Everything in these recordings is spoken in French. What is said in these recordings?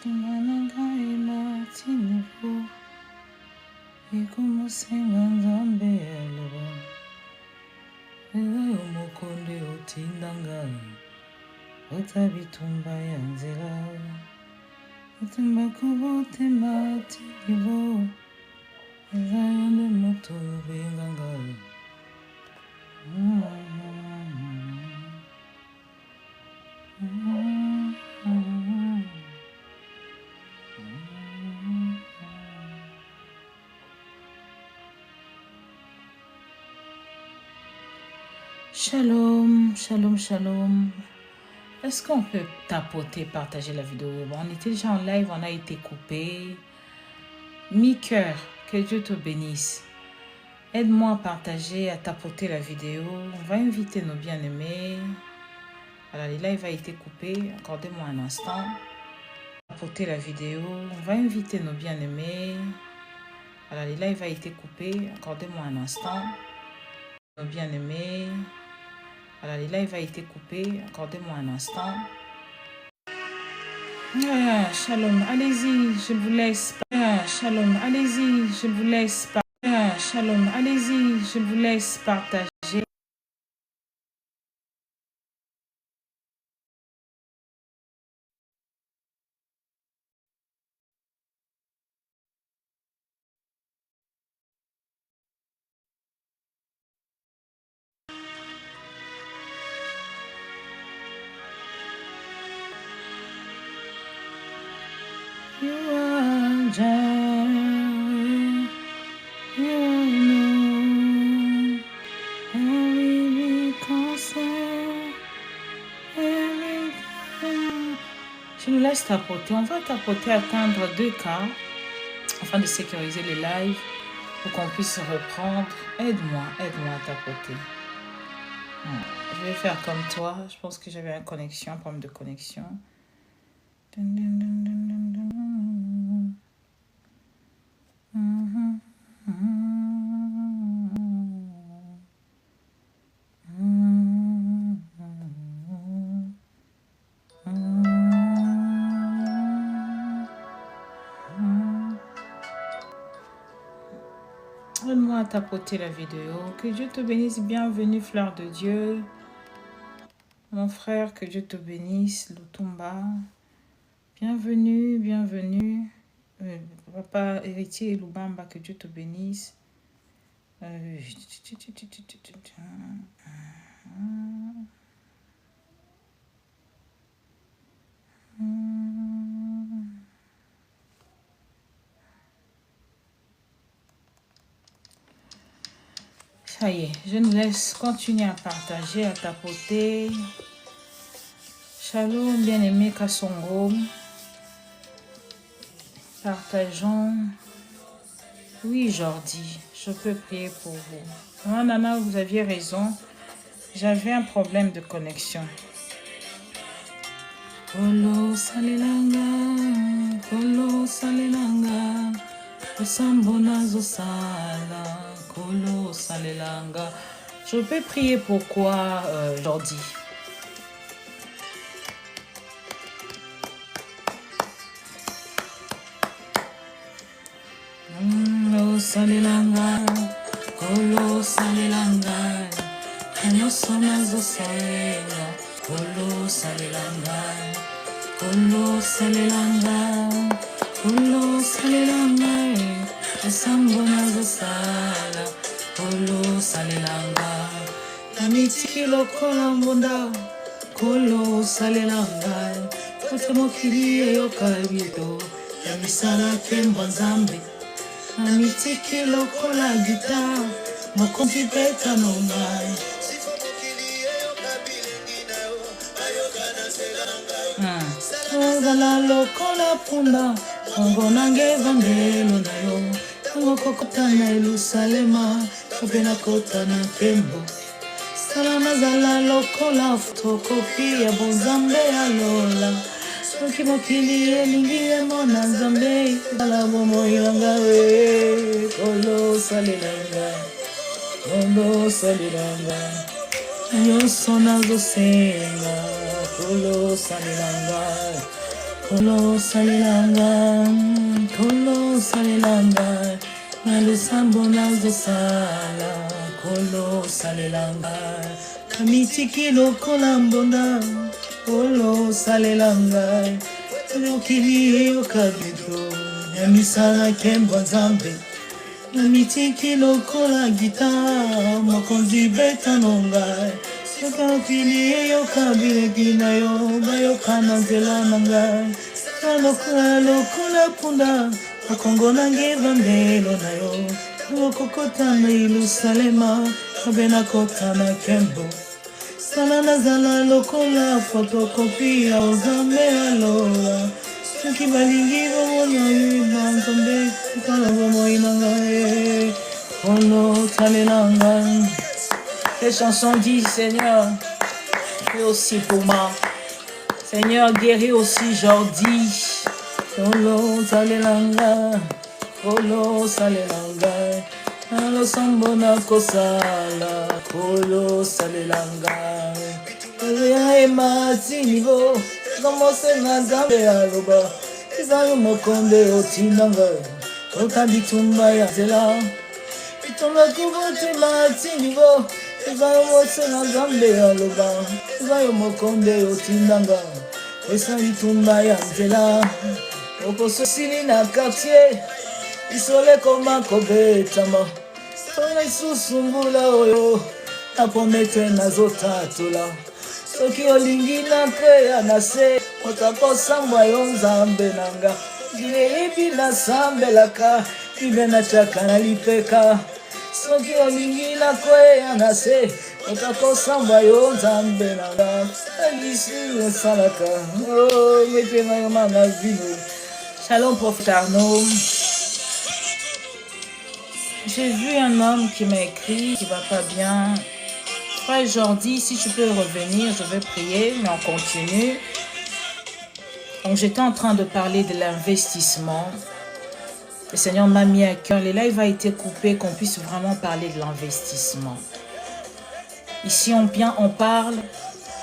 Tumanagaima tinifu ikumosenga nzambe eloba ezayo mokonde otindanga ota bitumba ya nzela otemba kobotema tinivo ezayo nde moto benganga Shalom, shalom, shalom. Est-ce qu'on peut tapoter, partager la vidéo? Bon, on était déjà en live, on a été coupé. Mi-cœur, que Dieu te bénisse. Aide-moi à partager, à tapoter la vidéo. On va inviter nos bien-aimés. Voilà, le live a été coupé. Accordez-moi un instant. Tapoter la vidéo. On va inviter nos bien-aimés. Voilà, le live a été coupé. Accordez-moi un instant. Nos bien-aimés. Voilà, le live a été coupé. Accordez-moi un instant. Shalom, allez-y, je vous laisse. Shalom, allez-y, je vous laisse. Shalom, allez-y, je vous laisse partager. You are Jireh, you know, every concert, every time. Je nous laisse tapoter. On va tapoter, atteindre 2K afin de sécuriser les lives pour qu'on puisse reprendre. Aide-moi à tapoter. Je vais faire comme toi. Je pense que j'avais un problème de connexion. Aide-moi à tapoter la vidéo. Que Dieu te bénisse. Bienvenue, fleur de Dieu. Mon frère, que Dieu te bénisse. Lutumba. Bienvenue, bienvenue. Papa héritier Lubamba, que Dieu te bénisse. Ça y est, je nous laisse continuer à partager, à tapoter. Shalom, bien-aimé Kassongo. Partageons. Oui, Jordi, je peux prier pour vous. Non, Nana, vous aviez raison. J'avais un problème de connexion. Kolo salelanga, kolo salelanga, osambona zosala, kolo salelanga. Je peux prier pour quoi, Jordi? Kolo salelanga, kolo salelanga, anosona zosala, kolo salelanga. Kolo salelanga, esambona zosala, kolo salelanga. Namiti lokola mbonda, kolo salelanga. Kote mokili yoka bito, ya misala kemba nzambe. Namiti lokola gita, mokonzi beta nongai. Ozala lokola punda, ongo nange vangelo na yo. Tango kokota na Yerusalema, kapena kota na tembo. Sala nazala lokola fotokopi ya bonzambe ya lola. Soki mokili elingi emona nzambe, sala bomo ilanga we. Kolo salelanga, kolo salelanga. Yo sona zosenga, kolo salelanga. Kolo salelanga, kolo salelanga, na lusambo nazosala, kolo salelanga, kamitiki lokola mbonda, kolo salelanga, lokili yokabido, ya misala kembo nzambe, kamitiki lokola gita, mokonzi betanonga, Sokapili yokabile gina yo, bayokana nzela nanga, lokola punda, akongo nange vandelo na yo, lokokota na Yerusalema, kabena kota na kembo, salana zala lokola fotokopi ya ozambe alola, soki balingi bomona yuba nzambe, kala bomo inanga ono talelanga. Cette chanson dit, Seigneur, fais aussi pour moi. Seigneur, guéris aussi Jordi. Kolo salelanga, kolo salelanga, alo sambona kosala, kolo salelanga. Eya emati nivo, zamose na zambe aloba, izayo mokonde otinanga, otabitumba ya zela, itonga kubote mati nivo. Ezayo mose na zambe aloba, ezayo mokonde otindanga, esa itumba ya nzela, okoso sili na quartier, isole koma kobetama, tona isusu mbula oyo, nakomete nazotatola, soki olingi na kweya na se, otakosambwa yo nzambe nanga, gileyibi na sambelaka, ibe na chaka na lipeka, soki olingi na kweya na se, otakosamba yo nzambe nanga, alisi osalaka, oh, metenga yo magazine. Shalom, prophète Arnaud. J'ai vu un homme qui m'a écrit, qui va pas bien. Frère Jordi, si tu peux revenir, je vais prier, mais on continue. Donc j'étais en train de parler de l'investissement. Le Seigneur m'a mis à cœur, les lives a été coupé, qu'on puisse vraiment parler de l'investissement. Ici, on parle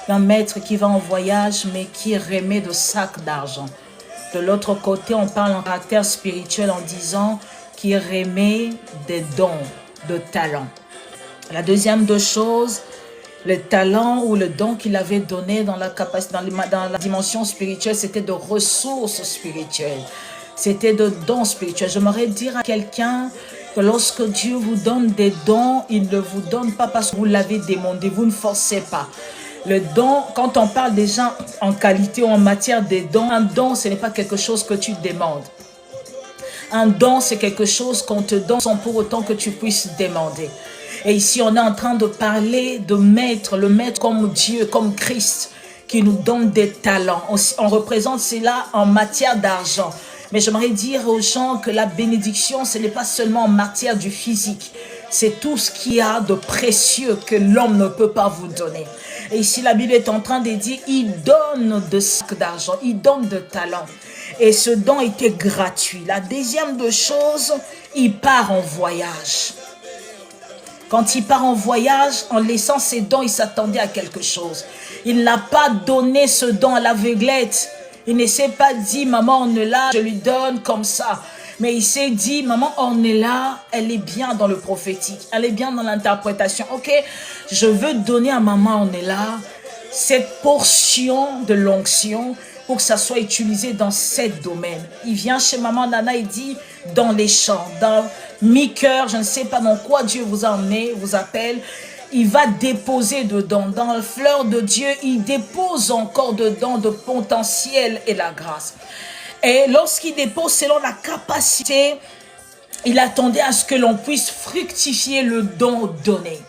d'un maître qui va en voyage, mais qui remet de sacs d'argent. De l'autre côté, on parle en caractère spirituel en disant qu'il remet des dons, de talents. La deuxième deux choses, le talent ou le don qu'il avait donné dans la capacité, dans la dimension spirituelle, c'était de ressources spirituelles. C'était de dons spirituels. J'aimerais dire à quelqu'un que lorsque Dieu vous donne des dons, il ne vous donne pas parce que vous l'avez demandé. Vous ne forcez pas. Le don, quand on parle déjà en qualité ou en matière des dons, un don, ce n'est pas quelque chose que tu demandes. Un don, c'est quelque chose qu'on te donne sans pour autant que tu puisses demander. Et ici, on est en train de parler de maître, le maître comme Dieu, comme Christ, qui nous donne des talents. On représente cela en matière d'argent. Mais j'aimerais dire aux gens que la bénédiction, ce n'est pas seulement en matière du physique. C'est tout ce qu'il y a de précieux que l'homme ne peut pas vous donner. Et ici, la Bible est en train de dire, il donne de sacs d'argent, il donne de talents. Et ce don était gratuit. La deuxième de choses, il part en voyage. Quand il part en voyage, en laissant ses dons, il s'attendait à quelque chose. Il n'a pas donné ce don à l'aveuglette. Il ne s'est pas dit, maman, on est là, je lui donne comme ça. Mais il s'est dit, maman, on est là, elle est bien dans le prophétique, elle est bien dans l'interprétation. Ok, je veux donner à maman, on est là, cette portion de l'onction pour que ça soit utilisé dans cet domaine. Il vient chez maman Nana, il dit, dans les champs, dans mi-cœur, je ne sais pas dans quoi Dieu vous a emmené, vous appelle. Il va déposer dedans, dans la fleur de Dieu, il dépose encore dedans de potentiel et la grâce. Et lorsqu'il dépose selon la capacité, il attendait à ce que l'on puisse fructifier le don donné.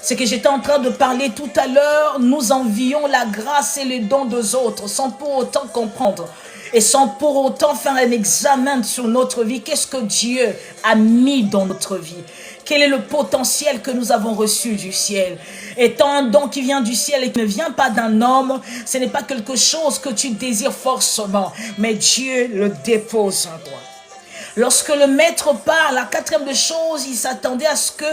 Ce que j'étais en train de parler tout à l'heure, nous envions la grâce et les dons des autres sans pour autant comprendre et sans pour autant faire un examen sur notre vie. Qu'est-ce que Dieu a mis dans notre vie? Quel est le potentiel que nous avons reçu du ciel? Étant un don qui vient du ciel et qui ne vient pas d'un homme, ce n'est pas quelque chose que tu désires forcément, mais Dieu le dépose en toi. Lorsque le maître part, la quatrième chose, il s'attendait à ce que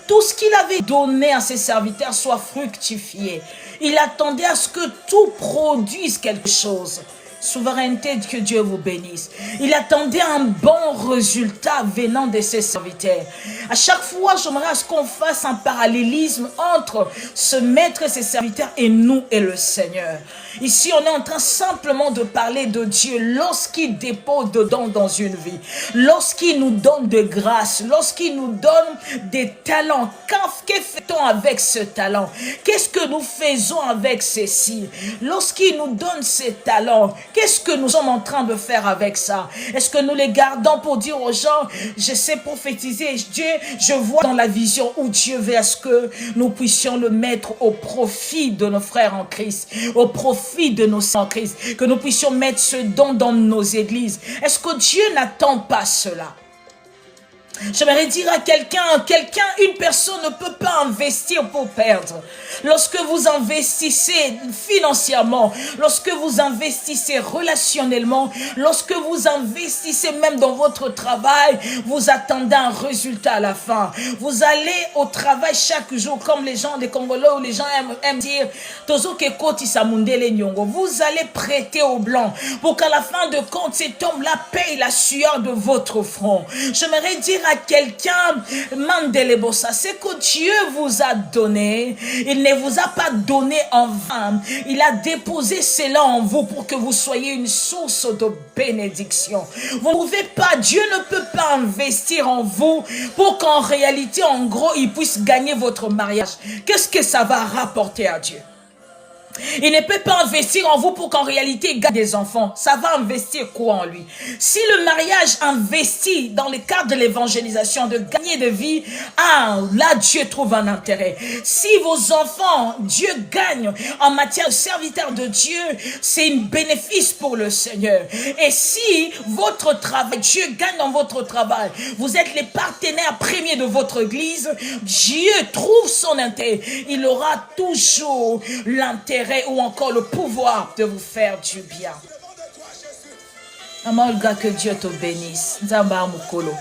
tout ce qu'il avait donné à ses serviteurs soit fructifié. Il attendait à ce que tout produise quelque chose. Souveraineté, que Dieu vous bénisse. Il attendait un bon résultat venant de ses serviteurs. À chaque fois, j'aimerais à ce qu'on fasse un parallélisme entre ce maître et ses serviteurs et nous et le Seigneur. Ici, on est en train simplement de parler de Dieu lorsqu'il dépose dedans dans une vie, lorsqu'il nous donne de grâce, lorsqu'il nous donne des talents. Que fait-on avec ce talent? Qu'est-ce que nous faisons avec ceci? Lorsqu'il nous donne ces talents, qu'est-ce que nous sommes en train de faire avec ça? Est-ce que nous les gardons pour dire aux gens, je sais prophétiser, Dieu, je vois dans la vision où Dieu veut à ce que nous puissions le mettre au profit de nos frères en Christ, au profit de nos saints en Christ, que nous puissions mettre ce don dans nos églises. Est-ce que Dieu n'attend pas cela? J'aimerais dire à quelqu'un, une personne ne peut pas investir pour perdre. Lorsque vous investissez financièrement, lorsque vous investissez relationnellement, lorsque vous investissez même dans votre travail, vous attendez un résultat à la fin. Vous allez au travail chaque jour, comme les gens des Congolais ou les gens aiment dire, vous allez prêter au blanc pour qu'à la fin de compte, cet homme-là paye la sueur de votre front. J'aimerais dire à quelqu'un, Mandelebosa, c'est que Dieu vous a donné. Il ne vous a pas donné en vain. Il a déposé cela en vous pour que vous soyez une source de bénédiction. Vous ne pouvez pas, Dieu ne peut pas investir en vous pour qu'en réalité, en gros, il puisse gagner votre mariage. Qu'est-ce que ça va rapporter à Dieu? Il ne peut pas investir en vous pour qu'en réalité il gagne des enfants. Ça va investir quoi en lui? Si le mariage investit dans le cadre de l'évangélisation, de gagner de vie, là Dieu trouve un intérêt. Si vos enfants, Dieu gagne en matière de serviteur de Dieu, c'est un bénéfice pour le Seigneur. Et si votre travail, Dieu gagne dans votre travail, vous êtes les partenaires premiers de votre église, Dieu trouve son intérêt. Il aura toujours l'intérêt ou encore le pouvoir de vous faire du bien. Maman Olga, que Dieu te bénisse. Zamba Mukolo.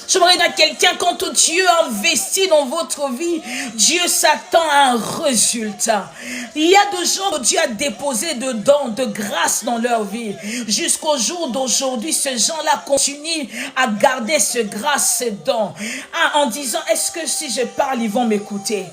J'aimerais dire à quelqu'un, quand Dieu investit dans votre vie, Dieu s'attend à un résultat. Il y a des gens que Dieu a déposé de dons, de grâce dans leur vie. Jusqu'au jour d'aujourd'hui, ces gens-là continuent à garder ce grâce, ces dons. En disant, est-ce que si je parle, ils vont m'écouter?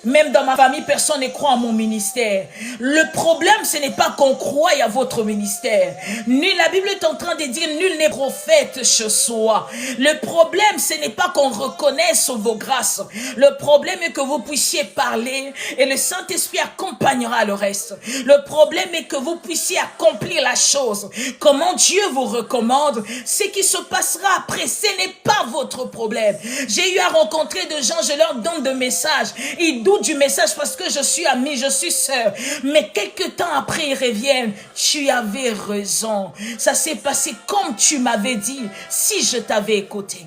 Même dans ma famille, personne ne croit à mon ministère. Le problème, ce n'est pas qu'on croie à votre ministère. La Bible est en train de dire, nul n'est prophète chez soi. Le problème, ce n'est pas qu'on reconnaisse vos grâces. Le problème est que vous puissiez parler et le Saint-Esprit accompagnera le reste. Le problème est que vous puissiez accomplir la chose. Comment Dieu vous recommande, ce qui se passera après, ce n'est pas votre problème. J'ai eu à rencontrer des gens, je leur donne des messages. Ils doutent du message parce que je suis ami, je suis sœur. Mais quelques temps après, ils reviennent. Tu avais raison. Ça s'est passé comme tu m'avais dit, si je t'avais écouté.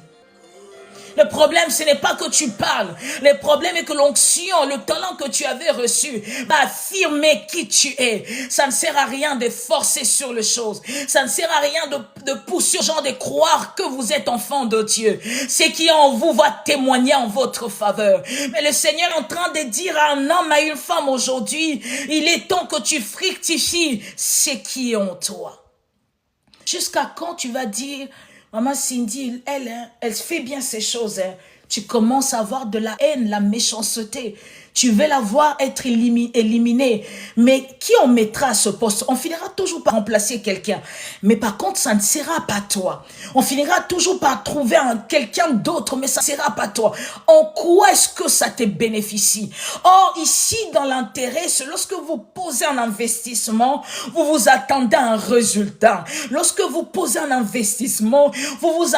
Le problème, ce n'est pas que tu parles. Le problème est que l'onction, le talent que tu avais reçu, va affirmer qui tu es. Ça ne sert à rien de forcer sur les choses. Ça ne sert à rien de pousser aux gens de croire que vous êtes enfant de Dieu. Ce qui est en vous va témoigner en votre faveur. Mais le Seigneur est en train de dire à un homme, à une femme aujourd'hui, il est temps que tu fructifies ce qui est en toi. Jusqu'à quand tu vas dire, Maman Cindy, elle fait bien ces choses. Tu commences à avoir de la haine, la méchanceté. Tu veux la voir être éliminée. Mais qui on mettra à ce poste? On finira toujours par remplacer quelqu'un. Mais par contre, ça ne sera pas toi. On finira toujours par trouver quelqu'un d'autre, mais ça ne sera pas toi. En quoi est-ce que ça te bénéficie? Or, ici, dans l'intérêt, c'est lorsque vous posez un investissement, vous vous attendez à un résultat. Lorsque vous posez un investissement, vous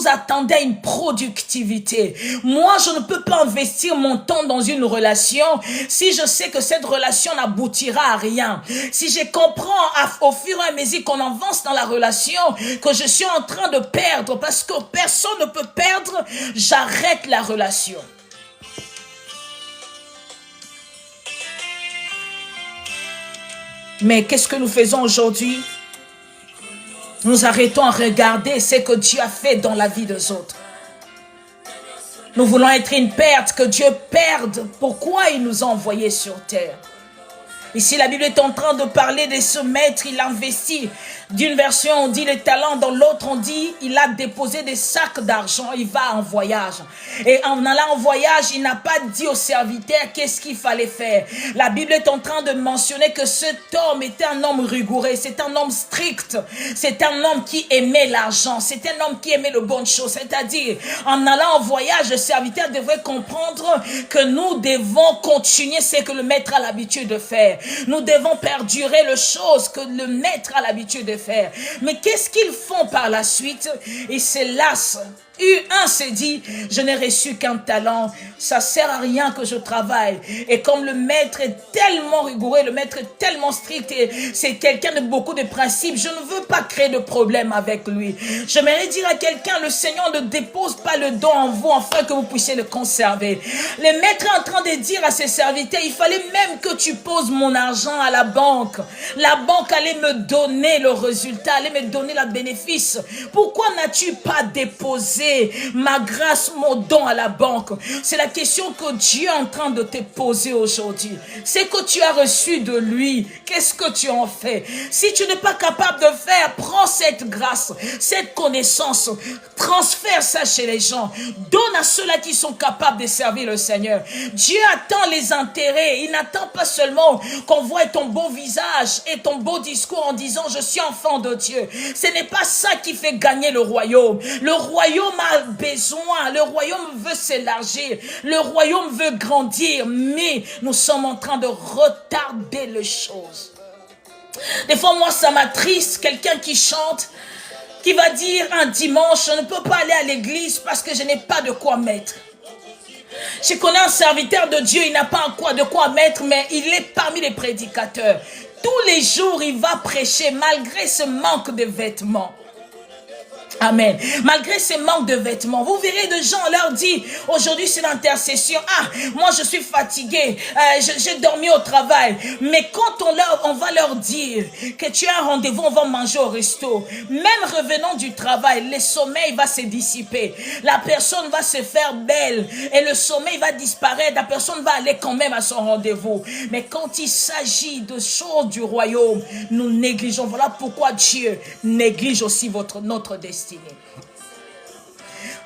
attendez à une productivité. Moi, je ne peux pas investir mon temps dans une relation si je sais que cette relation n'aboutira à rien. Si je comprends au fur et à mesure qu'on avance dans la relation que je suis en train de perdre parce que personne ne peut perdre, j'arrête la relation. Mais qu'est-ce que nous faisons aujourd'hui? Nous arrêtons à regarder ce que Dieu a fait dans la vie des autres. Nous voulons être une perte, que Dieu perde. Pourquoi il nous a envoyés sur terre? Ici, la Bible est en train de parler de ce maître, il investit. D'une version, on dit les talents, dans l'autre, on dit il a déposé des sacs d'argent, il va en voyage. Et en allant en voyage, il n'a pas dit aux serviteurs qu'est-ce qu'il fallait faire. La Bible est en train de mentionner que cet homme était un homme rigoureux, c'est un homme strict, c'est un homme qui aimait l'argent, c'est un homme qui aimait les bonnes choses. C'est-à-dire, en allant en voyage, le serviteur devrait comprendre que nous devons continuer ce que le maître a l'habitude de faire. Nous devons perdurer les choses que le maître a l'habitude de faire. Mais qu'est-ce qu'ils font par la suite? Ils se lassent. Un s'est dit, je n'ai reçu qu'un talent, ça sert à rien que je travaille. Et comme le maître est tellement rigoureux, le maître est tellement strict, et c'est quelqu'un de beaucoup de principes, je ne veux pas créer de problème avec lui. J'aimerais dire à quelqu'un, le Seigneur ne dépose pas le don en vous afin que vous puissiez le conserver. Le maître est en train de dire à ses serviteurs, il fallait même que tu poses mon argent à la banque. La banque allait me donner le résultat, allait me donner le bénéfice. Pourquoi n'as-tu pas déposé ma grâce, mon don à la banque? C'est la question que Dieu est en train de te poser aujourd'hui. C'est que tu as reçu de lui. Qu'est-ce que tu en fais? Si tu n'es pas capable de faire, prends cette grâce, cette connaissance, transfère ça chez les gens. Donne à ceux-là qui sont capables de servir le Seigneur. Dieu attend les intérêts. Il n'attend pas seulement qu'on voit ton beau visage et ton beau discours en disant je suis enfant de Dieu. Ce n'est pas ça qui fait gagner le royaume. Le royaume a besoin, le royaume veut s'élargir, le royaume veut grandir, mais nous sommes en train de retarder les choses. Des fois, moi, ça m'attriste, quelqu'un qui chante, qui va dire un dimanche, je ne peux pas aller à l'église parce que je n'ai pas de quoi mettre. Je connais un serviteur de Dieu, il n'a pas de quoi mettre, mais il est parmi les prédicateurs. Tous les jours, il va prêcher malgré ce manque de vêtements. Amen. Malgré ces manques de vêtements, vous verrez des gens, on leur dit, aujourd'hui c'est l'intercession, moi je suis fatigué, j'ai dormi au travail. Mais quand on va leur dire que tu as un rendez-vous, on va manger au resto, même revenant du travail, le sommeil va se dissiper, la personne va se faire belle et le sommeil va disparaître, la personne va aller quand même à son rendez-vous. Mais quand il s'agit de choses du royaume, nous négligeons. Voilà pourquoi Dieu néglige aussi notre destinée.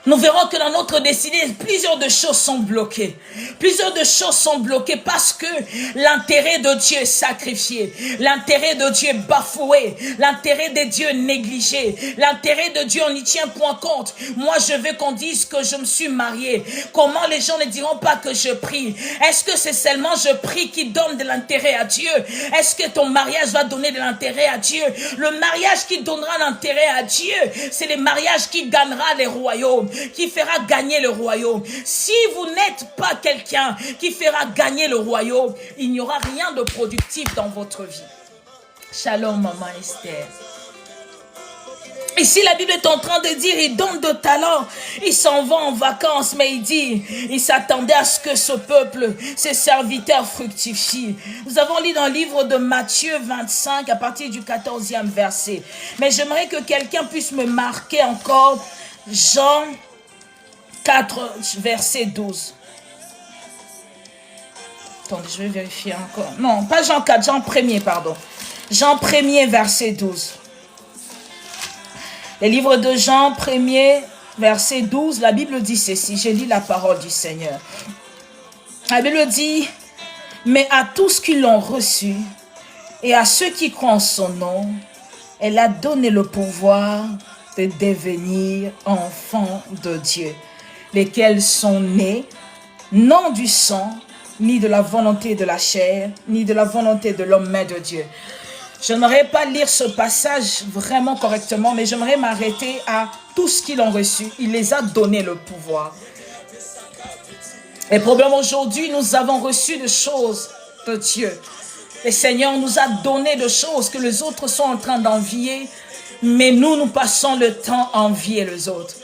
Nous verrons que dans notre destinée, plusieurs de choses sont bloquées. Plusieurs de choses sont bloquées parce que l'intérêt de Dieu est sacrifié. L'intérêt de Dieu est bafoué. L'intérêt de Dieu est négligé. L'intérêt de Dieu, on n'y tient point compte. Moi, je veux qu'on dise que je me suis marié. Comment les gens ne diront pas que je prie? Est-ce que c'est seulement je prie qui donne de l'intérêt à Dieu? Est-ce que ton mariage va donner de l'intérêt à Dieu? Le mariage qui donnera l'intérêt à Dieu, c'est le mariage qui gagnera les royaumes, qui fera gagner le royaume. Si vous n'êtes pas quelqu'un qui fera gagner le royaume, il n'y aura rien de productif dans votre vie. Shalom, maman Esther. Ici, la Bible est en train de dire, il donne de talents, il s'en va en vacances, mais il dit, il s'attendait à ce que ce peuple, ses serviteurs fructifient. Nous avons lu dans le livre de Matthieu 25, à partir du 14e verset. Mais j'aimerais que quelqu'un puisse me marquer encore Jean 4, verset 12. Attendez, je vais vérifier encore. Non, pas Jean 4, Jean 1er, pardon. Jean 1er, verset 12. Le livre de Jean 1er, verset 12, la Bible dit ceci. Je lis la parole du Seigneur. La Bible dit, mais à tous qui l'ont reçu et à ceux qui croient en son nom, elle a donné le pouvoir de devenir enfants de Dieu, lesquels sont nés, non du sang, ni de la volonté de la chair, ni de la volonté de l'homme, mais de Dieu. Je n'aimerais pas lire ce passage vraiment correctement, mais j'aimerais m'arrêter à tout ce qu'ils ont reçu. Il les a donné le pouvoir. Le problème aujourd'hui, nous avons reçu des choses de Dieu. Le Seigneur nous a donné des choses que les autres sont en train d'envier, mais nous passons le temps à envier les autres.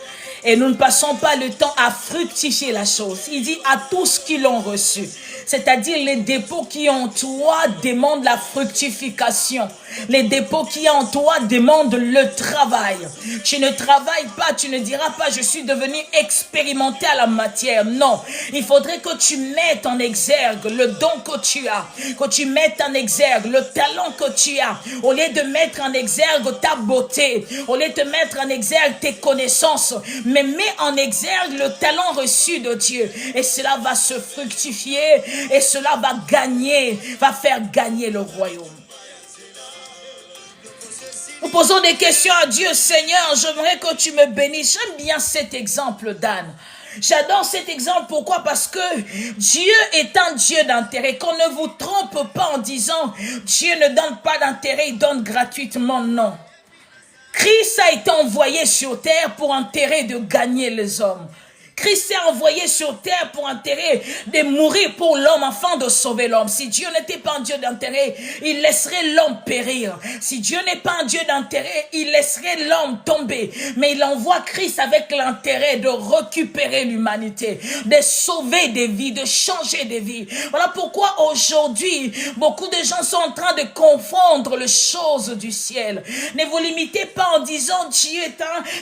Et nous ne passons pas le temps à fructifier la chose. Il dit à tous qui l'ont reçu. c'est-à-dire les dépôts qui en toi demandent la fructification. Les dépôts qui en toi demandent le travail. Tu ne travailles pas, tu ne diras pas je suis devenu expérimenté à la matière. Non, il faudrait que tu mettes en exergue le don que tu as, que tu mettes en exergue le talent que tu as, au lieu de mettre en exergue ta beauté, au lieu de mettre en exergue tes connaissances, mais mets en exergue le talent reçu de Dieu, et cela va se fructifier, et cela va gagner, va faire gagner le royaume. Nous posons des questions à Dieu. Seigneur, j'aimerais que tu me bénisses. J'aime bien cet exemple d'Anne. J'adore cet exemple. Pourquoi? Parce que Dieu est un Dieu d'intérêt. Qu'on ne vous trompe pas en disant Dieu ne donne pas d'intérêt, il donne gratuitement. Non. Christ a été envoyé sur terre pour intérêt de gagner les hommes. Christ est envoyé sur terre pour intérêt de mourir pour l'homme afin de sauver l'homme. Si Dieu n'était pas un Dieu d'intérêt, il laisserait l'homme périr. Si Dieu n'est pas un Dieu d'intérêt, il laisserait l'homme tomber. Mais il envoie Christ avec l'intérêt de récupérer l'humanité, de sauver des vies, de changer des vies. Voilà pourquoi aujourd'hui, beaucoup de gens sont en train de confondre les choses du ciel. Ne vous limitez pas en disant Dieu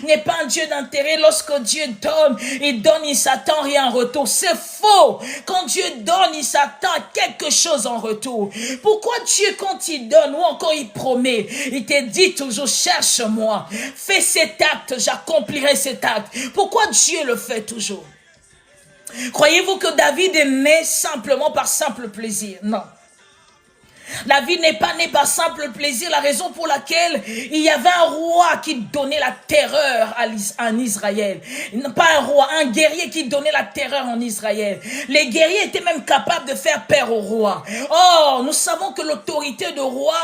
n'est pas un Dieu d'intérêt. Lorsque Dieu donne, il s'attend rien en retour. C'est faux. Quand Dieu donne, il s'attend à quelque chose en retour. Pourquoi Dieu, quand il donne ou encore il promet, il te dit toujours cherche-moi, fais cet acte, j'accomplirai cet acte. Pourquoi Dieu le fait toujours? Croyez-vous que David est né simplement par simple plaisir? Non. David n'est pas né par simple plaisir, la raison pour laquelle il y avait un roi qui donnait la terreur en Israël. Pas un roi, un guerrier qui donnait la terreur en Israël. Les guerriers étaient même capables de faire peur au roi. Oh, nous savons que l'autorité de roi,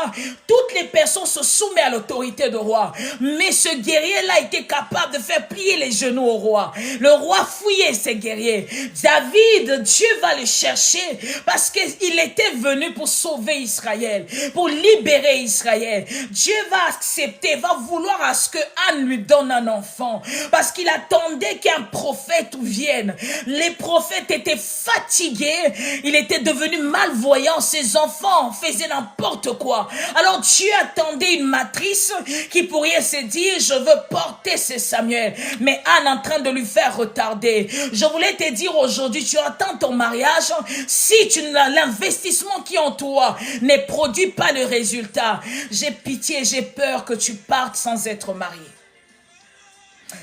toutes les personnes se soumettent à l'autorité de roi. Mais ce guerrier-là était capable de faire plier les genoux au roi. Le roi fouillait ses guerriers. David, Dieu va le chercher parce qu'il était venu pour sauver Israël, pour libérer Israël. Dieu va accepter, va vouloir à ce que Anne lui donne un enfant, parce qu'il attendait qu'un prophète vienne. Les prophètes étaient fatigués, il était devenu malvoyant, ses enfants faisaient n'importe quoi. Alors Dieu attendait une matrice qui pourrait se dire, je veux porter ce Samuel, mais Anne en train de lui faire retarder. Je voulais te dire aujourd'hui, tu attends ton mariage, si l'investissement qui est en toi ne produit pas le résultat, j'ai pitié, j'ai peur que tu partes sans être marié.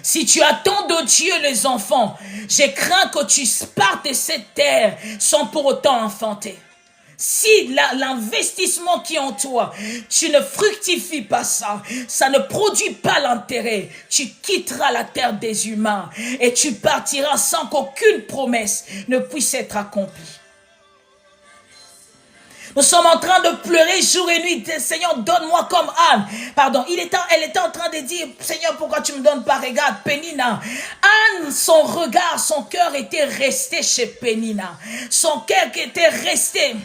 Si tu attends de Dieu les enfants, j'ai craint que tu partes de cette terre sans pour autant enfanter. Si l'investissement qui est en toi, tu ne fructifies pas ça, ça ne produit pas l'intérêt, tu quitteras la terre des humains et tu partiras sans qu'aucune promesse ne puisse être accomplie. Nous sommes en train de pleurer jour et nuit. Seigneur, donne-moi comme Anne. Pardon, elle était en train de dire, Seigneur, pourquoi tu me donnes pas? Regarde, Pénina. Anne, son regard, son cœur était resté chez Pénina. Son cœur était resté.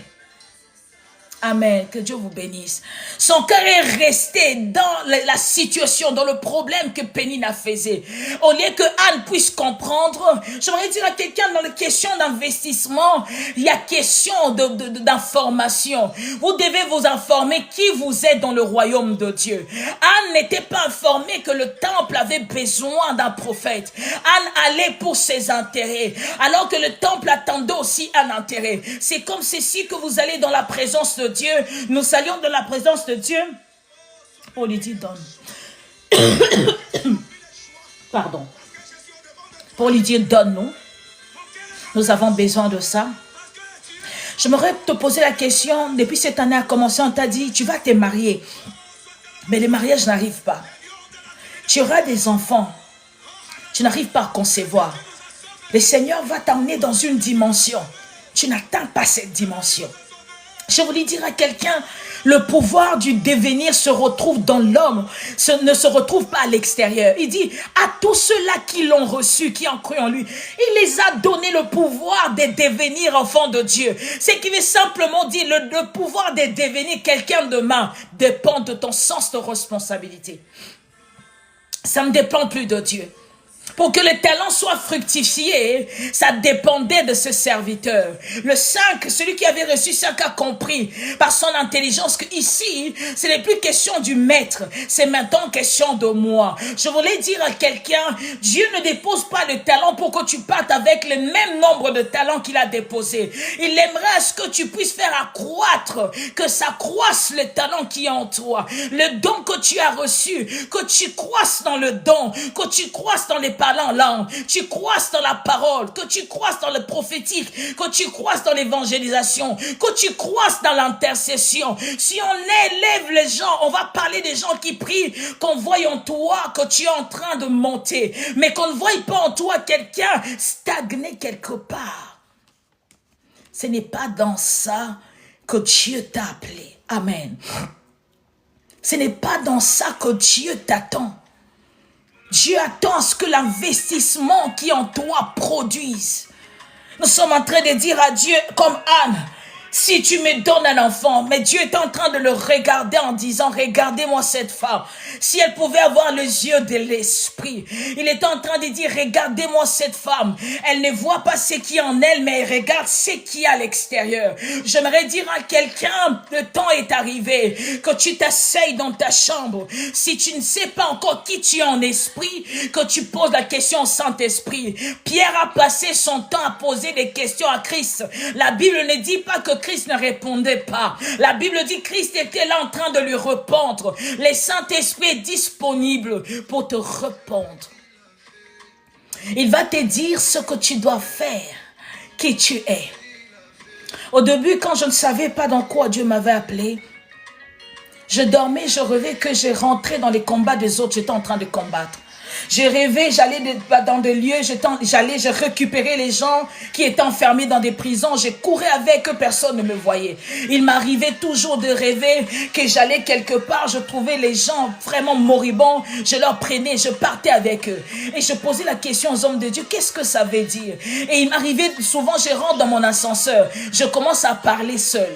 Amen, que Dieu vous bénisse. Son cœur est resté dans la situation, dans le problème que Pénina faisait. Au lieu que Anne puisse comprendre, j'aimerais dire à quelqu'un dans les questions d'investissement, il y a question d'information. Vous devez vous informer qui vous êtes dans le royaume de Dieu. Anne n'était pas informée que le temple avait besoin d'un prophète. Anne allait pour ses intérêts, alors que le temple attendait aussi un intérêt. C'est comme ceci que vous allez dans la présence de Dieu, nous allions dans la présence de Dieu pour lui dire donne. Pardon. Pour lui dire donne-nous. Nous avons besoin de ça. J'aimerais te poser la question, depuis cette année a commencé, on t'a dit, tu vas te marier. Mais les mariages n'arrivent pas. Tu auras des enfants. Tu n'arrives pas à concevoir. Le Seigneur va t'emmener dans une dimension. Tu n'atteins pas cette dimension. Je voulais dire à quelqu'un, le pouvoir du devenir se retrouve dans l'homme, ne se retrouve pas à l'extérieur. Il dit, à tous ceux-là qui l'ont reçu, qui ont cru en lui, il les a donné le pouvoir de devenir enfants de Dieu. Ce qui veut simplement dire, le pouvoir de devenir quelqu'un de demain dépend de ton sens de responsabilité. Ça ne dépend plus de Dieu. Pour que le talent soit fructifié, ça dépendait de ce serviteur. Le 5, celui qui avait reçu 5 a compris par son intelligence que ici, ce n'est plus question du maître, c'est maintenant question de moi. Je voulais dire à quelqu'un, Dieu ne dépose pas le talent pour que tu partes avec le même nombre de talents qu'il a déposé. Il aimerait à ce que tu puisses faire accroître, que ça croisse le talent qui est en toi. Le don que tu as reçu, que tu croisses dans le don, que tu croisses dans les parler en langue, tu croisses dans la parole, que tu croisses dans le prophétique, que tu croisses dans l'évangélisation, que tu croisses dans l'intercession. Si on élève les gens, on va parler des gens qui prient, qu'on voie en toi que tu es en train de monter, mais qu'on ne voie pas en toi quelqu'un stagner quelque part. Ce n'est pas dans ça que Dieu t'a appelé. Amen. Ce n'est pas dans ça que Dieu t'attend. Dieu attend à ce que l'investissement qui est en toi produise. Nous sommes en train de dire à Dieu, comme Anne, si tu me donnes un enfant, mais Dieu est en train de le regarder en disant, regardez-moi cette femme. Si elle pouvait avoir les yeux de l'esprit, il est en train de dire, regardez-moi cette femme. Elle ne voit pas ce qui est en elle, mais elle regarde ce qui est à l'extérieur. J'aimerais dire à quelqu'un, le temps est arrivé, que tu t'asseyes dans ta chambre. Si tu ne sais pas encore qui tu es en esprit, que tu poses la question au Saint-Esprit. Pierre a passé son temps à poser des questions à Christ. La Bible ne dit pas que Christ ne répondait pas. La Bible dit que Christ était là en train de lui répondre. Le Saint-Esprit est disponible pour te répondre. Il va te dire ce que tu dois faire, qui tu es. Au début, quand je ne savais pas dans quoi Dieu m'avait appelé, je dormais, je rêvais que je rentrais dans les combats des autres, j'étais en train de combattre. J'ai rêvé, j'allais dans des lieux, je récupérais les gens qui étaient enfermés dans des prisons, je courais avec eux, personne ne me voyait. Il m'arrivait toujours de rêver que j'allais quelque part, je trouvais les gens vraiment moribonds, je leur prenais, je partais avec eux. Et je posais la question aux hommes de Dieu, qu'est-ce que ça veut dire? Et il m'arrivait souvent, je rentre dans mon ascenseur, je commence à parler seul.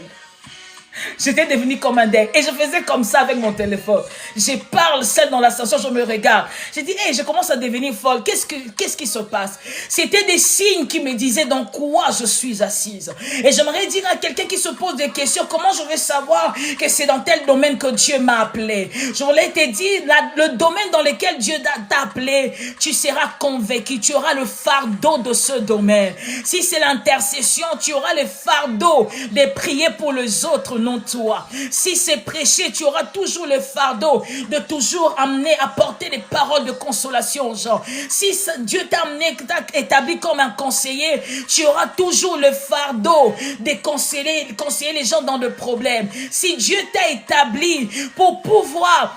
J'étais devenue comme un dingue. Et je faisais comme ça avec mon téléphone. Je parle seule dans l'ascenseur, je me regarde. J'ai dit, hey, je commence à devenir folle. Qu'est-ce qui se passe? C'était des signes qui me disaient dans quoi je suis assise. Et j'aimerais dire à quelqu'un qui se pose des questions, comment je vais savoir que c'est dans tel domaine que Dieu m'a appelé? Je voulais te dire, le domaine dans lequel Dieu t'a appelé, tu seras convaincu, tu auras le fardeau de ce domaine. Si c'est l'intercession, tu auras le fardeau de prier pour les autres, non toi. Si c'est prêcher, tu auras toujours le fardeau de toujours amener à porter des paroles de consolation aux gens. Si Dieu t'a amené, t'a établi comme un conseiller, tu auras toujours le fardeau de conseiller les gens dans le problème. Si Dieu t'a établi pour pouvoir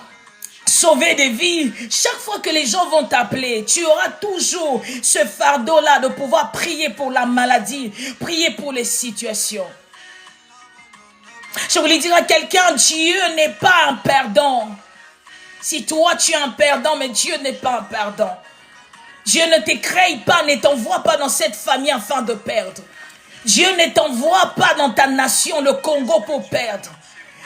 sauver des vies, chaque fois que les gens vont t'appeler, tu auras toujours ce fardeau-là de pouvoir prier pour la maladie, prier pour les situations. Je voulais dire à quelqu'un, Dieu n'est pas un perdant. Si toi tu es un perdant, mais Dieu n'est pas un perdant. Dieu ne te crée pas, ne t'envoie pas dans cette famille afin de perdre. Dieu ne t'envoie pas dans ta nation, le Congo, pour perdre.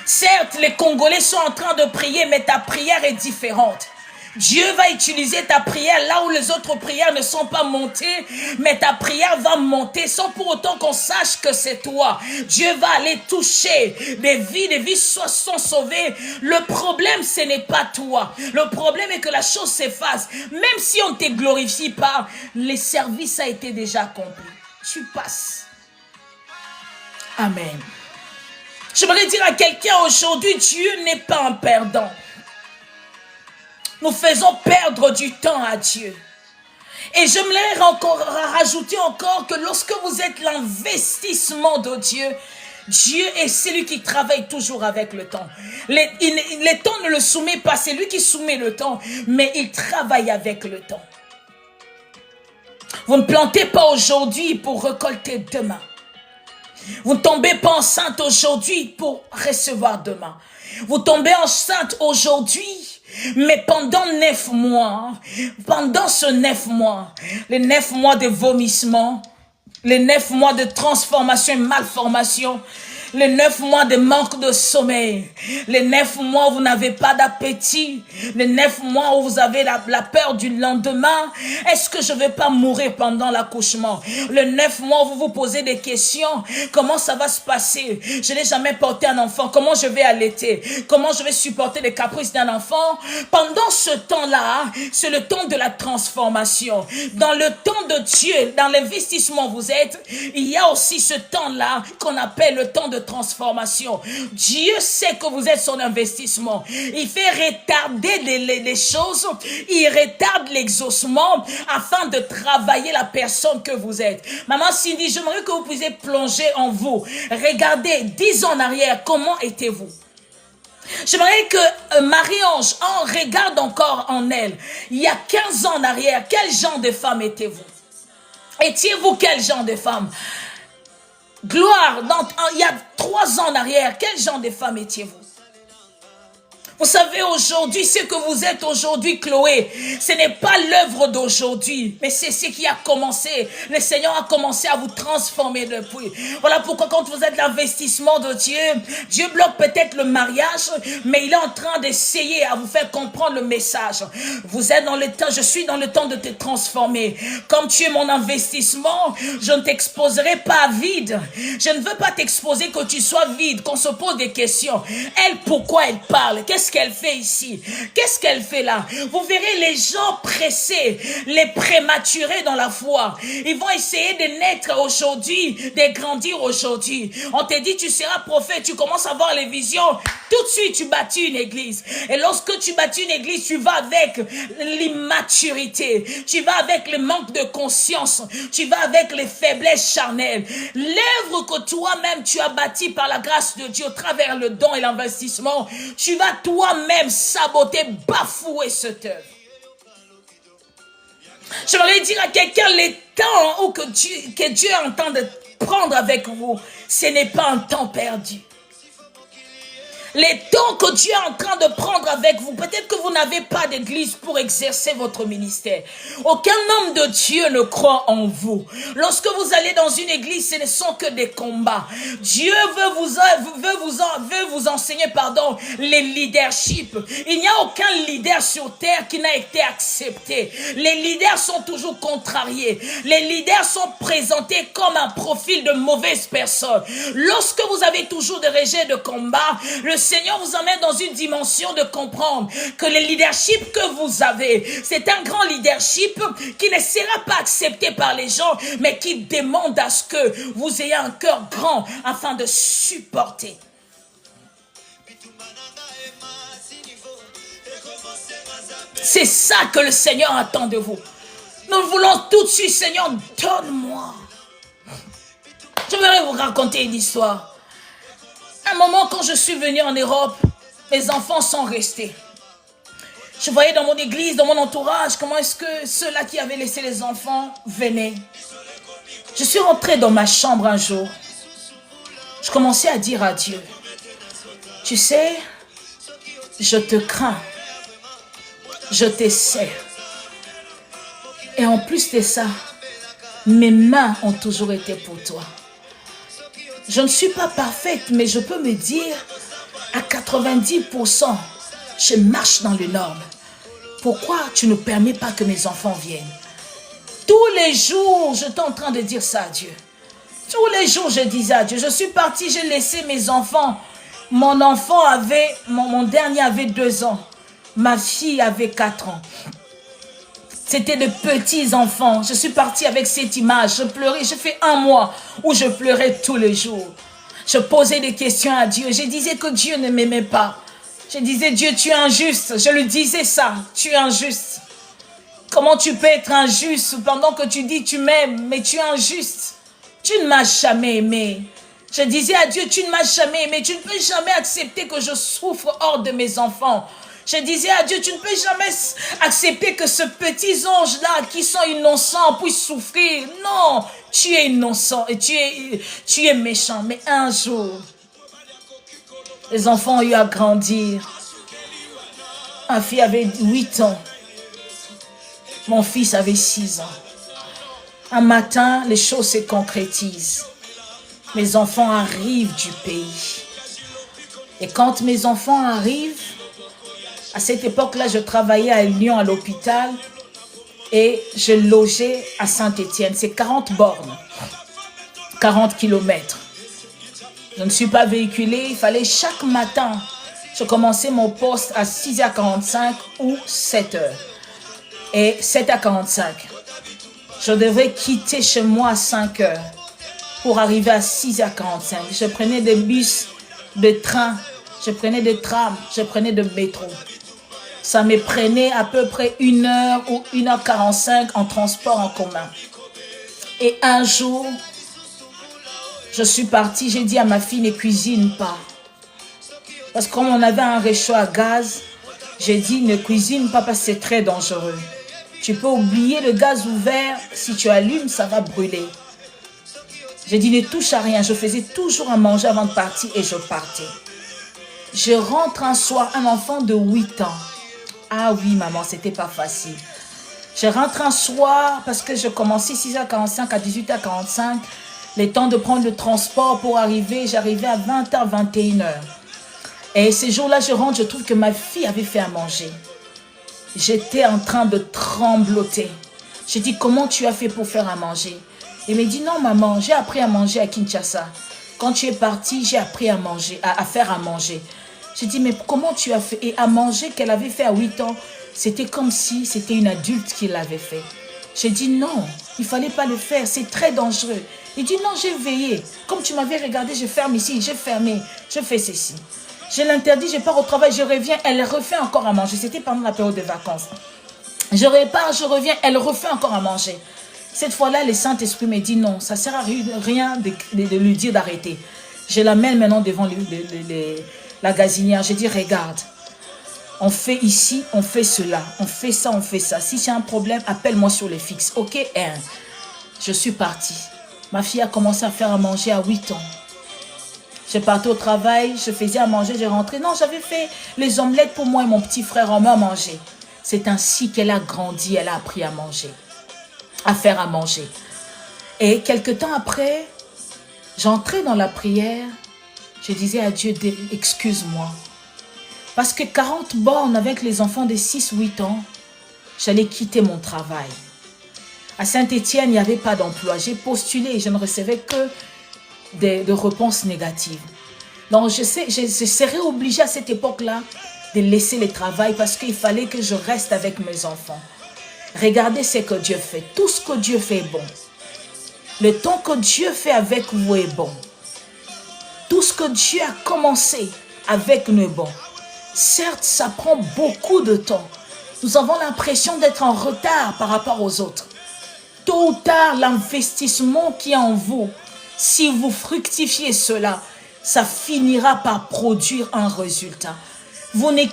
Certes, les Congolais sont en train de prier, mais ta prière est différente. Dieu va utiliser ta prière là où les autres prières ne sont pas montées, mais ta prière va monter sans pour autant qu'on sache que c'est toi. Dieu va aller toucher des vies sont sauvées. Le problème, ce n'est pas toi. Le problème est que la chose s'efface. Même si on ne te glorifie pas, le service a été déjà accompli. Tu passes. Amen. Je voudrais dire à quelqu'un aujourd'hui, Dieu n'est pas un perdant. Nous faisons perdre du temps à Dieu. Et j'aimerais rajouter encore que lorsque vous êtes l'investissement de Dieu, Dieu est celui qui travaille toujours avec le temps. Le temps ne le soumet pas, c'est lui qui soumet le temps, mais il travaille avec le temps. Vous ne plantez pas aujourd'hui pour récolter demain. Vous ne tombez pas enceinte aujourd'hui pour recevoir demain. Vous tombez enceinte aujourd'hui, mais pendant 9 mois, pendant ce 9 mois, les 9 mois de vomissement, les 9 mois de transformation et malformation, Les 9 mois de manque de sommeil. Les 9 mois où vous n'avez pas d'appétit. Les 9 mois où vous avez la peur du lendemain. Est-ce que je ne vais pas mourir pendant l'accouchement? Les 9 mois où vous vous posez des questions. Comment ça va se passer? Je n'ai jamais porté un enfant. Comment je vais allaiter? Comment je vais supporter les caprices d'un enfant? Pendant ce temps-là, c'est le temps de la transformation. Dans le temps de Dieu, dans l'investissement où vous êtes, il y a aussi ce temps-là qu'on appelle le temps de transformation. Dieu sait que vous êtes son investissement. Il fait retarder les choses. Il retarde l'exaucement afin de travailler la personne que vous êtes. Maman Cindy, j'aimerais que vous puissiez plonger en vous. Regardez, 10 ans en arrière, comment étiez-vous? J'aimerais que Marie-Ange en regarde encore en elle. Il y a 15 ans en arrière, quel genre de femme étiez-vous? Étiez-vous quel genre de femme? Gloire, il y a 3 ans en arrière, quel genre de femme étiez-vous? Vous savez, aujourd'hui, ce que vous êtes aujourd'hui, Chloé, ce n'est pas l'œuvre d'aujourd'hui, mais c'est ce qui a commencé. Le Seigneur a commencé à vous transformer depuis. Voilà pourquoi quand vous êtes l'investissement de Dieu, Dieu bloque peut-être le mariage, mais il est en train d'essayer à vous faire comprendre le message. Vous êtes dans le temps, je suis dans le temps de te transformer. Comme tu es mon investissement, je ne t'exposerai pas à vide. Je ne veux pas t'exposer que tu sois vide, qu'on se pose des questions. Elle, pourquoi elle parle? Qu'est-ce qu'elle fait ici? Qu'est-ce qu'elle fait là? Vous verrez les gens pressés, les prématurés dans la foi. Ils vont essayer de naître aujourd'hui, de grandir aujourd'hui. On te dit tu seras prophète, tu commences à voir les visions. Tout de suite tu bâtis une église. Et lorsque tu bâtis une église, tu vas avec l'immaturité. Tu vas avec le manque de conscience. Tu vas avec les faiblesses charnelles. L'œuvre que toi-même tu as bâtie par la grâce de Dieu au travers le don et l'investissement, tu vas toi-même saboter, bafouer cette œuvre. J'aimerais dire à quelqu'un, les temps où que Dieu est en train de prendre avec vous, ce n'est pas un temps perdu. Les temps que Dieu est en train de prendre avec vous, peut-être que vous n'avez pas d'église pour exercer votre ministère. Aucun homme de Dieu ne croit en vous. Lorsque vous allez dans une église, ce ne sont que des combats. Dieu veut vous enseigner, les leaderships. Il n'y a aucun leader sur terre qui n'a été accepté. Les leaders sont toujours contrariés. Les leaders sont présentés comme un profil de mauvaise personne. Lorsque vous avez toujours des rejets de combat, le Seigneur vous emmène dans une dimension de comprendre que le leadership que vous avez, c'est un grand leadership qui ne sera pas accepté par les gens, mais qui demande à ce que vous ayez un cœur grand afin de supporter. C'est ça que le Seigneur attend de vous. Nous voulons tout de suite, Seigneur, donne-moi. Je voudrais vous raconter une histoire. À un moment, quand je suis venue en Europe, mes enfants sont restés. Je voyais dans mon église, dans mon entourage, comment est-ce que ceux-là qui avaient laissé les enfants venaient. Je suis rentrée dans ma chambre un jour. Je commençais à dire à Dieu, tu sais, je te crains, je te sers. Et en plus de ça, mes mains ont toujours été pour toi. Je ne suis pas parfaite, mais je peux me dire, à 90%, je marche dans les normes. Pourquoi tu ne permets pas que mes enfants viennent? Tous les jours, je suis en train de dire ça à Dieu. Tous les jours, je disais à Dieu, je suis partie, j'ai laissé mes enfants. Mon enfant avait, mon dernier avait 2 ans. Ma fille avait 4 ans. C'était de petits enfants. Je suis partie avec cette image. Je pleurais. J'ai fait 1 mois où je pleurais tous les jours. Je posais des questions à Dieu. Je disais que Dieu ne m'aimait pas. Je disais, Dieu, tu es injuste. Je lui disais ça. Tu es injuste. Comment tu peux être injuste pendant que tu dis tu m'aimes, mais tu es injuste. Tu ne m'as jamais aimé. Je disais à Dieu, tu ne m'as jamais aimé. Tu ne peux jamais accepter que je souffre hors de mes enfants. Je disais à Dieu, tu ne peux jamais accepter que ce petit ange-là, qui sont innocents, puisse souffrir. Non, tu es innocent et tu es méchant. Mais un jour, les enfants ont eu à grandir. Ma fille avait 8 ans. Mon fils avait 6 ans. Un matin, les choses se concrétisent. mes enfants arrivent du pays. Et quand mes enfants arrivent, à cette époque-là, je travaillais à Lyon à l'hôpital et je logeais à Saint-Étienne. C'est 40 bornes, 40 kilomètres. Je ne suis pas véhiculée, il fallait chaque matin, je commençais mon poste à 6h45 ou 7h. Et 7h45. Je devais quitter chez moi à 5h pour arriver à 6h45. Je prenais des bus, des trains, je prenais des trams, je prenais des métros. Ça me prenait à peu près 1h ou 1h45 en transport en commun. Et un jour, je suis partie, j'ai dit à ma fille, ne cuisine pas. Parce que comme on avait un réchaud à gaz, j'ai dit, ne cuisine pas parce que c'est très dangereux. Tu peux oublier le gaz ouvert, si tu allumes, ça va brûler. J'ai dit, ne touche à rien. Je faisais toujours à manger avant de partir et je partais. Je rentre un soir, un enfant de 8 ans. Ah oui, maman, c'était pas facile. Je rentre un soir parce que je commençais 6h45 à 18h45. Le temps de prendre le transport pour arriver, j'arrivais à 20h, 21h. Et ces jours-là, je rentre, je trouve que ma fille avait fait à manger. J'étais en train de trembloter. J'ai dit, comment tu as fait pour faire à manger? Il m'a dit, non maman, j'ai appris à manger à Kinshasa. Quand tu es partie, j'ai appris à manger, à faire à manger. J'ai dit, mais comment tu as fait? Et à manger qu'elle avait fait à 8 ans, c'était comme si c'était une adulte qui l'avait fait. J'ai dit, non, il ne fallait pas le faire, c'est très dangereux. Il dit, non, j'ai veillé. Comme tu m'avais regardé, je ferme ici, j'ai fermé, je fais ceci. Je l'interdis, je pars au travail, je reviens, elle refait encore à manger. C'était pendant la période de vacances. Je repars, je reviens, elle refait encore à manger. Cette fois-là, le Saint-Esprit me dit non, ça ne sert à rien de lui dire d'arrêter. Je l'amène maintenant devant la gazinière. Je dis, regarde, on fait ici, on fait cela, on fait ça, on fait ça. Si j'ai un problème, appelle-moi sur le fixe. Ok, je suis partie. Ma fille a commencé à faire à manger à 8 ans. Je partais au travail, je faisais à manger, je rentrais. Non, j'avais fait les omelettes pour moi et mon petit frère, on m'a mangé. C'est ainsi qu'elle a grandi, elle a appris à manger, à faire à manger. Et quelque temps après, j'entrais dans la prière, je disais à Dieu, excuse-moi. Parce que 40 bornes avec les enfants de 6-8 ans, j'allais quitter mon travail. À Saint-Étienne, il n'y avait pas d'emploi. J'ai postulé et je ne recevais que de réponses négatives. Donc, je serais obligée à cette époque-là de laisser le travail parce qu'il fallait que je reste avec mes enfants. Regardez ce que Dieu fait. Tout ce que Dieu fait est bon. Le temps que Dieu fait avec vous est bon. Tout ce que Dieu a commencé avec nous est bon. Certes, ça prend beaucoup de temps. Nous avons l'impression d'être en retard par rapport aux autres. Tôt ou tard, l'investissement qui est en vous, si vous fructifiez cela, ça finira par produire un résultat. Vous ne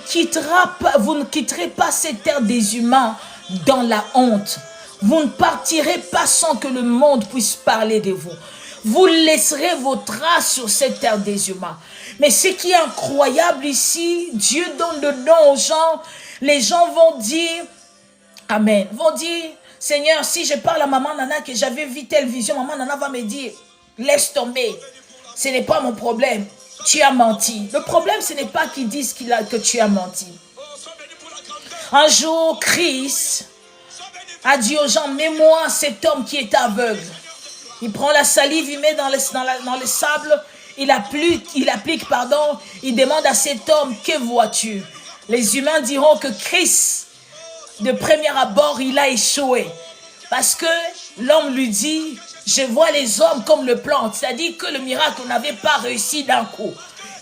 quitterez pas cette terre des humains dans la honte. Vous ne partirez pas sans que le monde puisse parler de vous. Vous laisserez vos traces sur cette terre des humains. Mais ce qui est incroyable ici, Dieu donne le don aux gens. Les gens vont dire, Amen, vont dire, Seigneur, si je parle à maman Nana que j'avais vu telle vision, maman Nana va me dire, laisse tomber, ce n'est pas mon problème, tu as menti. Le problème, ce n'est pas qu'ils disent que tu as menti. Un jour, Christ a dit aux gens, mets-moi cet homme qui est aveugle. Il prend la salive, il met dans le sable, il applique, il demande à cet homme, que vois-tu? Les humains diront que Christ, de premier abord, il a échoué. Parce que l'homme lui dit, je vois les hommes comme le plan. C'est-à-dire que le miracle n'avait pas réussi d'un coup.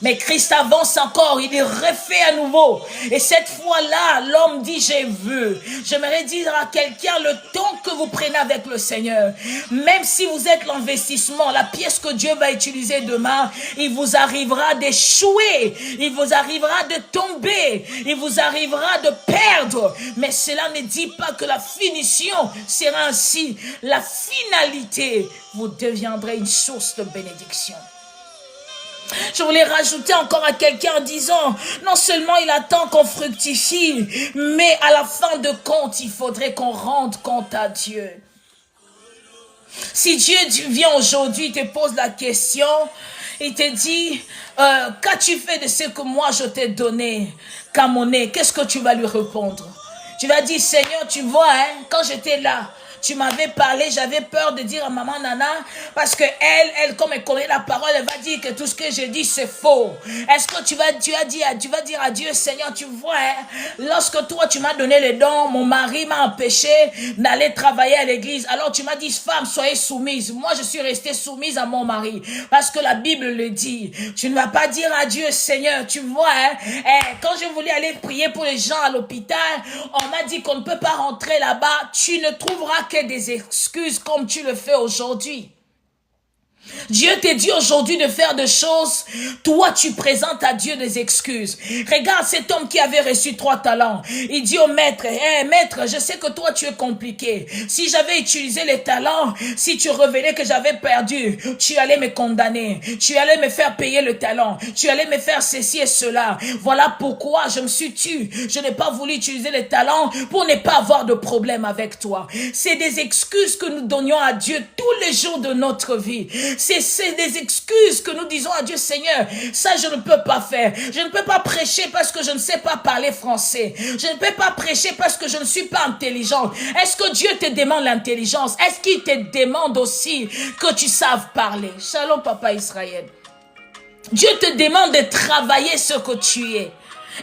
Mais Christ avance encore, il est refait à nouveau. Et cette fois-là, l'homme dit, j'ai vu. J'aimerais dire à quelqu'un, le temps que vous prenez avec le Seigneur, même si vous êtes l'investissement, la pièce que Dieu va utiliser demain, il vous arrivera d'échouer, il vous arrivera de tomber, il vous arrivera de perdre. Mais cela ne dit pas que la finition sera ainsi. La finalité, vous deviendrez une source de bénédiction. Je voulais rajouter encore à quelqu'un en disant, non seulement il attend qu'on fructifie, mais à la fin de compte, il faudrait qu'on rende compte à Dieu. Si Dieu vient aujourd'hui, il te pose la question, il te dit, qu'as-tu fait de ce que moi je t'ai donné, Camoné? Qu'est-ce que tu vas lui répondre? Tu vas dire, Seigneur, tu vois, hein, quand j'étais là, tu m'avais parlé, j'avais peur de dire à maman Nana, parce que elle, comme elle connaît la parole, elle va dire que tout ce que j'ai dit, c'est faux. Est-ce que tu vas dire à Dieu, Seigneur, tu vois, hein, lorsque toi, tu m'as donné les dons, mon mari m'a empêché d'aller travailler à l'église. Alors tu m'as dit, femme, soyez soumise. Moi, je suis restée soumise à mon mari, parce que la Bible le dit. Tu ne vas pas dire à Dieu, Seigneur, tu vois, hein, quand je voulais aller prier pour les gens à l'hôpital, on m'a dit qu'on ne peut pas rentrer là-bas. Tu ne trouveras que des excuses comme tu le fais aujourd'hui. Dieu te dit aujourd'hui de faire des choses, toi tu présentes à Dieu des excuses. Regarde cet homme qui avait reçu 3 talents. Il dit au maître, maître, je sais que toi tu es compliqué. Si j'avais utilisé les talents, si tu revenais que j'avais perdu, tu allais me condamner. Tu allais me faire payer le talent. Tu allais me faire ceci et cela. Voilà pourquoi je me suis tué. Je n'ai pas voulu utiliser les talents pour ne pas avoir de problème avec toi. C'est des excuses que nous donnions à Dieu tous les jours de notre vie. C'est des excuses que nous disons à Dieu, Seigneur, ça je ne peux pas faire. Je ne peux pas prêcher parce que je ne sais pas parler français. Je ne peux pas prêcher parce que je ne suis pas intelligente. Est-ce que Dieu te demande l'intelligence? Est-ce qu'il te demande aussi que tu saves parler? Shalom, Papa Israël. Dieu te demande de travailler ce que tu es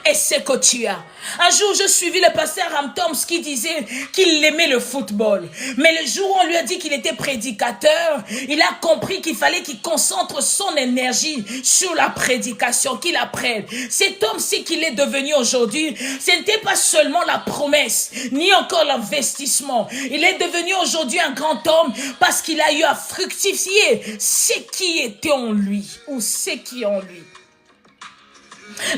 et ce que tu as. Un jour, je suivis le pasteur Ram Toms qui disait qu'il aimait le football. Mais le jour où on lui a dit qu'il était prédicateur, il a compris qu'il fallait qu'il concentre son énergie sur la prédication, qu'il apprenne. Cet homme, c'est qu'il est devenu aujourd'hui, ce n'était pas seulement la promesse, ni encore l'investissement. Il est devenu aujourd'hui un grand homme parce qu'il a eu à fructifier ce qui était en lui, ou ce qui est en lui.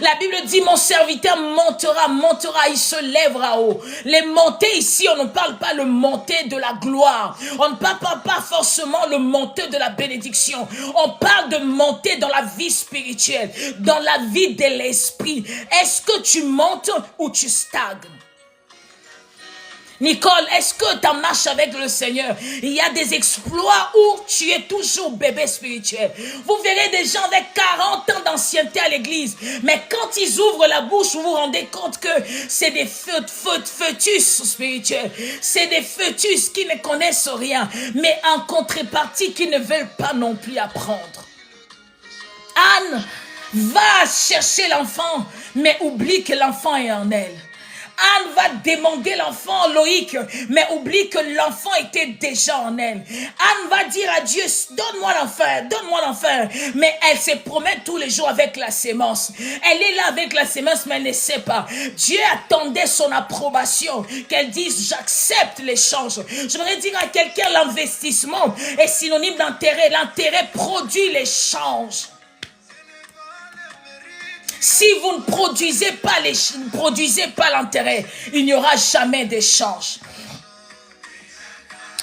La Bible dit, mon serviteur montera, il se lèvera haut. Les montées ici, on ne parle pas le monter de la gloire. On ne parle pas forcément le monter de la bénédiction. On parle de monter dans la vie spirituelle, dans la vie de l'esprit. Est-ce que tu montes ou tu stagnes? Nicole, est-ce que ta marche avec le Seigneur, il y a des exploits où tu es toujours bébé spirituel? Vous verrez des gens avec 40 ans d'ancienneté à l'église, mais quand ils ouvrent la bouche, vous vous rendez compte que c'est des fœtus spirituels. C'est des fœtus qui ne connaissent rien, mais en contrepartie qui ne veulent pas non plus apprendre. Anne va chercher l'enfant, mais oublie que l'enfant est en elle. Anne va demander l'enfant, Loïc, mais oublie que l'enfant était déjà en elle. Anne va dire à Dieu, donne-moi l'enfant, mais elle se promène tous les jours avec la sémence. Elle est là avec la sémence, mais elle ne sait pas. Dieu attendait son approbation, qu'elle dise, j'accepte l'échange. Je voudrais dire à quelqu'un, l'investissement est synonyme d'intérêt. L'intérêt produit l'échange. Si vous ne produisez pas l'intérêt, il n'y aura jamais d'échange.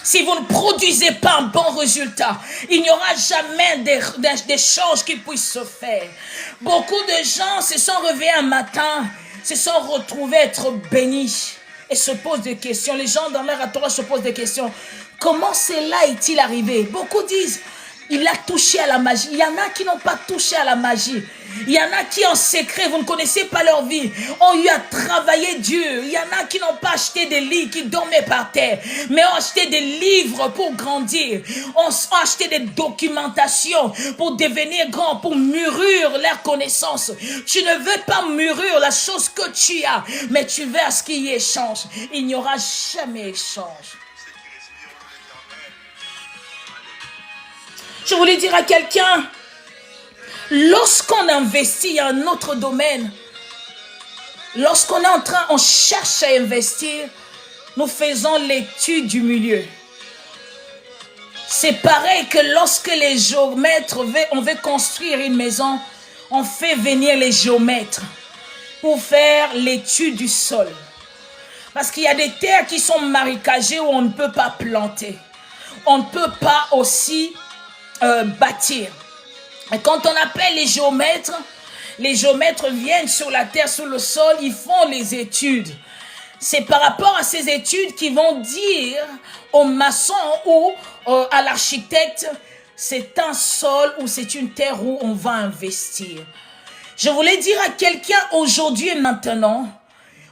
Si vous ne produisez pas un bon résultat, il n'y aura jamais d'échange qui puisse se faire. Beaucoup de gens se sont réveillés un matin, se sont retrouvés être bénis et se posent des questions. Les gens dans leur entourage se posent des questions. Comment cela est-il arrivé? Beaucoup disent, il a touché à la magie. Il y en a qui n'ont pas touché à la magie. Il y en a qui en secret, vous ne connaissez pas leur vie, ont eu à travailler Dieu. Il y en a qui n'ont pas acheté des lits, qui dormaient par terre, mais ont acheté des livres pour grandir, ont acheté des documentations pour devenir grands, pour mûrir leurs connaissances. Tu ne veux pas mûrir la chose que tu as, mais tu veux à ce qu'il y ait échange. Il n'y aura jamais échange. Je voulais dire à quelqu'un, lorsqu'on investit dans un autre domaine, lorsqu'on est on cherche à investir, nous faisons l'étude du milieu. C'est pareil que lorsque les géomètres, on veut construire une maison, on fait venir les géomètres pour faire l'étude du sol. Parce qu'il y a des terres qui sont marécagées où on ne peut pas planter. On ne peut pas aussi bâtir. Et quand on appelle les géomètres viennent sur la terre, sur le sol, ils font les études. C'est par rapport à ces études qu'ils vont dire au maçon ou à l'architecte, c'est un sol ou c'est une terre où on va investir. Je voulais dire à quelqu'un aujourd'hui et maintenant,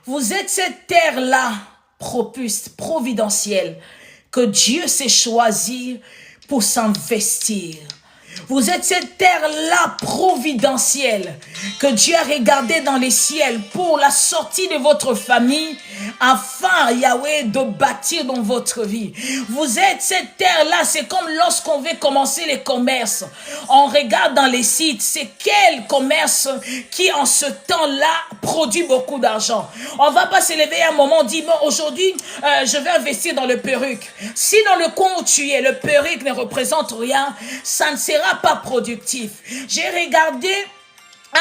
vous êtes cette terre-là, propice, providentielle, que Dieu s'est choisi pour s'investir. Vous êtes cette terre-là providentielle que Dieu a regardé dans les ciels pour la sortie de votre famille afin, Yahweh, de bâtir dans votre vie. Vous êtes cette terre-là, c'est comme lorsqu'on veut commencer les commerces. On regarde dans les sites, c'est quel commerce qui en ce temps-là produit beaucoup d'argent. On va pas se lever à un moment, on dit, bon, aujourd'hui, je vais investir dans le perruque. Si dans le coin où tu es, le perruque ne représente rien, ça ne sera pas productif. J'ai regardé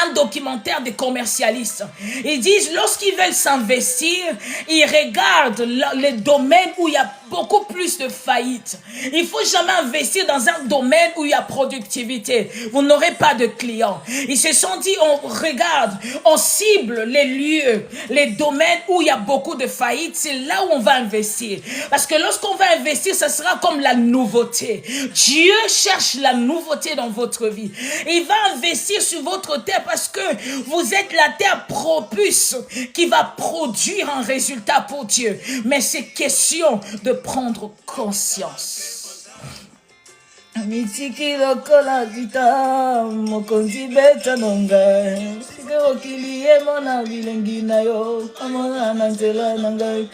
un documentaire des commercialistes. Ils disent, lorsqu'ils veulent s'investir, ils regardent les domaines où il y a beaucoup plus de faillites. Il ne faut jamais investir dans un domaine où il y a productivité. Vous n'aurez pas de clients. Ils se sont dit, on regarde, on cible les lieux, les domaines où il y a beaucoup de faillites. C'est là où on va investir. Parce que lorsqu'on va investir, ça sera comme la nouveauté. Dieu cherche la nouveauté dans votre vie. Il va investir sur votre terre parce que vous êtes la terre propice qui va produire un résultat pour Dieu. Mais c'est question de prendre conscience. Mitiki lokola kita mokonzi beta nonga sikokiliye mona bilengi na yo amona na nzela nanga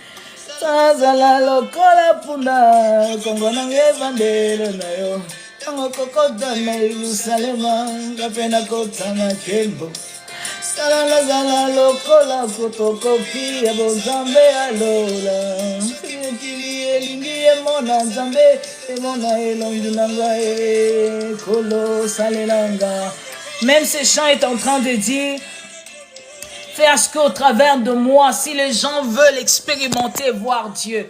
sazala lokola punda kongo nange vandelo na yo tango kokoda na Yerusalema kapena kota na tembo Salala zala lokola fotokopi ya bozambe alola Sikili elingi emona nzambe emona elongi nanga kolo salelanga. Même ce chant est en train de dire, fais à ce qu'au travers de moi, si les gens veulent expérimenter, voir Dieu.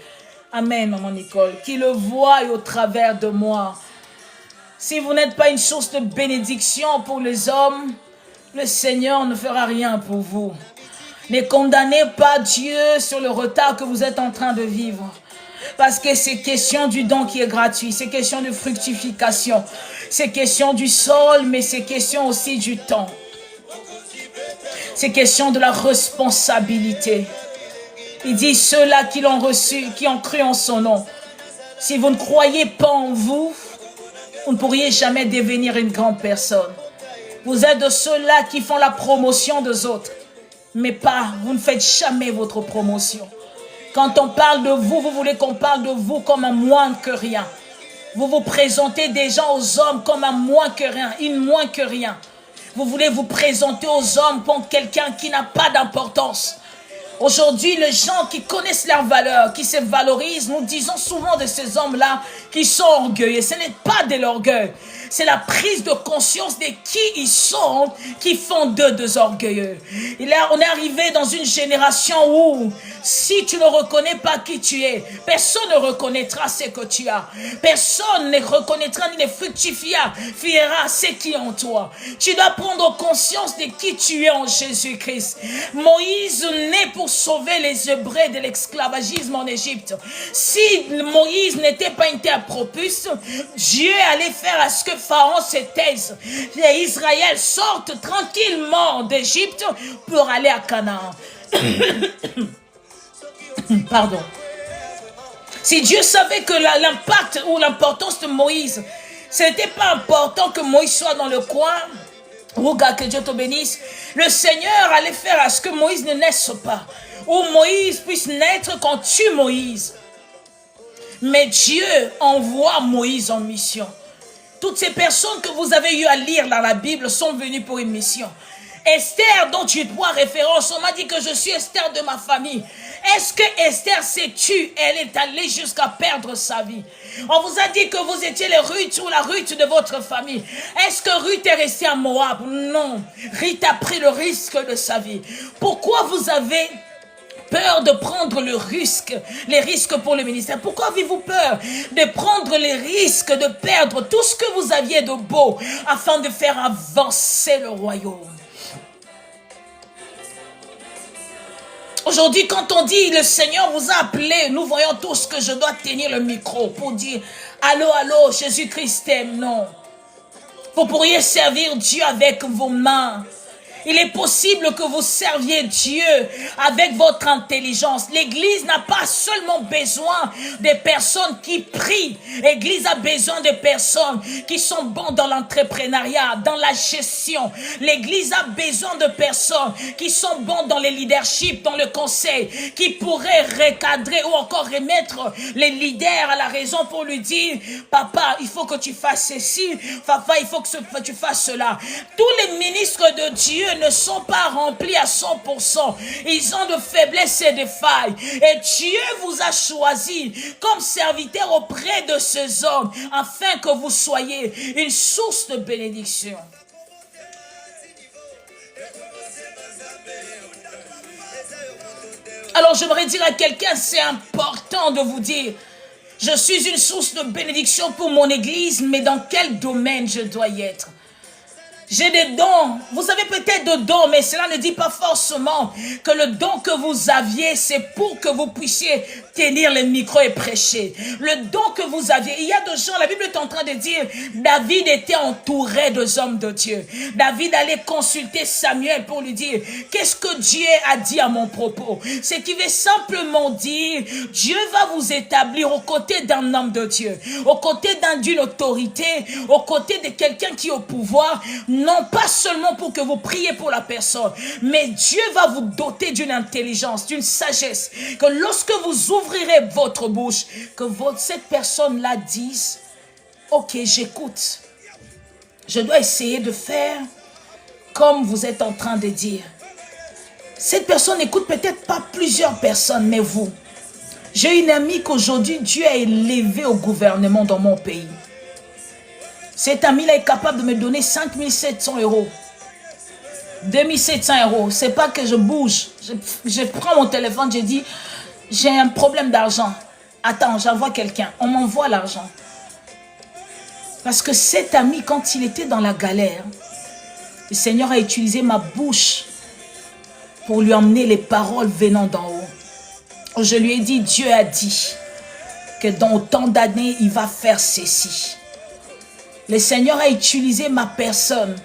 Amen, maman Nicole. Qu'ils le voient au travers de moi. Si vous n'êtes pas une source de bénédiction pour les hommes, le Seigneur ne fera rien pour vous. Ne condamnez pas Dieu sur le retard que vous êtes en train de vivre. Parce que c'est question du don qui est gratuit. C'est question de fructification. C'est question du sol, mais c'est question aussi du temps. C'est question de la responsabilité. Il dit ceux-là qui l'ont reçu, qui ont cru en son nom. Si vous ne croyez pas en vous, vous ne pourriez jamais devenir une grande personne. Vous êtes de ceux-là qui font la promotion des autres. Mais pas, vous ne faites jamais votre promotion. Quand on parle de vous, vous voulez qu'on parle de vous comme un moins que rien. Vous vous présentez déjà aux hommes comme un moins que rien, une moins que rien. Vous voulez vous présenter aux hommes comme quelqu'un qui n'a pas d'importance. Aujourd'hui, les gens qui connaissent leurs valeurs, qui se valorisent, nous disons souvent de ces hommes-là qui sont orgueilleux. Ce n'est pas de l'orgueil. C'est la prise de conscience de qui ils sont qui font d'eux des orgueilleux. Et là, on est arrivé dans une génération où si tu ne reconnais pas qui tu es, personne ne reconnaîtra ce que tu as. Personne ne reconnaîtra ni ne fructifiera ce qui est en toi. Tu dois prendre conscience de qui tu es en Jésus-Christ. Moïse naît pour sauver les Hébreux de l'esclavagisme en Égypte. Si Moïse n'était pas une terre propice, Dieu allait faire à ce que Pharaon se taise. Et Israël sorte tranquillement d'Égypte pour aller à Canaan. Pardon. Si Dieu savait que l'impact ou l'importance de Moïse, ce n'était pas important que Moïse soit dans le coin, regarde que Dieu te bénisse, le Seigneur allait faire à ce que Moïse ne naisse pas, ou Moïse puisse naître quand tue Moïse. Mais Dieu envoie Moïse en mission. Toutes ces personnes que vous avez eu à lire dans la Bible sont venues pour une mission. Esther, dont tu dois référence, on m'a dit que je suis Esther de ma famille. Est-ce que Esther s'est tue? Elle est allée jusqu'à perdre sa vie. On vous a dit que vous étiez les Ruth ou la Ruth de votre famille. Est-ce que Ruth est restée à Moab? Non. Ruth a pris le risque de sa vie. Pourquoi vous avez peur de prendre les risques pour le ministère? Pourquoi avez-vous peur de prendre les risques de perdre tout ce que vous aviez de beau afin de faire avancer le royaume? Aujourd'hui, quand on dit le Seigneur vous a appelé, nous voyons tous que je dois tenir le micro pour dire allô, allô, Jésus-Christ t'aime. Non. Vous pourriez servir Dieu avec vos mains. Il est possible que vous serviez Dieu avec votre intelligence. L'Église n'a pas seulement besoin des personnes qui prient. L'Église a besoin de personnes qui sont bons dans l'entrepreneuriat, dans la gestion. L'Église a besoin de personnes qui sont bons dans le leadership, dans le conseil, qui pourraient recadrer ou encore remettre les leaders à la raison pour lui dire « Papa, il faut que tu fasses ceci. Papa, il faut que tu fasses cela. » Tous les ministres de Dieu ne sont pas remplis à 100%. Ils ont de faiblesses et de failles. Et Dieu vous a choisi comme serviteur auprès de ces hommes afin que vous soyez une source de bénédiction. Alors j'aimerais dire à quelqu'un, c'est important de vous dire, je suis une source de bénédiction pour mon église, mais dans quel domaine je dois y être? J'ai des dons. Vous avez peut-être des dons, mais cela ne dit pas forcément que le don que vous aviez, c'est pour que vous puissiez tenir le micro et prêcher. Le don que vous aviez, il y a des gens, la Bible est en train de dire, David était entouré des hommes de Dieu. David allait consulter Samuel pour lui dire, qu'est-ce que Dieu a dit à mon propos? C'est qu'il veut simplement dire, Dieu va vous établir aux côtés d'un homme de Dieu, aux côtés d'une autorité, aux côtés de quelqu'un qui est au pouvoir, non pas seulement pour que vous priez pour la personne, mais Dieu va vous doter d'une intelligence, d'une sagesse, que lorsque vous ouvrirez votre bouche, que cette personne-là dise, ok, j'écoute. Je dois essayer de faire comme vous êtes en train de dire. Cette personne n'écoute peut-être pas plusieurs personnes, mais vous. J'ai une amie qu'aujourd'hui, Dieu a élevé au gouvernement dans mon pays. Cet ami-là est capable de me donner 5 700 €. 2 700 €. C'est pas que je bouge. Je prends mon téléphone, je dis, j'ai un problème d'argent. Attends, j'envoie quelqu'un. On m'envoie l'argent. Parce que cet ami, quand il était dans la galère, le Seigneur a utilisé ma bouche pour lui emmener les paroles venant d'en haut. Je lui ai dit, Dieu a dit que dans autant d'années, il va faire ceci. Le Seigneur a utilisé ma personne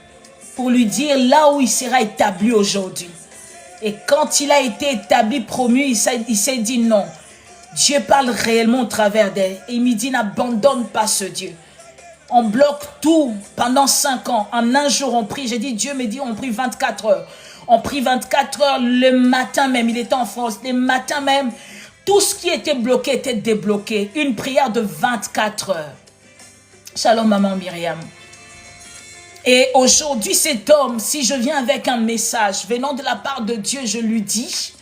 pour lui dire là où il sera établi aujourd'hui. Et quand il a été établi, promu, il s'est dit non. Dieu parle réellement au travers d'elle. Et il me dit n'abandonne pas ce Dieu. On bloque tout pendant 5 ans. En un jour, on prie. J'ai dit, Dieu me dit, on prie 24 heures. On prie 24 heures le matin même. Il était en France. Le matin même, tout ce qui était bloqué était débloqué. Une prière de 24 heures. Shalom, maman Myriam. Et aujourd'hui, cet homme, si je viens avec un message venant de la part de Dieu, je lui dis,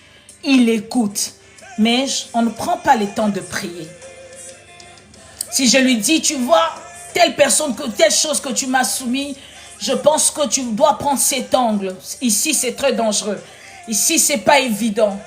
il écoute. Mais on ne prend pas le temps de prier. Si je lui dis, tu vois, telle personne, telle chose que tu m'as soumis, je pense que tu dois prendre cet angle. Ici, c'est très dangereux. Ici, c'est pas évident.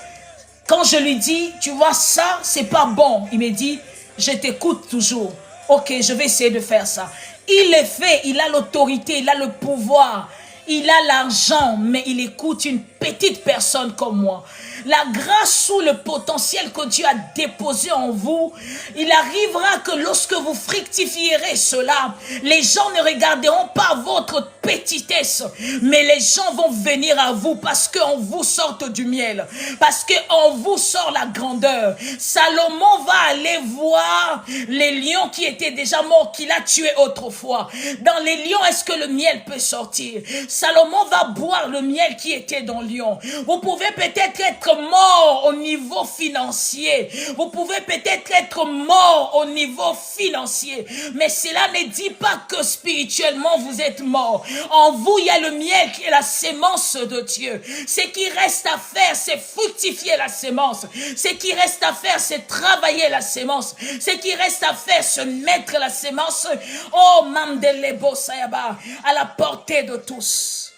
Quand je lui dis, tu vois, ça, c'est pas bon. Il me dit, je t'écoute toujours. Ok, je vais essayer de faire ça. Il le fait, il a l'autorité, il a le pouvoir, il a l'argent, mais il écoute une petite personne comme moi. La grâce ou le potentiel que Dieu a déposé en vous, il arrivera que lorsque vous fructifierez cela, les gens ne regarderont pas votre petitesse, mais les gens vont venir à vous parce qu'en vous sort du miel, parce qu'en vous sort la grandeur. Salomon va aller voir les lions qui étaient déjà morts, qu'il a tués autrefois. Dans les lions, est-ce que le miel peut sortir? Salomon va boire le miel qui était dans le lion. Vous pouvez peut-être être mort au niveau financier. Vous pouvez peut-être être mort au niveau financier. Mais cela ne dit pas que spirituellement vous êtes mort. En vous, il y a le miel qui est la sémence de Dieu. Ce qui reste à faire, c'est fructifier la sémence. Ce qui reste à faire, c'est travailler la sémence. Ce qui reste à faire, c'est mettre la sémence, oh, Mamdelebo Sayaba, à la portée de tous.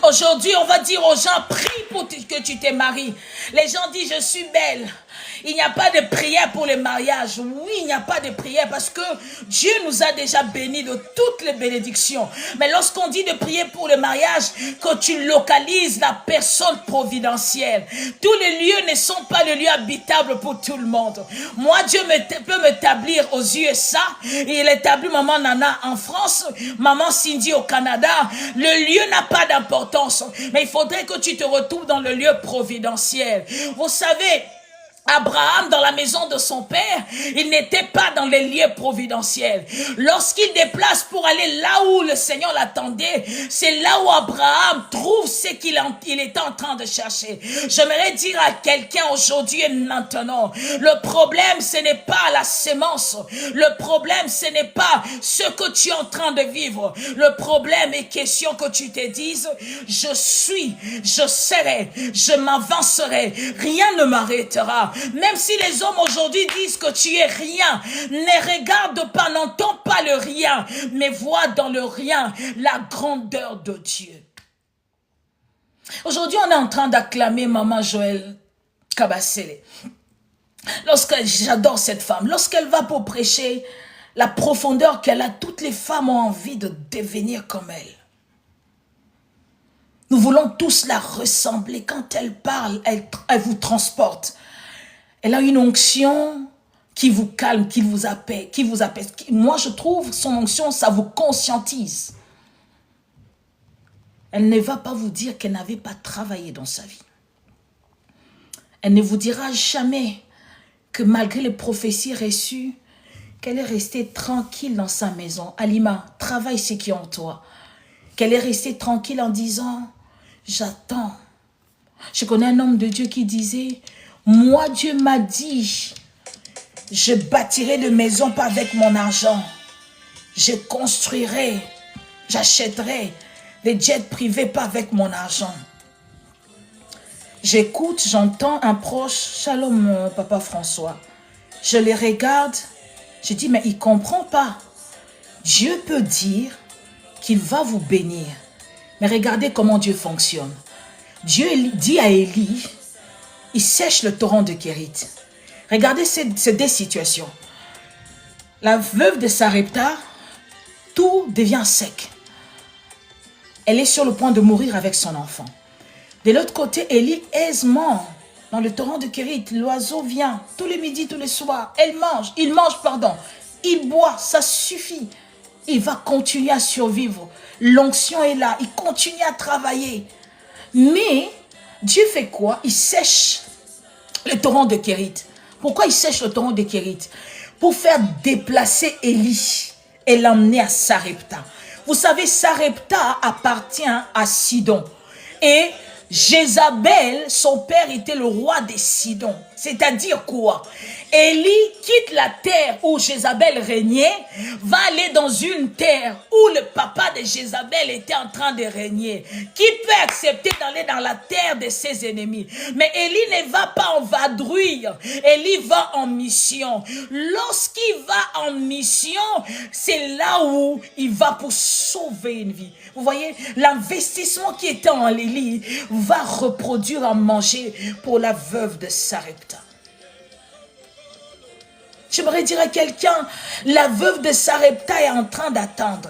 Aujourd'hui, on va dire aux gens, prie pour que tu te maries. Les gens disent, je suis belle. Il n'y a pas de prière pour le mariage. Oui, il n'y a pas de prière parce que Dieu nous a déjà bénis de toutes les bénédictions. Mais lorsqu'on dit de prier pour le mariage, que tu localises la personne providentielle. Tous les lieux ne sont pas le lieu habitable pour tout le monde. Moi, Dieu peut m'établir aux USA. Et il établit maman Nana en France, maman Cindy au Canada. Le lieu n'a pas d'importance. Mais il faudrait que tu te retrouves dans le lieu providentiel. Vous savez, Abraham, dans la maison de son père, il n'était pas dans les lieux providentiels. Lorsqu'il déplace pour aller là où le Seigneur l'attendait, c'est là où Abraham trouve ce qu'il était en train de chercher. J'aimerais dire à quelqu'un aujourd'hui et maintenant, le problème, ce n'est pas la sémence. Le problème, ce n'est pas ce que tu es en train de vivre. Le problème est question que tu te dises, je serai, je m'avancerai, rien ne m'arrêtera. Même si les hommes aujourd'hui disent que tu es rien, ne regarde pas, n'entends pas le rien, mais vois dans le rien la grandeur de Dieu. Aujourd'hui, on est en train d'acclamer Maman Joëlle Kabasele. J'adore cette femme. Lorsqu'elle va pour prêcher, la profondeur qu'elle a, toutes les femmes ont envie de devenir comme elle. Nous voulons tous la ressembler. Quand elle parle, elle vous transporte. Elle a une onction qui vous calme, qui vous apaise. Moi, je trouve son onction, ça vous conscientise. Elle ne va pas vous dire qu'elle n'avait pas travaillé dans sa vie. Elle ne vous dira jamais que malgré les prophéties reçues, qu'elle est restée tranquille dans sa maison. Alima, travaille ce qui est en toi. Qu'elle est restée tranquille en disant, j'attends. Je connais un homme de Dieu qui disait, moi, Dieu m'a dit, je bâtirai de maisons pas avec mon argent. Je construirai, j'achèterai des jets privés pas avec mon argent. J'écoute, j'entends un proche, Shalom, Papa François. Je les regarde, je dis, mais il ne comprend pas. Dieu peut dire qu'il va vous bénir. Mais regardez comment Dieu fonctionne. Dieu dit à Élie, il sèche le torrent de Kérit. Regardez ces deux situations. La veuve de Sarepta, tout devient sec. Elle est sur le point de mourir avec son enfant. De l'autre côté, Élie aisement dans le torrent de Kérit. L'oiseau vient tous les midis, tous les soirs. Il boit, ça suffit. Il va continuer à survivre. L'onction est là, il continue à travailler. Mais Dieu fait quoi? Il sèche le torrent de Kérit. Pourquoi il sèche le torrent de Kérit? Pour faire déplacer Élie et l'emmener à Sarepta. Vous savez, Sarepta appartient à Sidon. Et Jézabel, son père était le roi des Sidon. C'est-à-dire quoi? Élie quitte la terre où Jézabel régnait, va aller dans une terre où le papa de Jézabel était en train de régner. Qui peut accepter d'aller dans la terre de ses ennemis? Mais Élie ne va pas en vadrouille. Élie va en mission. Lorsqu'il va en mission, c'est là où il va pour sauver une vie. Vous voyez, l'investissement qui était en Élie va reproduire à manger pour la veuve de Sarepta. J'aimerais dire à quelqu'un, la veuve de Sarepta est en train d'attendre.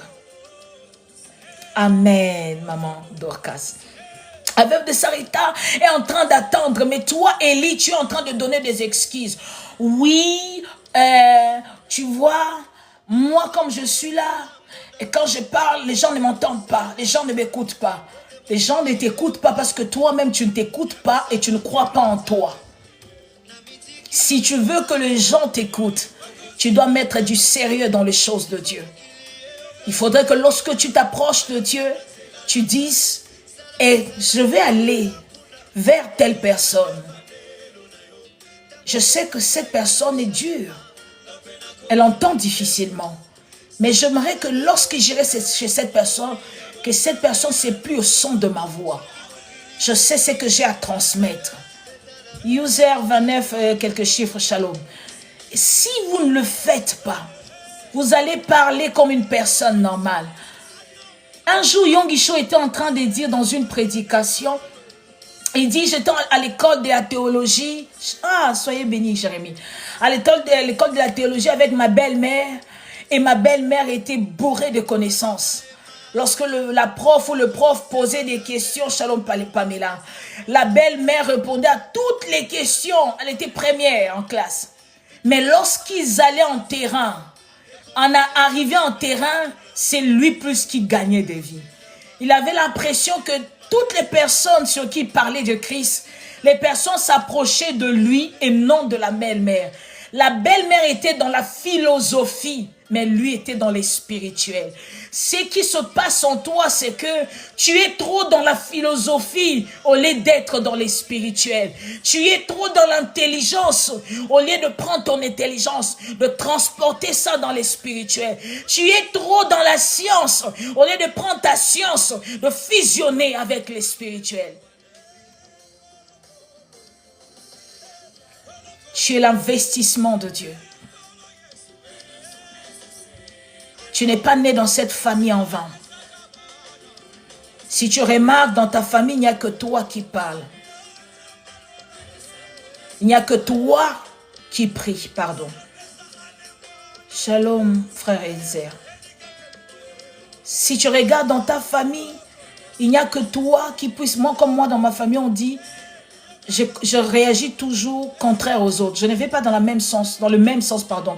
Amen, maman Dorcas. La veuve de Sarepta est en train d'attendre, mais toi, Élie, tu es en train de donner des excuses. Oui, tu vois, moi, comme je suis là, et quand je parle, les gens ne m'entendent pas, les gens ne m'écoutent pas. Les gens ne t'écoutent pas parce que toi-même, tu ne t'écoutes pas et tu ne crois pas en toi. Si tu veux que les gens t'écoutent, tu dois mettre du sérieux dans les choses de Dieu. Il faudrait que lorsque tu t'approches de Dieu, tu dises, je vais aller vers telle personne. Je sais que cette personne est dure. Elle entend difficilement. Mais j'aimerais que lorsque j'irai chez cette personne, que cette personne ne soit plus au son de ma voix. Je sais ce que j'ai à transmettre. User 29, quelques chiffres, shalom. Si vous ne le faites pas, vous allez parler comme une personne normale. Un jour, Yonggi Cho était en train de dire dans une prédication, Il dit, j'étais à l'école de la théologie. Ah, soyez bénis, Jérémie. À l'école de la théologie avec ma belle-mère. Et ma belle-mère était bourrée de connaissances. Lorsque la prof ou le prof posait des questions, Shalom Pamela, la belle-mère répondait à toutes les questions. Elle était première en classe. Mais lorsqu'ils allaient en terrain, en arrivant en terrain, c'est lui plus qui gagnait des vies. Il avait l'impression que toutes les personnes sur qui il parlait de Christ, les personnes s'approchaient de lui et non de la belle-mère. La belle-mère était dans la philosophie, mais lui était dans les spirituels. Ce qui se passe en toi, c'est que tu es trop dans la philosophie au lieu d'être dans les spirituels. Tu es trop dans l'intelligence au lieu de prendre ton intelligence, de transporter ça dans les spirituels. Tu es trop dans la science au lieu de prendre ta science, de fusionner avec les spirituels. Tu es l'investissement de Dieu. Tu n'es pas né dans cette famille en vain. Si tu remarques, dans ta famille, il n'y a que toi qui parles. Il n'y a que toi qui prie, pardon. Shalom, frère Elzer. Si tu regardes dans ta famille, il n'y a que toi qui puisse. Moi, comme moi, dans ma famille, on dit, je réagis toujours contraire aux autres. Je ne vais pas dans le même sens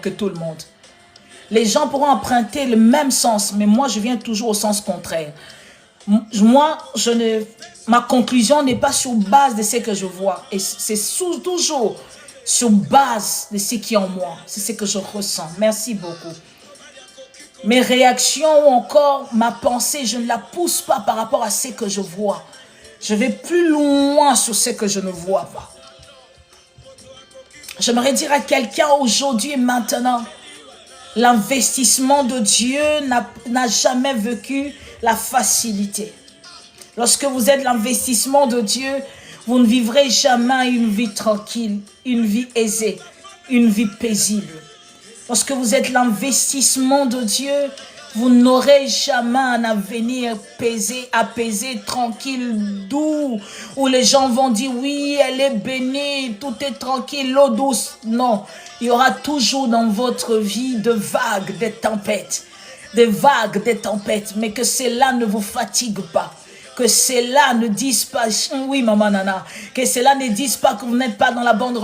que tout le monde. Les gens pourront emprunter le même sens, mais moi, je viens toujours au sens contraire. Moi, ma conclusion n'est pas sur base de ce que je vois. Et c'est toujours sur base de ce qui est en moi. C'est ce que je ressens. Merci beaucoup. Mes réactions ou encore ma pensée, je ne la pousse pas par rapport à ce que je vois. Je vais plus loin sur ce que je ne vois pas. J'aimerais dire à quelqu'un aujourd'hui et maintenant, l'investissement de Dieu n'a jamais vécu la facilité. Lorsque vous êtes l'investissement de Dieu, vous ne vivrez jamais une vie tranquille, une vie aisée, une vie paisible. Lorsque vous êtes l'investissement de Dieu, vous n'aurez jamais un avenir apaisé, tranquille, doux, où les gens vont dire oui, elle est bénie, tout est tranquille, l'eau douce. Non, il y aura toujours dans votre vie des vagues, des tempêtes, mais que cela ne vous fatigue pas. Que cela ne dise pas, oui maman nana, que cela ne dise pas que vous n'êtes pas dans la bonne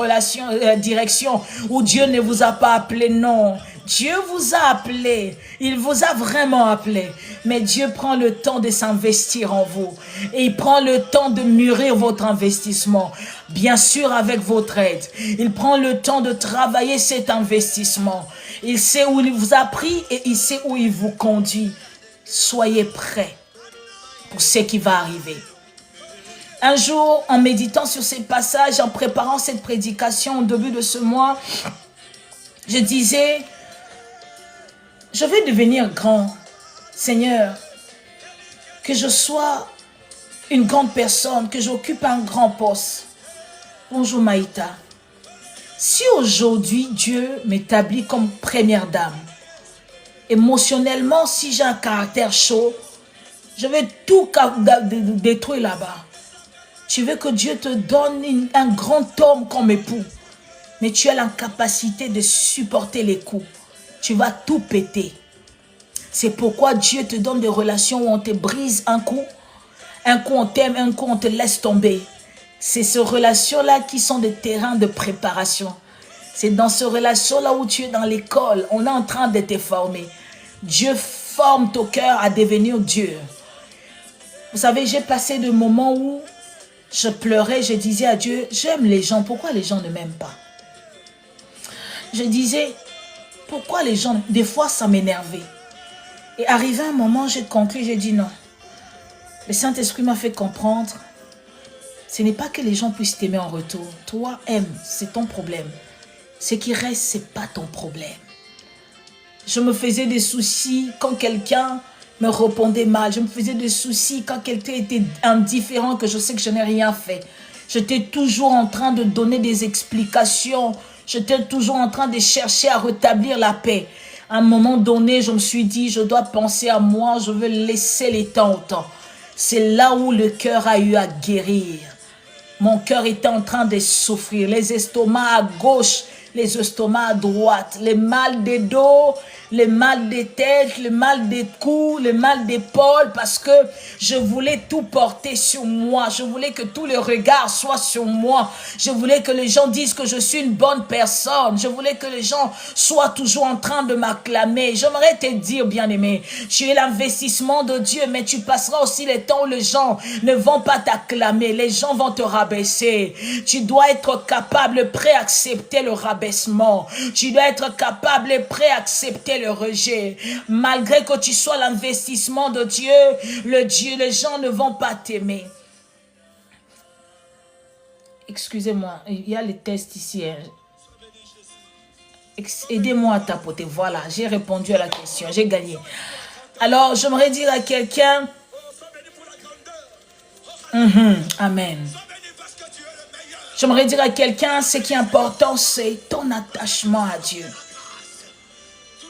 direction, où Dieu ne vous a pas appelé, non. Dieu vous a appelé, il vous a vraiment appelé, mais Dieu prend le temps de s'investir en vous et il prend le temps de mûrir votre investissement, bien sûr avec votre aide. Il prend le temps de travailler cet investissement. Il sait où il vous a pris et il sait où il vous conduit. Soyez prêts pour ce qui va arriver. Un jour, en méditant sur ces passages, en préparant cette prédication au début de ce mois, je disais, je vais devenir grand, Seigneur, que je sois une grande personne, que j'occupe un grand poste. Bonjour Maïta. Si aujourd'hui Dieu m'établit comme première dame, émotionnellement, si j'ai un caractère chaud, je vais tout détruire là-bas. Tu veux que Dieu te donne un grand homme comme époux, mais tu as l'incapacité de supporter les coups. Tu vas tout péter. C'est pourquoi Dieu te donne des relations où on te brise un coup on t'aime, un coup on te laisse tomber. C'est ces relations-là qui sont des terrains de préparation. C'est dans ces relations-là où tu es dans l'école, on est en train de te former. Dieu forme ton cœur à devenir Dieu. Vous savez, j'ai passé des moments où je pleurais, je disais à Dieu, j'aime les gens, pourquoi les gens ne m'aiment pas? Je disais, pourquoi les gens, des fois ça m'énervait. Et arrivé un moment, j'ai conclu, j'ai dit non. Le Saint-Esprit m'a fait comprendre, ce n'est pas que les gens puissent t'aimer en retour. Toi, aime, c'est ton problème. Ce qui reste, ce n'est pas ton problème. Je me faisais des soucis quand quelqu'un me répondait mal. Je me faisais des soucis quand quelqu'un était indifférent, que je sais que je n'ai rien fait. J'étais toujours en train de donner des explications. J'étais toujours en train de chercher à rétablir la paix. À un moment donné, je me suis dit, je dois penser à moi, je veux laisser les temps au temps. C'est là où le cœur a eu à guérir. Mon cœur était en train de souffrir. Les estomacs à gauche, les estomacs à droite, les mal des dos, les mal des têtes, le mal des coups, le mal d'épaule, parce que je voulais tout porter sur moi. Je voulais que tous les regards soient sur moi. Je voulais que les gens disent que je suis une bonne personne. Je voulais que les gens soient toujours en train de m'acclamer. J'aimerais te dire, bien-aimé, tu es l'investissement de Dieu, mais tu passeras aussi les temps où les gens ne vont pas t'acclamer. Les gens vont te rabaisser. Tu dois être capable, prêt à accepter le rabaissement. Tu dois être capable, prêt à accepter le rejet. Malgré que tu sois l'investissement de Dieu, les gens ne vont pas t'aimer. Excusez-moi, il y a les tests ici. Hein. Aidez-moi à tapoter. Voilà, j'ai répondu à la question, j'ai gagné. Alors, j'aimerais dire à quelqu'un, amen. J'aimerais dire à quelqu'un, ce qui est important, c'est ton attachement à Dieu.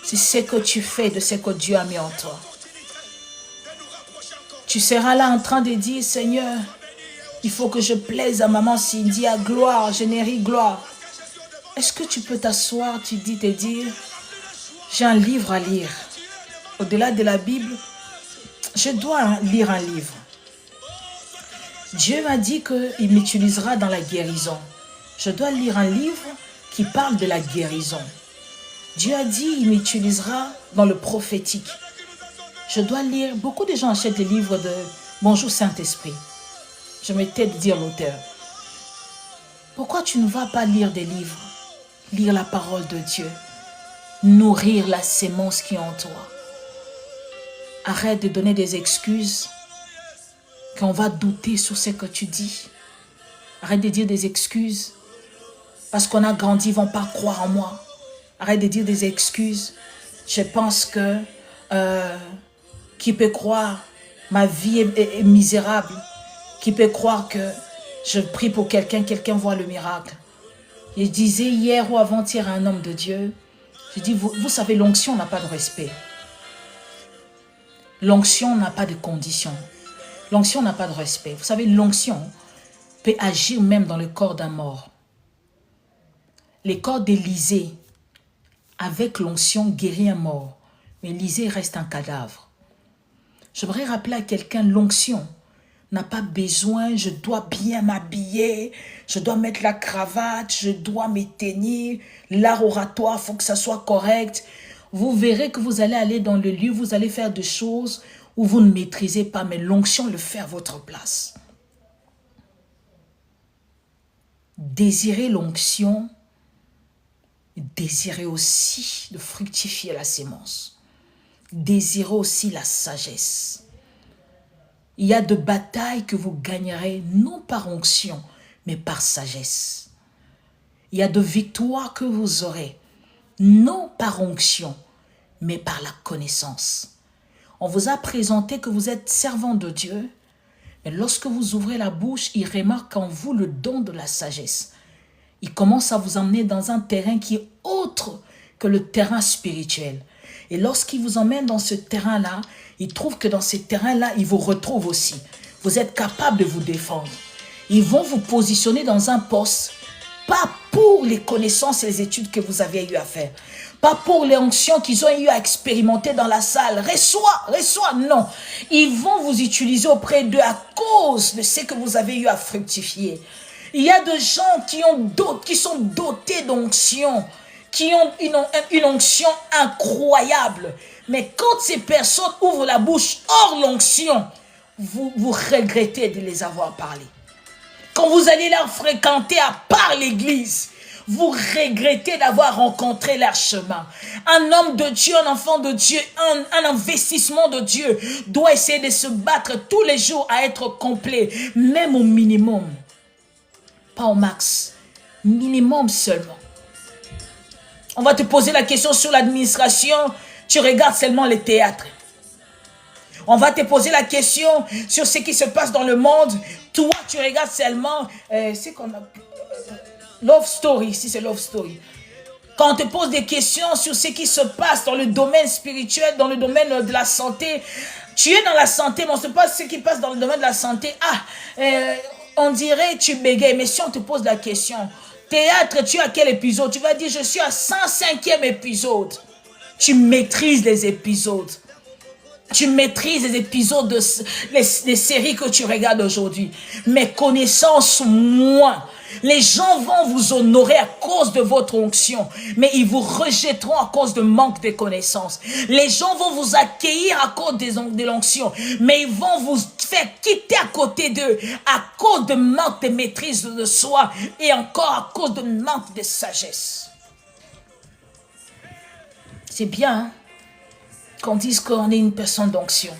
C'est ce que tu fais de ce que Dieu a mis en toi. Tu seras là en train de dire, Seigneur, il faut que je plaise à maman Cindy, à gloire, générique gloire. Est-ce que tu peux t'asseoir, te dire, j'ai un livre à lire. Au-delà de la Bible, je dois lire un livre. Dieu m'a dit qu'il m'utilisera dans la guérison. Je dois lire un livre qui parle de la guérison. Dieu a dit qu'il m'utilisera dans le prophétique. Je dois lire. Beaucoup de gens achètent des livres de Bonjour Saint-Esprit. Je m'étais de dire l'auteur. Pourquoi tu ne vas pas lire des livres? Lire la parole de Dieu. Nourrir la sémence qui est en toi. Arrête de donner des excuses quand on va douter sur ce que tu dis. Arrête de dire des excuses parce qu'on a grandi, ils ne vont pas croire en moi. Arrête de dire des excuses. Je pense que qui peut croire ma vie est misérable. Qui peut croire que je prie pour quelqu'un, quelqu'un voit le miracle. Je disais hier ou avant-hier à un homme de Dieu, je dis, vous savez, l'onction n'a pas de respect. L'onction n'a pas de conditions. L'onction n'a pas de respect. Vous savez, l'onction peut agir même dans le corps d'un mort. Les corps d'Élisée, avec l'onction, guérit un mort. Mais Élisée reste un cadavre. J'aimerais rappeler à quelqu'un, l'onction n'a pas besoin, je dois bien m'habiller, je dois mettre la cravate, je dois me tenir, l'art oratoire, il faut que ça soit correct. Vous verrez que vous allez aller dans le lieu, vous allez faire des choses où vous ne maîtrisez pas, mais l'onction le fait à votre place. Désirez l'onction, désirez aussi de fructifier la sémence. Désirez aussi la sagesse. Il y a de batailles que vous gagnerez non par onction, mais par sagesse. Il y a de victoires que vous aurez non par onction, mais par la connaissance. On vous a présenté que vous êtes servant de Dieu, mais lorsque vous ouvrez la bouche, il remarque en vous le don de la sagesse. Il commence à vous emmener dans un terrain qui est autre que le terrain spirituel. Et lorsqu'il vous emmène dans ce terrain-là, il trouve que dans ce terrain-là, il vous retrouve aussi. Vous êtes capable de vous défendre. Ils vont vous positionner dans un poste, pas pour les connaissances et les études que vous avez eu à faire, pas pour les onctions qu'ils ont eu à expérimenter dans la salle. Reçois, non. Ils vont vous utiliser auprès d'eux à cause de ce que vous avez eu à fructifier. Il y a des gens qui sont dotés d'onctions, qui ont une onction incroyable. Mais quand ces personnes ouvrent la bouche hors l'onction, vous regrettez de les avoir parlé. Quand vous allez leur fréquenter à part l'église, vous regrettez d'avoir rencontré leur chemin. Un homme de Dieu, un enfant de Dieu, un investissement de Dieu doit essayer de se battre tous les jours à être complet, même au minimum. Pas au max, minimum seulement. On va te poser la question sur l'administration, tu regardes seulement les théâtres. On va te poser la question sur ce qui se passe dans le monde, toi tu regardes seulement, c'est qu'on a... Love Story, si c'est Love Story. Quand on te pose des questions sur ce qui se passe dans le domaine spirituel, dans le domaine de la santé, tu es dans la santé, mais on ne sait pas ce qui passe dans le domaine de la santé. On dirait tu bégayes, mais si on te pose la question, théâtre, tu es à quel épisode? Tu vas dire, je suis à 105e épisode. Tu maîtrises les épisodes. Tu maîtrises les épisodes des séries que tu regardes aujourd'hui. Mais connaissances moins. Les gens vont vous honorer à cause de votre onction, mais ils vous rejetteront à cause de manque de connaissances. Les gens vont vous accueillir à cause de l'onction, mais ils vont vous faire quitter à côté d'eux à cause de manque de maîtrise de soi et encore à cause de manque de sagesse. C'est bien hein, qu'on dise qu'on est une personne d'onction,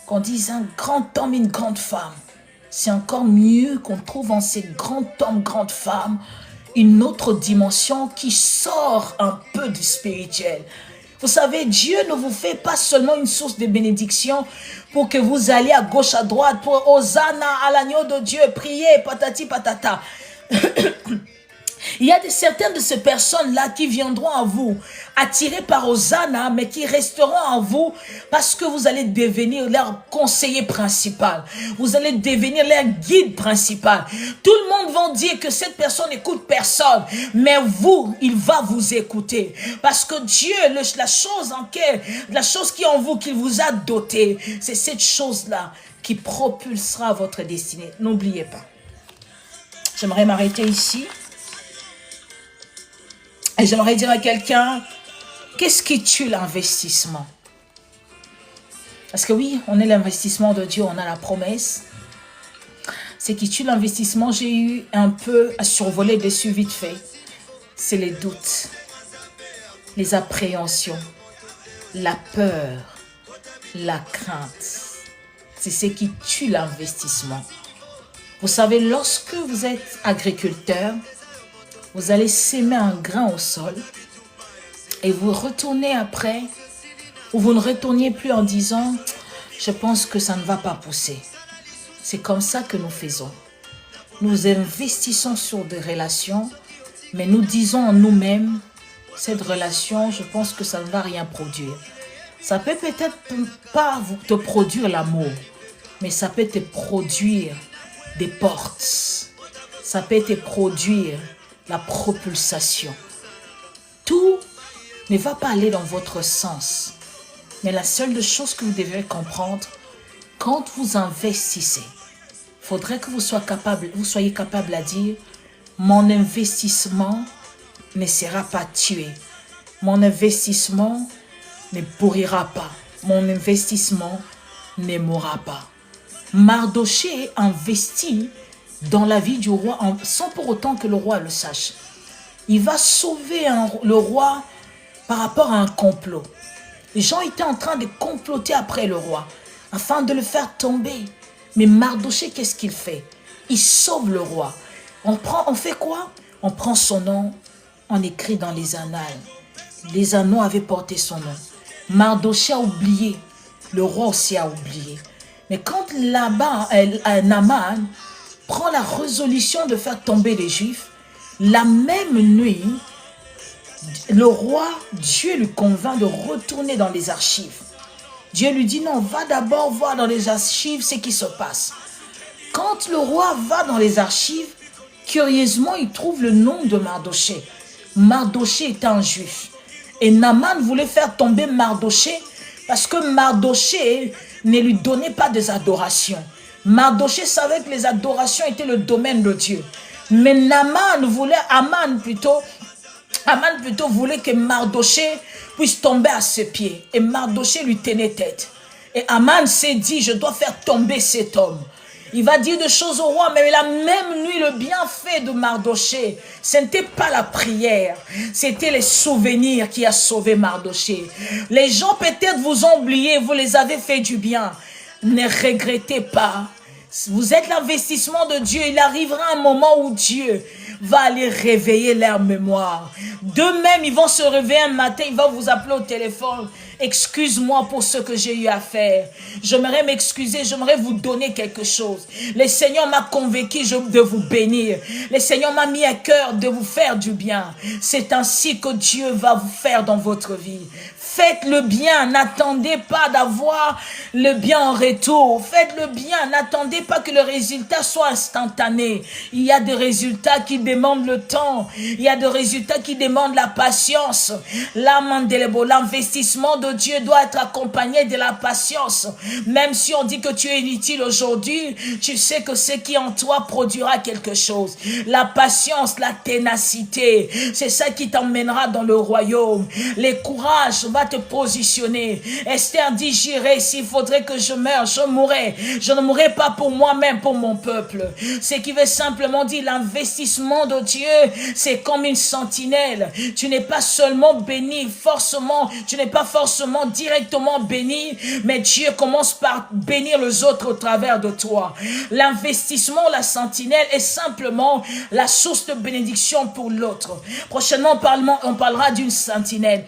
qu'on dise un grand homme, une grande femme. C'est encore mieux qu'on trouve en ces grands hommes, grandes femmes, une autre dimension qui sort un peu du spirituel. Vous savez, Dieu ne vous fait pas seulement une source de bénédiction pour que vous alliez à gauche, à droite, pour Hosanna à l'agneau de Dieu, prier, patati patata. Il y a certaines de ces personnes-là qui viendront à vous, attirées par Hosanna, mais qui resteront en vous parce que vous allez devenir leur conseiller principal. Vous allez devenir leur guide principal. Tout le monde va dire que cette personne n'écoute personne, mais vous, il va vous écouter. Parce que Dieu, la chose qui est en vous, qu'il vous a doté, c'est cette chose-là qui propulsera votre destinée. N'oubliez pas. J'aimerais m'arrêter ici. Et j'aimerais dire à quelqu'un, qu'est-ce qui tue l'investissement? Parce que oui, on est l'investissement de Dieu, on a la promesse. Ce qui tue l'investissement, j'ai eu un peu à survoler dessus vite fait. C'est les doutes, les appréhensions, la peur, la crainte. C'est ce qui tue l'investissement. Vous savez, lorsque vous êtes agriculteur, vous allez s'aimer un grain au sol et vous retournez après, ou vous ne retourniez plus en disant « je pense que ça ne va pas pousser ». C'est comme ça que nous faisons. Nous investissons sur des relations, mais nous disons en nous-mêmes « cette relation, je pense que ça ne va rien produire ». Ça peut peut-être pas te produire l'amour, mais ça peut te produire des portes. Ça peut te produire la propulsation. Tout ne va pas aller dans votre sens. Mais la seule chose que vous devez comprendre, quand vous investissez, il faudrait que vous soyez capable à dire, mon investissement ne sera pas tué. Mon investissement ne pourrira pas. Mon investissement ne mourra pas. Mardochée investit dans la vie du roi, sans pour autant que le roi le sache. Il va sauver le roi par rapport à un complot. Les gens étaient en train de comploter après le roi, afin de le faire tomber. Mais Mardochée, qu'est-ce qu'il fait? Il sauve le roi. On fait quoi? On prend son nom, on écrit dans les annales. Les anneaux avaient porté son nom. Mardochée a oublié. Le roi aussi a oublié. Mais quand là-bas, Naman prend la résolution de faire tomber les Juifs, la même nuit, le roi, Dieu lui convainc de retourner dans les archives. Dieu lui dit non, va d'abord voir dans les archives ce qui se passe. Quand le roi va dans les archives, curieusement, il trouve le nom de Mardochée. Mardochée est un juif. Et Naman voulait faire tomber Mardochée parce que Mardochée ne lui donnait pas des adorations. Mardochée savait que les adorations étaient le domaine de Dieu. Mais Aman plutôt voulait que Mardochée puisse tomber à ses pieds. Et Mardochée lui tenait tête. Et Aman s'est dit, je dois faire tomber cet homme. Il va dire des choses au roi, mais la même nuit, le bienfait de Mardochée, ce n'était pas la prière, c'était les souvenirs qui a sauvé Mardochée. Les gens peut-être vous ont oublié, vous les avez fait du bien. Ne regrettez pas. Vous êtes l'investissement de Dieu. Il arrivera un moment où Dieu va aller réveiller leur mémoire. D'eux-mêmes, ils vont se réveiller un matin, ils vont vous appeler au téléphone. Excuse-moi pour ce que j'ai eu à faire. J'aimerais m'excuser, j'aimerais vous donner quelque chose. Le Seigneur m'a convaincu de vous bénir. Le Seigneur m'a mis à cœur de vous faire du bien. C'est ainsi que Dieu va vous faire dans votre vie. Faites le bien, n'attendez pas d'avoir le bien en retour. Faites le bien, n'attendez pas que le résultat soit instantané. Il y a des résultats qui demandent le temps. Il y a des résultats qui demandent la patience. L'investissement de Dieu doit être accompagné de la patience. Même si on dit que tu es inutile aujourd'hui, tu sais que ce qui en toi produira quelque chose. La patience, la ténacité, c'est ça qui t'emmènera dans le royaume. Le courage va te positionner. Esther dit, j'irai, s'il faudrait que je meure, je mourrai. Je ne mourrai pas pour moi-même, pour mon peuple. Ce qui veut simplement dire l'investissement de Dieu, c'est comme une sentinelle. Tu n'es pas seulement béni, tu n'es pas forcément directement béni, mais Dieu commence par bénir les autres au travers de toi. L'investissement, la sentinelle est simplement la source de bénédiction pour l'autre. Prochainement, on parlera d'une sentinelle.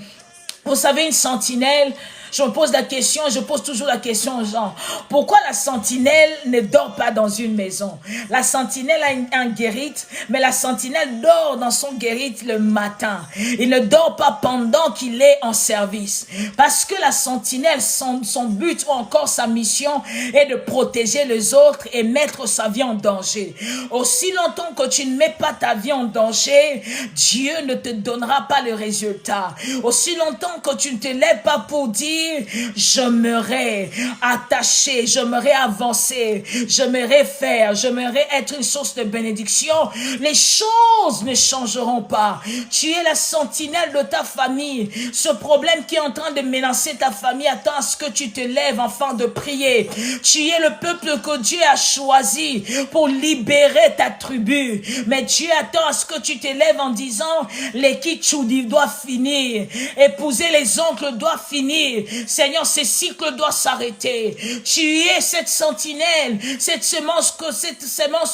Vous savez, une sentinelle, je me pose la question, je pose toujours la question aux gens. Pourquoi la sentinelle ne dort pas dans une maison? La sentinelle a un guérite, mais la sentinelle dort dans son guérite le matin. Il ne dort pas pendant qu'il est en service. Parce que la sentinelle, son but ou encore sa mission est de protéger les autres et mettre sa vie en danger. Aussi longtemps que tu ne mets pas ta vie en danger, Dieu ne te donnera pas le résultat. Aussi longtemps que tu ne te lèves pas pour dire j'aimerais attacher, j'aimerais avancer, j'aimerais faire, j'aimerais être une source de bénédiction, les choses ne changeront pas. Tu es la sentinelle de ta famille. Ce problème qui est en train de menacer ta famille attend à ce que tu te lèves afin de prier. Tu es le peuple que Dieu a choisi pour libérer ta tribu. Mais Dieu attend à ce que tu te lèves en disant l'équipe doit finir, épouser les oncles doit finir. Seigneur, ce cycle doit s'arrêter. Tu es cette sentinelle, cette semence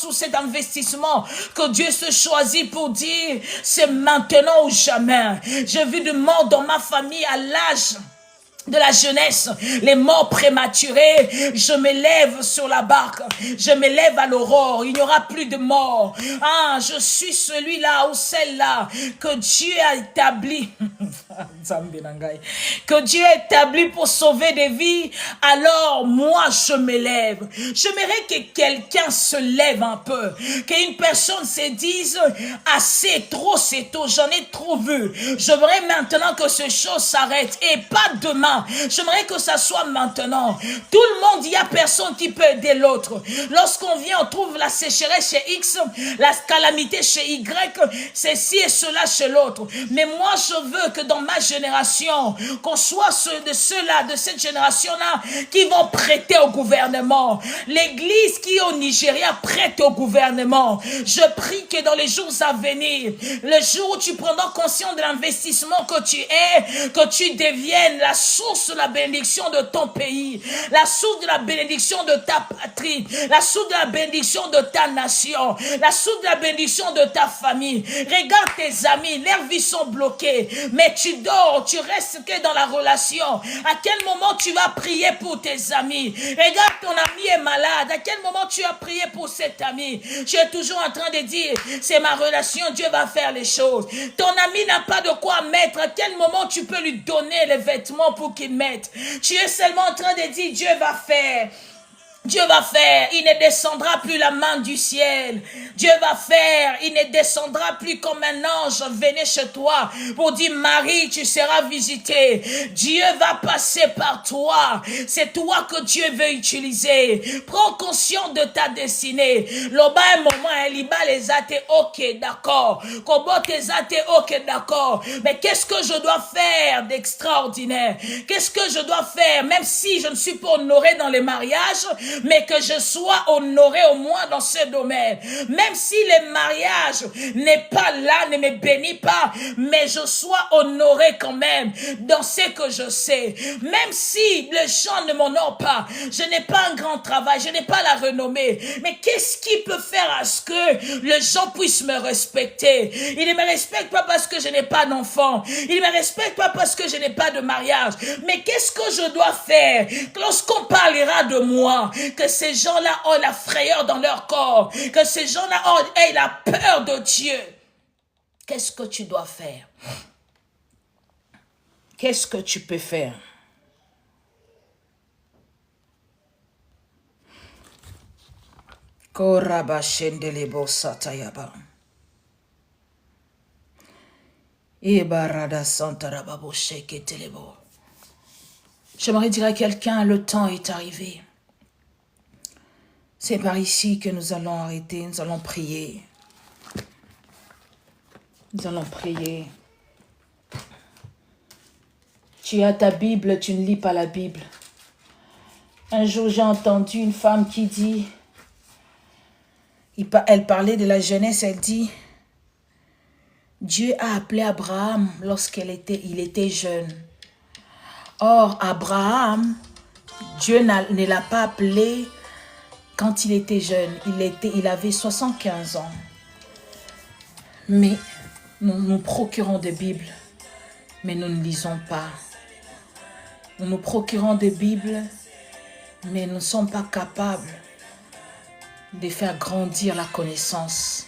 ou cet investissement que Dieu se choisit pour dire, c'est maintenant ou jamais. J'ai vu de morts dans ma famille à l'âge de la jeunesse, les morts prématurés, je me lève sur la barque, je me lève à l'aurore, il n'y aura plus de morts. Ah, je suis celui-là ou celle-là que Dieu a établi, que Dieu a établi pour sauver des vies, alors moi je me lève. J'aimerais que quelqu'un se lève un peu, qu'une personne se dise, assez, trop c'est tôt, j'en ai trop vu. J'aimerais maintenant que ces choses s'arrêtent et pas demain. J'aimerais que ça soit maintenant. Tout le monde, il n'y a personne qui peut aider l'autre. Lorsqu'on vient, on trouve la sécheresse chez X, la calamité chez Y, ceci et cela chez l'autre. Mais moi, je veux que dans ma génération, qu'on soit ceux-là, de cette génération-là, qui vont prêter au gouvernement. L'église qui est au Nigeria prête au gouvernement. Je prie que dans les jours à venir, le jour où tu prendras conscience de l'investissement que tu es, que tu deviennes la source de la bénédiction de ton pays, la source de la bénédiction de ta patrie, la source de la bénédiction de ta nation, la source de la bénédiction de ta famille. Regarde tes amis, leurs vies sont bloquées, mais tu dors, tu restes que dans la relation. À quel moment tu vas prier pour tes amis? Regarde, ton ami est malade, à quel moment tu as prié pour cet ami? Tu es toujours en train de dire, c'est ma relation, Dieu va faire les choses. Ton ami n'a pas de quoi mettre, à quel moment tu peux lui donner les vêtements pour qu'il mette? Tu es seulement en train de dire Dieu va faire. Dieu va faire, il ne descendra plus la main du ciel. Dieu va faire, il ne descendra plus comme un ange venez chez toi pour dire Marie, tu seras visitée. Dieu va passer par toi. C'est toi que Dieu veut utiliser. Prends conscience de ta destinée. Loba un moment, liba les athées, ok, d'accord. Kobo tes athées, ok, d'accord. Mais qu'est-ce que je dois faire d'extraordinaire? Qu'est-ce que je dois faire, même si je ne suis pas honorée dans les mariages, mais que je sois honoré au moins dans ce domaine. Même si le mariage n'est pas là, ne me bénit pas, mais je sois honoré quand même dans ce que je sais. Même si les gens ne m'honorent pas, je n'ai pas un grand travail, je n'ai pas la renommée, mais qu'est-ce qui peut faire à ce que les gens puissent me respecter? Ils ne me respectent pas parce que je n'ai pas d'enfant, ils ne me respectent pas parce que je n'ai pas de mariage, mais qu'est-ce que je dois faire lorsqu'on parlera de moi? Que ces gens-là ont la frayeur dans leur corps, que ces gens-là aient la peur de Dieu. Qu'est-ce que tu dois faire? qu'est-ce que tu peux faire? Koraba shendelebo satayaba. Ebarada santarababo sheketelebo. J'aimerais dire à quelqu'un, le temps est arrivé. C'est par ici que nous allons arrêter, nous allons prier. Nous allons prier. Tu as ta Bible, tu ne lis pas la Bible. Un jour, j'ai entendu une femme qui dit, elle parlait de la jeunesse, elle dit, Dieu a appelé Abraham lorsqu'il était jeune. Or, Abraham, Dieu ne l'a pas appelé quand il était jeune. Il avait 75 ans. Mais nous nous procurons des Bibles, mais nous ne lisons pas. Nous nous procurons des Bibles, mais nous ne sommes pas capables de faire grandir la connaissance.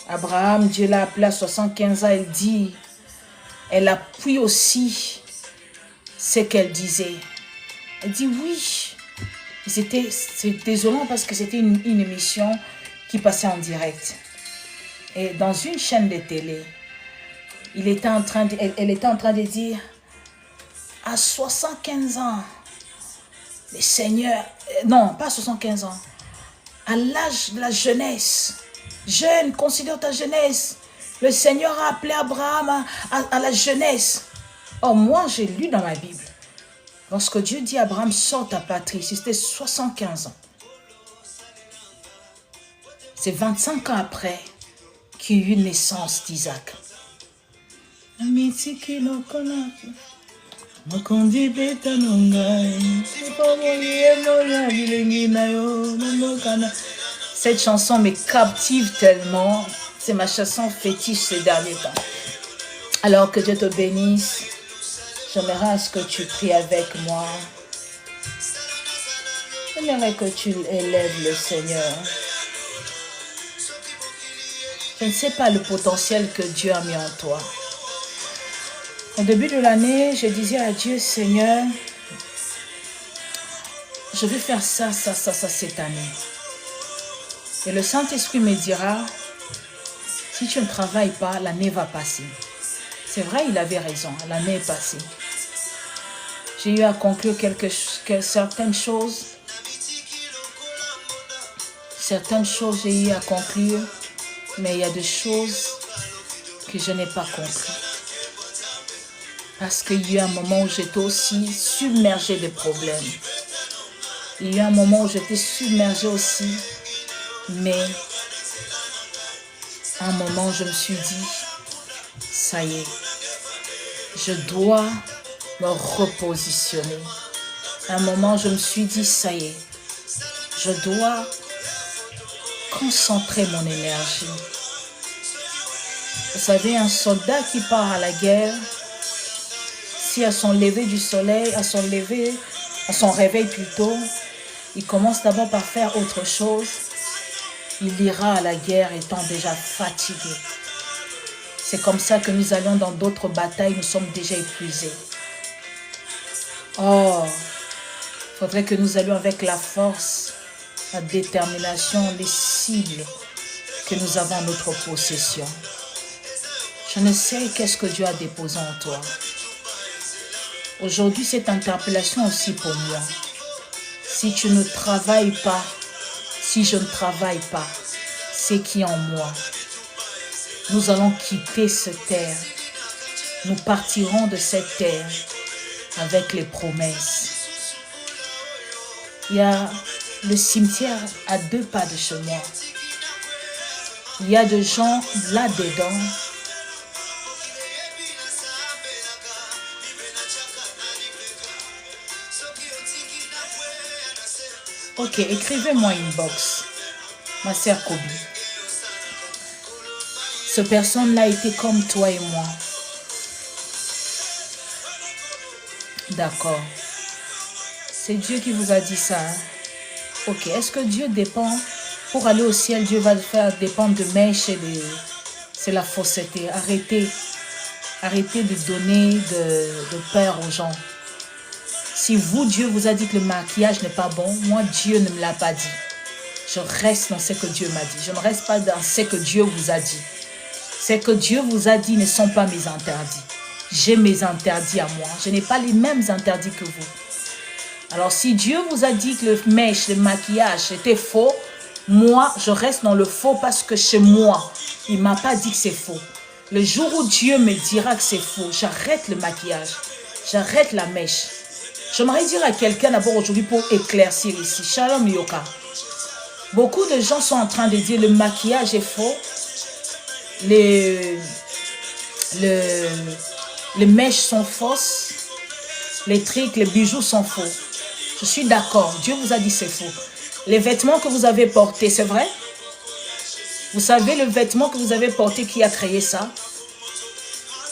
Abraham, Dieu l'a appelé à 75 ans, elle appuie aussi ce qu'elle disait. Elle dit oui. C'est désolant parce que c'était une émission qui passait en direct. Et dans une chaîne de télé, elle était en train de dire, à 75 ans, le Seigneur, non, pas 75 ans, à l'âge de la jeunesse, jeune, considère ta jeunesse. Le Seigneur a appelé Abraham à la jeunesse. Oh, moi, j'ai lu dans ma Bible. Lorsque Dieu dit à Abraham, sors ta patrie, c'était 75 ans. C'est 25 ans après qu'il y a eu une naissance d'Isaac. Cette chanson me captive tellement. C'est ma chanson fétiche ces derniers temps. Alors que Dieu te bénisse. J'aimerais à ce que tu pries avec moi. J'aimerais que tu élèves le Seigneur. Je ne sais pas le potentiel que Dieu a mis en toi. Au début de l'année, je disais à Dieu, Seigneur, je vais faire ça cette année. Et le Saint-Esprit me dira, si tu ne travailles pas, l'année va passer. C'est vrai, il avait raison, l'année est passée. J'ai eu à conclure certaines choses. Certaines choses, j'ai eu à conclure, mais il y a des choses que je n'ai pas conclues. Parce qu'il y a eu un moment où j'étais aussi submergée de problèmes. Il y a eu un moment où j'étais submergée aussi, mais à un moment, je me suis dit, ça y est, je dois me repositionner. À un moment, je me suis dit, ça y est, je dois concentrer mon énergie. Vous savez, un soldat qui part à la guerre, si à son lever du soleil, à son réveil plutôt, il commence d'abord par faire autre chose, il ira à la guerre étant déjà fatigué. C'est comme ça que nous allons dans d'autres batailles, nous sommes déjà épuisés. Oh, il faudrait que nous allions avec la force, la détermination, les cibles que nous avons en notre possession. Je ne sais qu'est-ce que Dieu a déposé en toi. Aujourd'hui, cette interpellation aussi pour moi. Si tu ne travailles pas, si je ne travaille pas, c'est qui en moi. Nous allons quitter cette terre. Nous partirons de cette terre avec les promesses. Il y a le cimetière à 2 pas de chez moi. Il y a des gens là-dedans. Ok, écrivez-moi une box. Ma sœur Kobi. Cette personne-là était comme toi et moi. D'accord. C'est Dieu qui vous a dit ça. Hein? Ok, est-ce que Dieu dépend, pour aller au ciel, Dieu va le faire dépendre de mèches et de... C'est la fausseté. Arrêtez. Arrêtez de donner de peur aux gens. Si vous, Dieu vous a dit que le maquillage n'est pas bon, moi, Dieu ne me l'a pas dit. Je reste dans ce que Dieu m'a dit. Je ne reste pas dans ce que Dieu vous a dit. Ce que Dieu vous a dit ne sont pas mes interdits. J'ai mes interdits à moi. Je n'ai pas les mêmes interdits que vous. Alors, si Dieu vous a dit que le mèche, le maquillage était faux, moi, je reste dans le faux parce que chez moi, il ne m'a pas dit que c'est faux. Le jour où Dieu me dira que c'est faux, j'arrête le maquillage. J'arrête la mèche. J'aimerais dire à quelqu'un d'abord aujourd'hui pour éclaircir ici. Shalom Yoka. Beaucoup de gens sont en train de dire le maquillage est faux. Les mèches sont fausses. Les trucs, les bijoux sont faux. Je suis d'accord. Dieu vous a dit c'est faux. Les vêtements que vous avez portés, c'est vrai? Vous savez le vêtement que vous avez porté, qui a créé ça?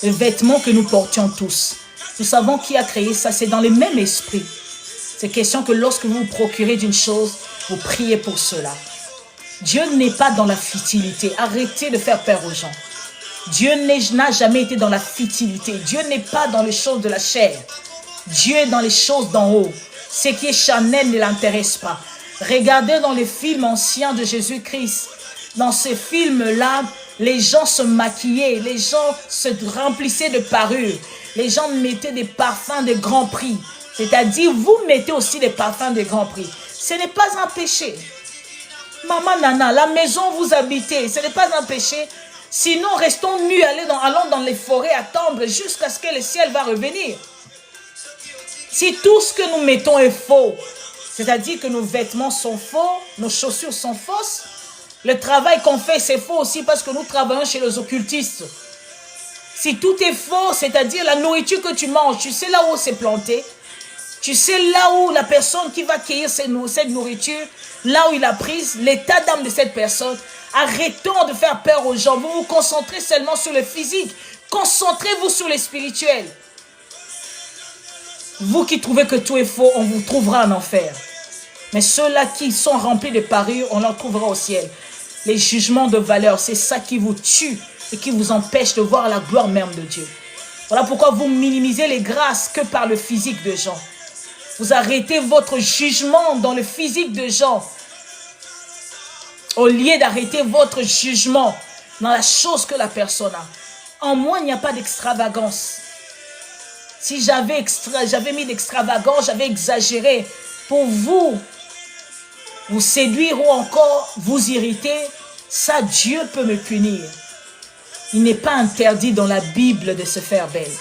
Le vêtement que nous portions tous. Nous savons qui a créé ça. C'est dans le même esprit. C'est question que lorsque vous vous procurez d'une chose, vous priez pour cela. Dieu n'est pas dans la futilité. Arrêtez de faire peur aux gens. Dieu n'a jamais été dans la futilité. Dieu n'est pas dans les choses de la chair. Dieu est dans les choses d'en haut. Ce qui est charnel ne l'intéresse pas. Regardez dans les films anciens de Jésus-Christ. Dans ces films-là, les gens se maquillaient, les gens se remplissaient de parures. Les gens mettaient des parfums de grand prix. C'est-à-dire, vous mettez aussi des parfums de grand prix. Ce n'est pas un péché. Maman Nana, la maison où vous habitez, ce n'est pas un péché. Sinon, restons nus, allons dans les forêts attendre jusqu'à ce que le ciel va revenir. Si tout ce que nous mettons est faux, c'est-à-dire que nos vêtements sont faux, nos chaussures sont fausses, le travail qu'on fait, c'est faux aussi parce que nous travaillons chez les occultistes. Si tout est faux, c'est-à-dire la nourriture que tu manges, tu sais là où c'est planté, tu sais là où la personne qui va cueillir cette nourriture, là où il a prise, l'état d'âme de cette personne. Arrêtons de faire peur aux gens. Vous vous concentrez seulement sur le physique. Concentrez-vous sur le spirituel. Vous qui trouvez que tout est faux, on vous trouvera en enfer. Mais ceux-là qui sont remplis de parures, on en trouvera au ciel. Les jugements de valeur, c'est ça qui vous tue et qui vous empêche de voir la gloire même de Dieu. Voilà pourquoi vous minimisez les grâces que par le physique de gens. Vous arrêtez votre jugement dans le physique de gens. Au lieu d'arrêter votre jugement dans la chose que la personne a. En moi, il n'y a pas d'extravagance. Si j'avais mis d'extravagance, j'avais exagéré pour vous séduire ou encore vous irriter, ça, Dieu peut me punir. Il n'est pas interdit dans la Bible de se faire belle.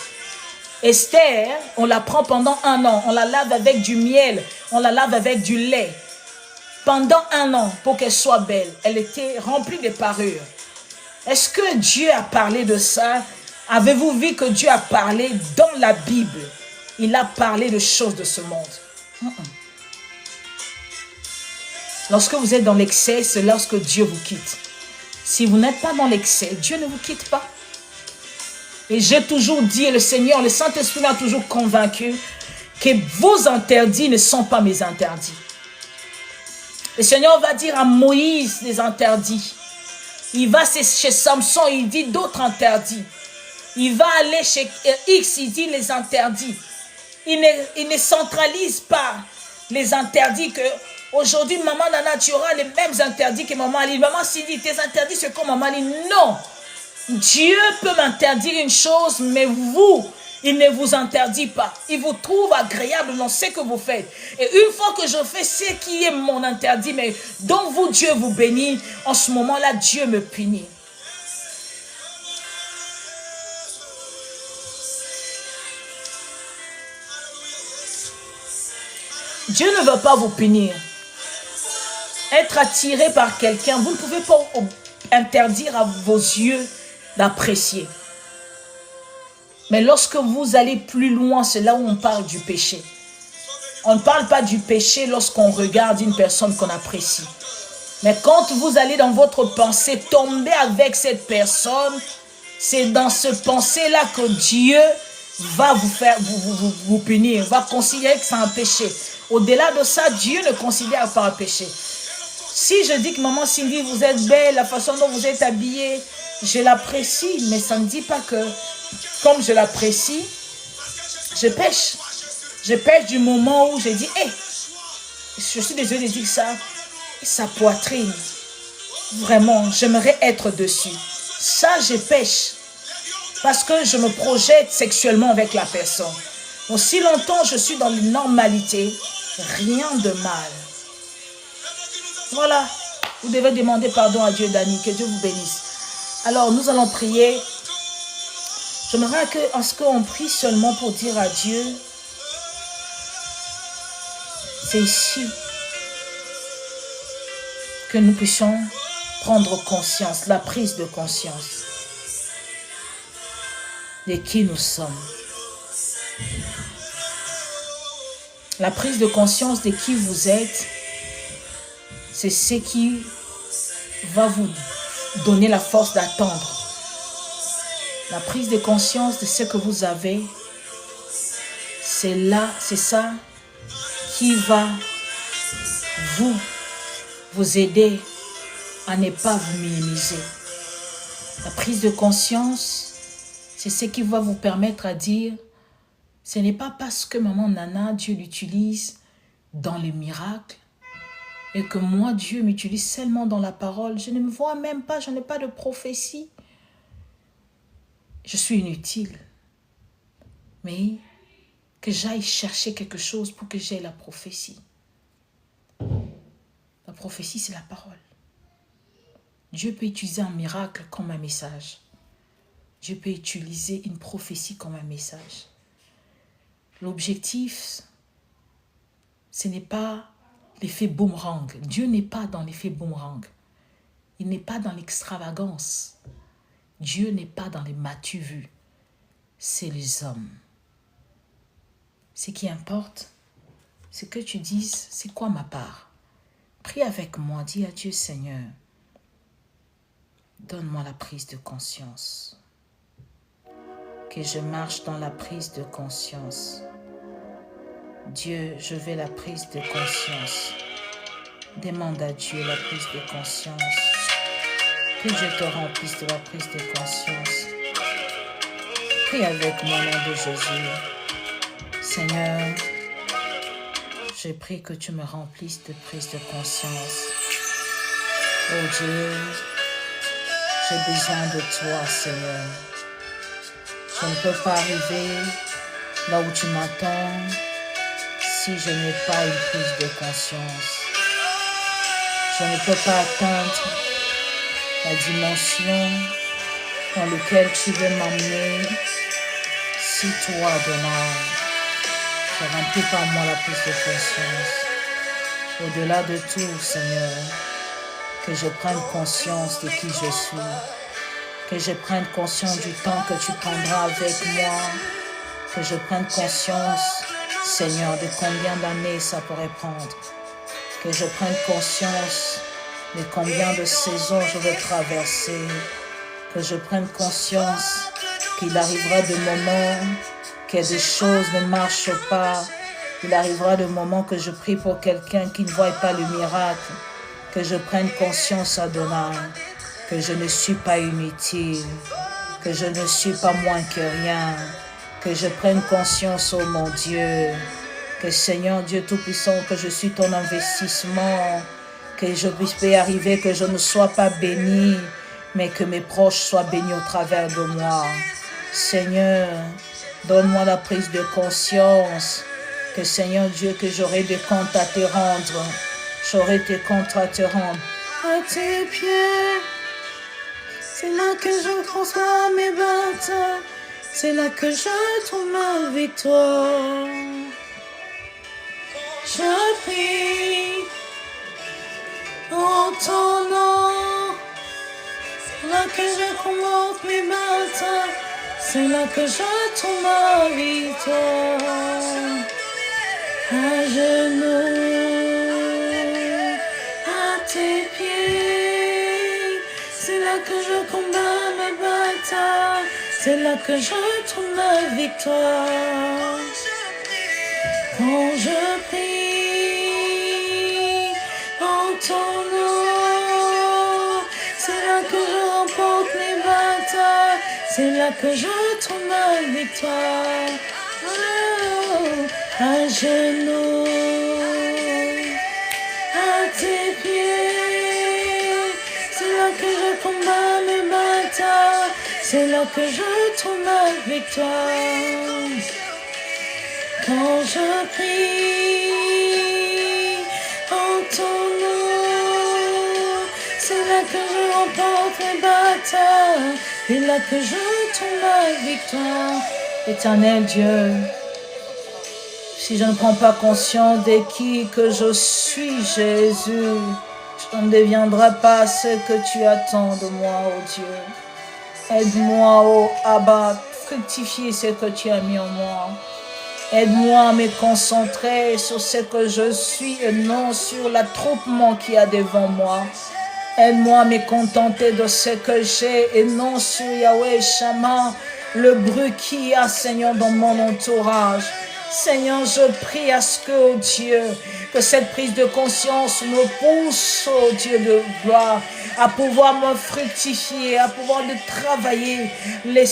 Esther, on la prend pendant 1 an, on la lave avec du miel, on la lave avec du lait. Pendant 1 an, pour qu'elle soit belle, elle était remplie de parures. Est-ce que Dieu a parlé de ça? Avez-vous vu que Dieu a parlé dans la Bible? Il a parlé de choses de ce monde. Lorsque vous êtes dans l'excès, c'est lorsque Dieu vous quitte. Si vous n'êtes pas dans l'excès, Dieu ne vous quitte pas. Et j'ai toujours dit, le Seigneur, le Saint-Esprit m'a toujours convaincu que vos interdits ne sont pas mes interdits. Le Seigneur va dire à Moïse des interdits. Il va chez Samson, il dit d'autres interdits. Il va aller chez X, il dit les interdits. Il ne centralise pas les interdits que aujourd'hui, maman Nana, tu auras les mêmes interdits que maman Ali. Maman Cindy, tes interdits, c'est comme maman Ali. Non. Dieu peut m'interdire une chose, mais vous, il ne vous interdit pas. Il vous trouve agréable dans ce que vous faites. Et une fois que je fais ce qui est mon interdit, mais dont vous, Dieu vous bénit, en ce moment-là, Dieu me punit. Dieu ne veut pas vous punir. Être attiré par quelqu'un, vous ne pouvez pas interdire à vos yeux d'apprécier. Mais lorsque vous allez plus loin, c'est là où on parle du péché. On ne parle pas du péché lorsqu'on regarde une personne qu'on apprécie. Mais quand vous allez dans votre pensée, tomber avec cette personne, c'est dans ce pensée-là que Dieu va vous punir, va considérer que c'est un péché. Au-delà de ça, Dieu ne considère pas un péché. Si je dis que maman Cindy, vous êtes belle, la façon dont vous êtes habillée, je l'apprécie, mais ça ne dit pas que comme je l'apprécie, je pêche. Je pêche du moment où j'ai dit, hé, je suis désolée de dire ça, sa poitrine, vraiment, j'aimerais être dessus. Ça, je pêche. Parce que je me projette sexuellement avec la personne. Aussi longtemps je suis dans la normalité, rien de mal. Voilà. Vous devez demander pardon à Dieu, Dani. Que Dieu vous bénisse. Alors, nous allons prier. J'aimerais qu'on prie seulement pour dire à Dieu, c'est ici que nous puissions prendre conscience, la prise de conscience de qui nous sommes. La prise de conscience de qui vous êtes, c'est ce qui va vous donner la force d'attendre. La prise de conscience de ce que vous avez, c'est ça qui va vous aider à ne pas vous minimiser. La prise de conscience, c'est ce qui va vous permettre à dire, ce n'est pas parce que maman Nana, Dieu l'utilise dans les miracles, et que moi, Dieu m'utilise seulement dans la parole. Je ne me vois même pas, je n'ai pas de prophétie. Je suis inutile. Mais que j'aille chercher quelque chose pour que j'aie la prophétie. La prophétie, c'est la parole. Dieu peut utiliser un miracle comme un message. Dieu peut utiliser une prophétie comme un message. L'objectif, ce n'est pas l'effet boomerang. Dieu n'est pas dans l'effet boomerang. Il n'est pas dans l'extravagance. Dieu n'est pas dans les m'as-tu vu. C'est les hommes. Ce qui importe, c'est que tu dises, c'est quoi ma part? Prie avec moi, dis à Dieu, Seigneur, donne-moi la prise de conscience. Que je marche dans la prise de conscience. Dieu, je veux la prise de conscience. Demande à Dieu la prise de conscience. Que Dieu te remplisse de la prise de conscience. Prie avec moi au nom de Jésus. Seigneur, je prie que tu me remplisses de prise de conscience. Oh Dieu, j'ai besoin de toi, Seigneur. Je ne peux pas arriver là où tu m'attends si je n'ai pas une prise de conscience. Je ne peux pas atteindre la dimension dans laquelle tu veux m'emmener si toi, Adonai, ne remplis pas moi la prise de conscience. Au-delà de tout, Seigneur, que je prenne conscience de qui je suis, que je prenne conscience du temps que tu prendras avec moi, que je prenne conscience, Seigneur, de combien d'années ça pourrait prendre, que je prenne conscience de combien de saisons je vais traverser, que je prenne conscience qu'il arrivera des moments que des choses ne marchent pas, il arrivera des moments que je prie pour quelqu'un qui ne voit pas le miracle, que je prenne conscience, Adonai, que je ne suis pas inutile, que je ne suis pas moins que rien, que je prenne conscience, oh mon Dieu, que Seigneur Dieu Tout-Puissant, que je suis ton investissement, que je puisse y arriver, que je ne sois pas béni, mais que mes proches soient bénis au travers de moi. Seigneur, donne-moi la prise de conscience, que Seigneur Dieu, que j'aurai des comptes à te rendre, j'aurai des comptes à te rendre. À tes pieds, c'est là que je conçois mes batailles, c'est là que je trouve ma victoire. Je prie en ton nom, c'est là que je commente mes batailles, c'est là que je trouve ma victoire. À genoux, à tes pieds, c'est là que je combats ma bataille, c'est là que je trouve ma victoire. Quand je prie en ton nom, c'est là que je remporte mes batailles, C'est là que je trouve ma victoire. Oh, à genoux, à tes pieds. C'est là que je combats mes batailles. C'est là que je trouve ma victoire. Quand je prie en ton nom, c'est là que je remporte mes batailles. C'est là que je trouve ma victoire. Éternel Dieu, si je ne prends pas conscience de qui que je suis, Jésus, je ne deviendrai pas ce que tu attends de moi, oh Dieu. Aide-moi, oh Abba, fructifier ce que tu as mis en moi. Aide-moi à me concentrer sur ce que je suis et non sur l'attroupement qu'il y a devant moi. Aide-moi à me contenter de ce que j'ai et non sur Yahweh Shammah, le bruit qu'il y a, Seigneur, dans mon entourage. Seigneur, je prie à ce que, oh Dieu, que cette prise de conscience me pousse, oh Dieu de gloire, à pouvoir me fructifier, à pouvoir de travailler les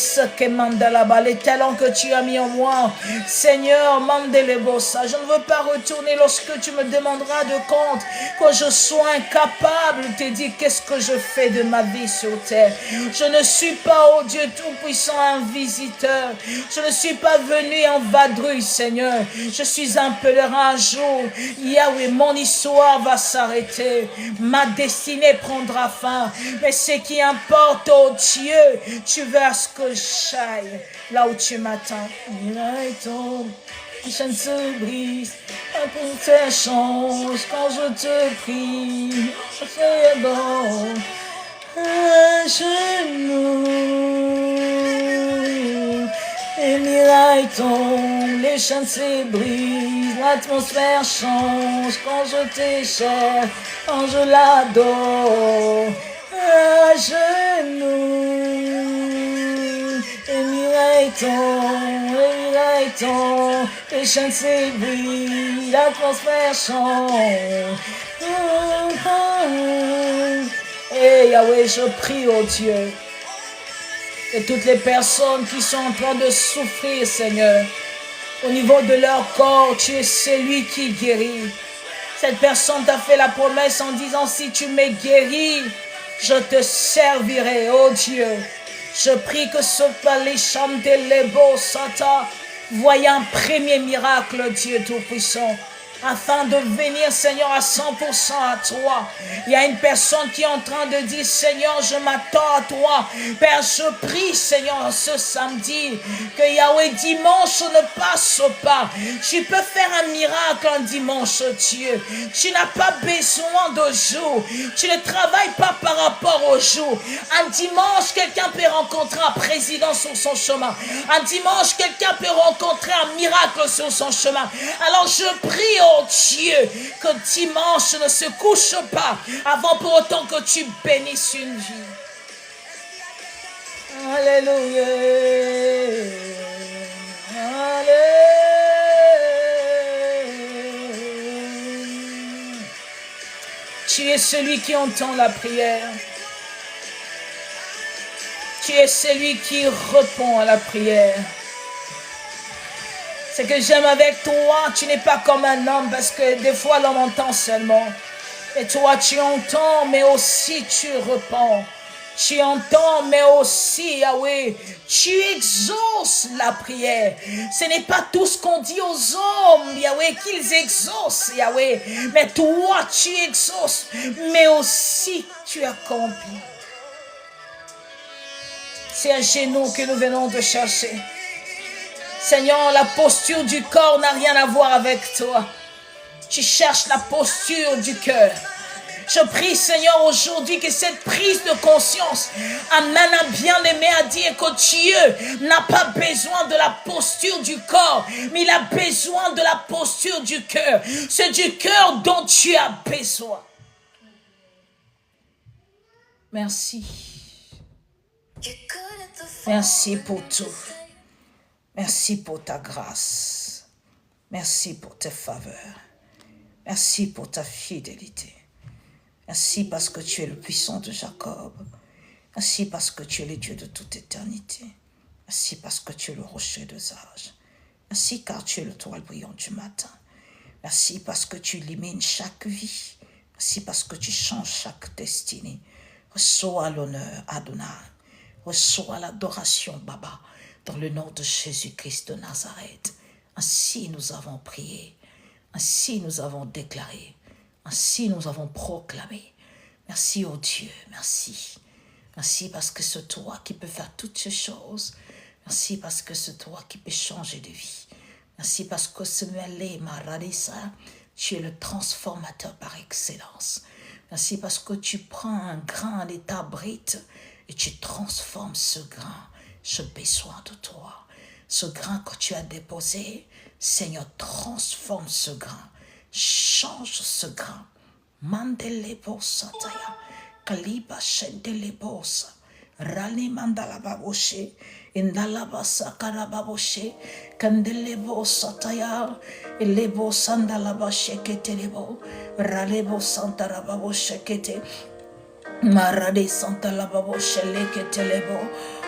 là-bas, les talents que tu as mis en moi. Seigneur, Mandelebosa, je ne veux pas retourner lorsque tu me demanderas de compte, que je sois incapable de te dire qu'est-ce que je fais de ma vie sur terre. Je ne suis pas, oh Dieu Tout-Puissant, un visiteur. Je ne suis pas venu en vadrouille, Seigneur. Je suis un pèlerin un jour. Yahweh, mon histoire va s'arrêter. Ma destinée prendra fin. Mais ce qui importe, oh Dieu, tu veux à ce que j'aille là où tu m'attends. Je ne se brise, pour tes change quand je te prie. C'est bon. À genoux, les mirailles tombent, les chaînes se brisent, l'atmosphère change quand je t'échappe, quand je l'adore. À genoux, les mirailles tombent, les chaînes se brisent, l'atmosphère change. Et Yahweh, je prie, oh Dieu, et toutes les personnes qui sont en train de souffrir, Seigneur, au niveau de leur corps, tu es celui qui guérit. Cette personne t'a fait la promesse en disant, si tu me guéris, je te servirai, oh Dieu. Je prie que ce palais chante les beaux sata, voyant un premier miracle, Dieu Tout-Puissant, afin de venir, Seigneur, à 100% à toi. Il y a une personne qui est en train de dire, Seigneur, je m'attends à toi. Père, je prie, Seigneur, ce samedi, que Yahweh, dimanche ne passe pas. Tu peux faire un miracle un dimanche, Dieu. Tu n'as pas besoin de jour. Tu ne travailles pas par rapport au jour. Un dimanche, quelqu'un peut rencontrer un président sur son chemin. Un dimanche, quelqu'un peut rencontrer un miracle sur son chemin. Alors je prie, oh Dieu, que dimanche ne se couche pas avant pour autant que tu bénisses une vie. Alléluia. Alléluia. Tu es celui qui entend la prière. Tu es celui qui répond à la prière. Ce que j'aime avec toi, tu n'es pas comme un homme, parce que des fois l'homme entend seulement. Et toi tu entends, mais aussi tu réponds. Tu entends, mais aussi, Yahweh, tu exauces la prière. Ce n'est pas tout ce qu'on dit aux hommes, Yahweh, qu'ils exaucent, Yahweh. Mais toi, tu exauces, mais aussi tu accomplis. C'est un genou que nous venons de chercher. Seigneur, la posture du corps n'a rien à voir avec toi. Tu cherches la posture du cœur. Je prie, Seigneur, aujourd'hui que cette prise de conscience amène un bien-aimé à dire que Dieu n'a pas besoin de la posture du corps, mais il a besoin de la posture du cœur. C'est du cœur dont tu as besoin. Merci. Merci pour tout. Merci pour ta grâce. Merci pour tes faveurs. Merci pour ta fidélité. Merci parce que tu es le puissant de Jacob. Merci parce que tu es le Dieu de toute éternité. Merci parce que tu es le rocher des âges. Merci car tu es le toile brillant du matin. Merci parce que tu illumines chaque vie. Merci parce que tu changes chaque destinée. Reçois l'honneur, Adonai. Reçois l'adoration, Baba, dans le nom de Jésus-Christ de Nazareth. Ainsi nous avons prié. Ainsi nous avons déclaré. Ainsi nous avons proclamé. Merci, oh Dieu, merci. Merci parce que c'est toi qui peux faire toutes ces choses. Merci parce que c'est toi qui peux changer de vie. Merci parce que ce mêlé, Maradissa, tu es le transformateur par excellence. Merci parce que tu prends un grain à l'état brut et tu transformes ce grain. J'ai besoin de toi. Ce grain que tu as déposé, Seigneur, transforme ce grain. Change ce grain. Mandelebo sataya. Kaliba shendelebosa. Rani mandala baboshe. Indalaba sakara baboshe. Kandelebo sataya. Elebo sandalaba sheketelebo. Ralebo santara baboshe kete. Marade santa la babo shele ketelebo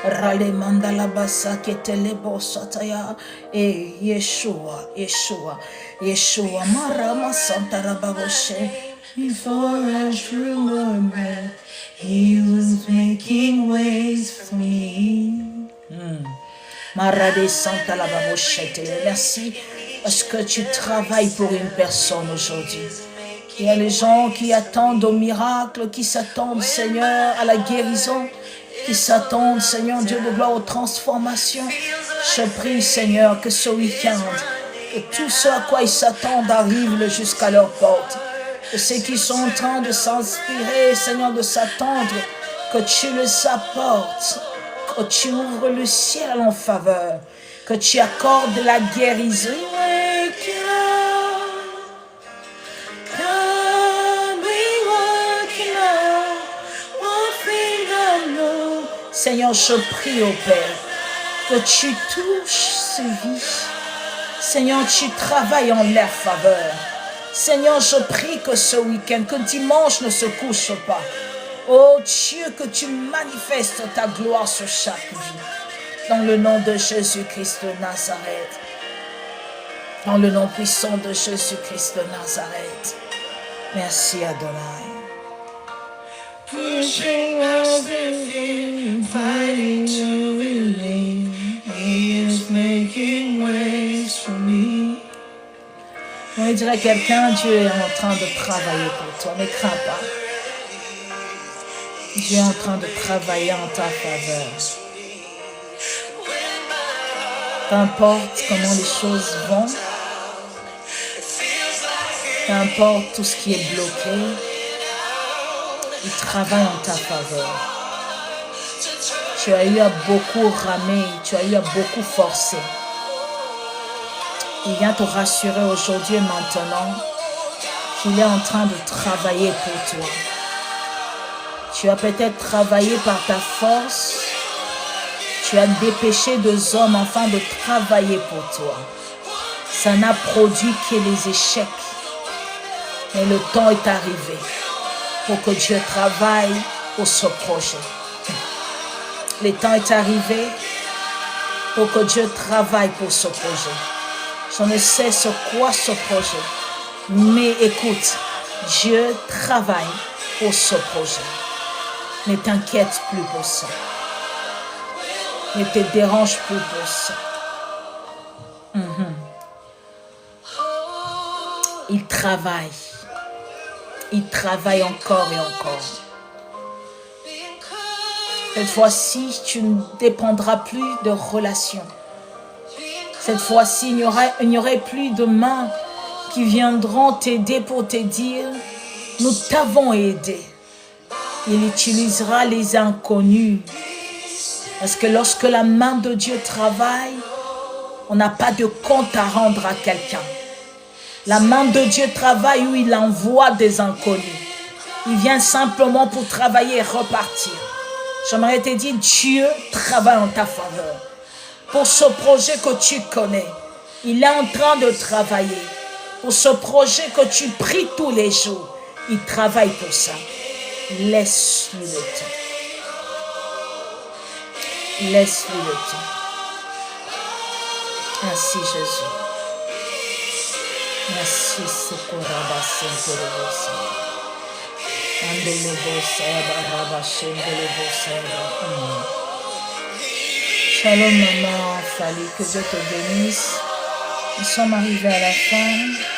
rale manda la basa ketelebo sataya Yeshua marama santa la babo she. Before I drew a breath, He was making ways for me. Marade santa la babo shete. Merci parce que tu travailles pour une personne aujourd'hui. Il y a les gens qui attendent au miracle, qui s'attendent, Seigneur, à la guérison, qui s'attendent, Seigneur, Dieu de gloire, aux transformations. Je prie, Seigneur, que ce week-end, que tout ce à quoi ils s'attendent arrive jusqu'à leur porte. Que ceux qui sont en train de s'inspirer, Seigneur, de s'attendre, que tu les apportes, que tu ouvres le ciel en faveur, que tu accordes la guérison. Seigneur, je prie au Père que tu touches ces vies. Seigneur, tu travailles en leur faveur. Seigneur, je prie que ce week-end, que dimanche ne se couche pas. Oh Dieu, que tu manifestes ta gloire sur chaque vie. Dans le nom de Jésus-Christ de Nazareth. Dans le nom puissant de Jésus-Christ de Nazareth. Merci Adonai. Pushing us in, fighting to believe. He is making ways for me. On dirait quelqu'un, Dieu est en train de travailler pour toi. Ne crains pas. Dieu est en train de travailler en ta faveur. Peu importe comment les choses vont. Peu importe tout ce qui est bloqué. Il travaille en ta faveur. Tu as eu à beaucoup ramer, tu as eu à beaucoup forcer. Il vient te rassurer aujourd'hui et maintenant qu'il est en train de travailler pour toi. Tu as peut-être travaillé par ta force. Tu as dépêché des hommes afin de travailler pour toi. Ça n'a produit que les échecs. Mais le temps est arrivé pour que Dieu travaille pour ce projet. Le temps est arrivé pour que Dieu travaille pour ce projet. Je ne sais ce quoi ce projet, mais écoute, Dieu travaille pour ce projet. Ne t'inquiète plus pour ça. Ne te dérange plus pour ça. Il travaille. Il travaille encore et encore. Cette fois-ci, tu ne dépendras plus de relations. Cette fois-ci, il n'y aurait plus de mains qui viendront t'aider pour te dire « Nous t'avons aidé ». Il utilisera les inconnus. Parce que lorsque la main de Dieu travaille, on n'a pas de compte à rendre à quelqu'un. La main de Dieu travaille où il envoie des inconnus. Il vient simplement pour travailler et repartir. J'aimerais te dire, Dieu travaille en ta faveur. Pour ce projet que tu connais, il est en train de travailler. Pour ce projet que tu pries tous les jours, il travaille pour ça. Laisse-lui le temps. Laisse-lui le temps. Merci Jésus. Merci Sokoraba Senterevosa. Andelebosa Baraba Shendelebosa. Shalom maman Fali, que Dieu te bénisse. Nous sommes arrivés à la fin.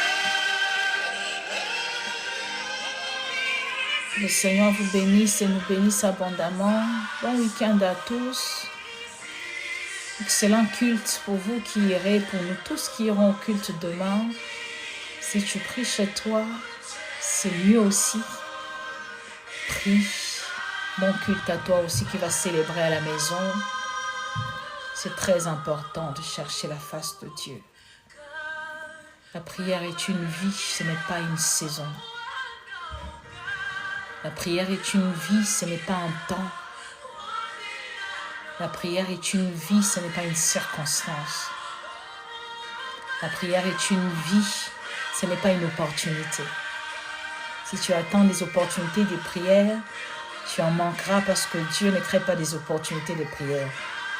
Le Seigneur vous bénisse et nous bénisse abondamment. Bon week-end à tous. Excellent culte pour vous qui irez, pour nous tous qui irons au culte demain. Si tu pries chez toi, c'est mieux aussi. Prie. Bon culte à toi aussi qui va célébrer à la maison. C'est très important de chercher la face de Dieu. La prière est une vie, ce n'est pas une saison. La prière est une vie, ce n'est pas un temps. La prière est une vie, ce n'est pas une circonstance. La prière est une vie, ce n'est pas une opportunité. Si tu attends des opportunités de prière, tu en manqueras parce que Dieu ne crée pas des opportunités de prière.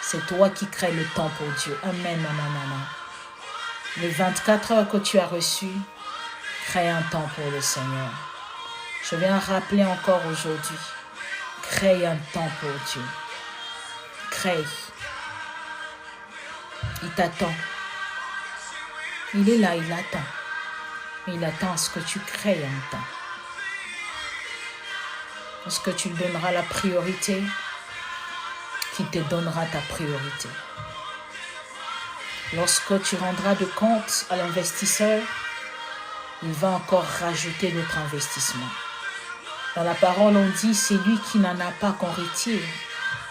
C'est toi qui crées le temps pour Dieu. Amen, maman. Les 24 heures que tu as reçues, crée un temps pour le Seigneur. Je viens rappeler encore aujourd'hui, crée un temps pour Dieu. Crée. Il t'attend. Il est là, il attend. Il attend à ce que tu crées un temps. Est-ce que tu lui donneras la priorité qui te donnera ta priorité? Lorsque tu rendras de compte à l'investisseur, il va encore rajouter d'autres investissements. Dans la parole, on dit, c'est lui qui n'en a pas qu'on retire,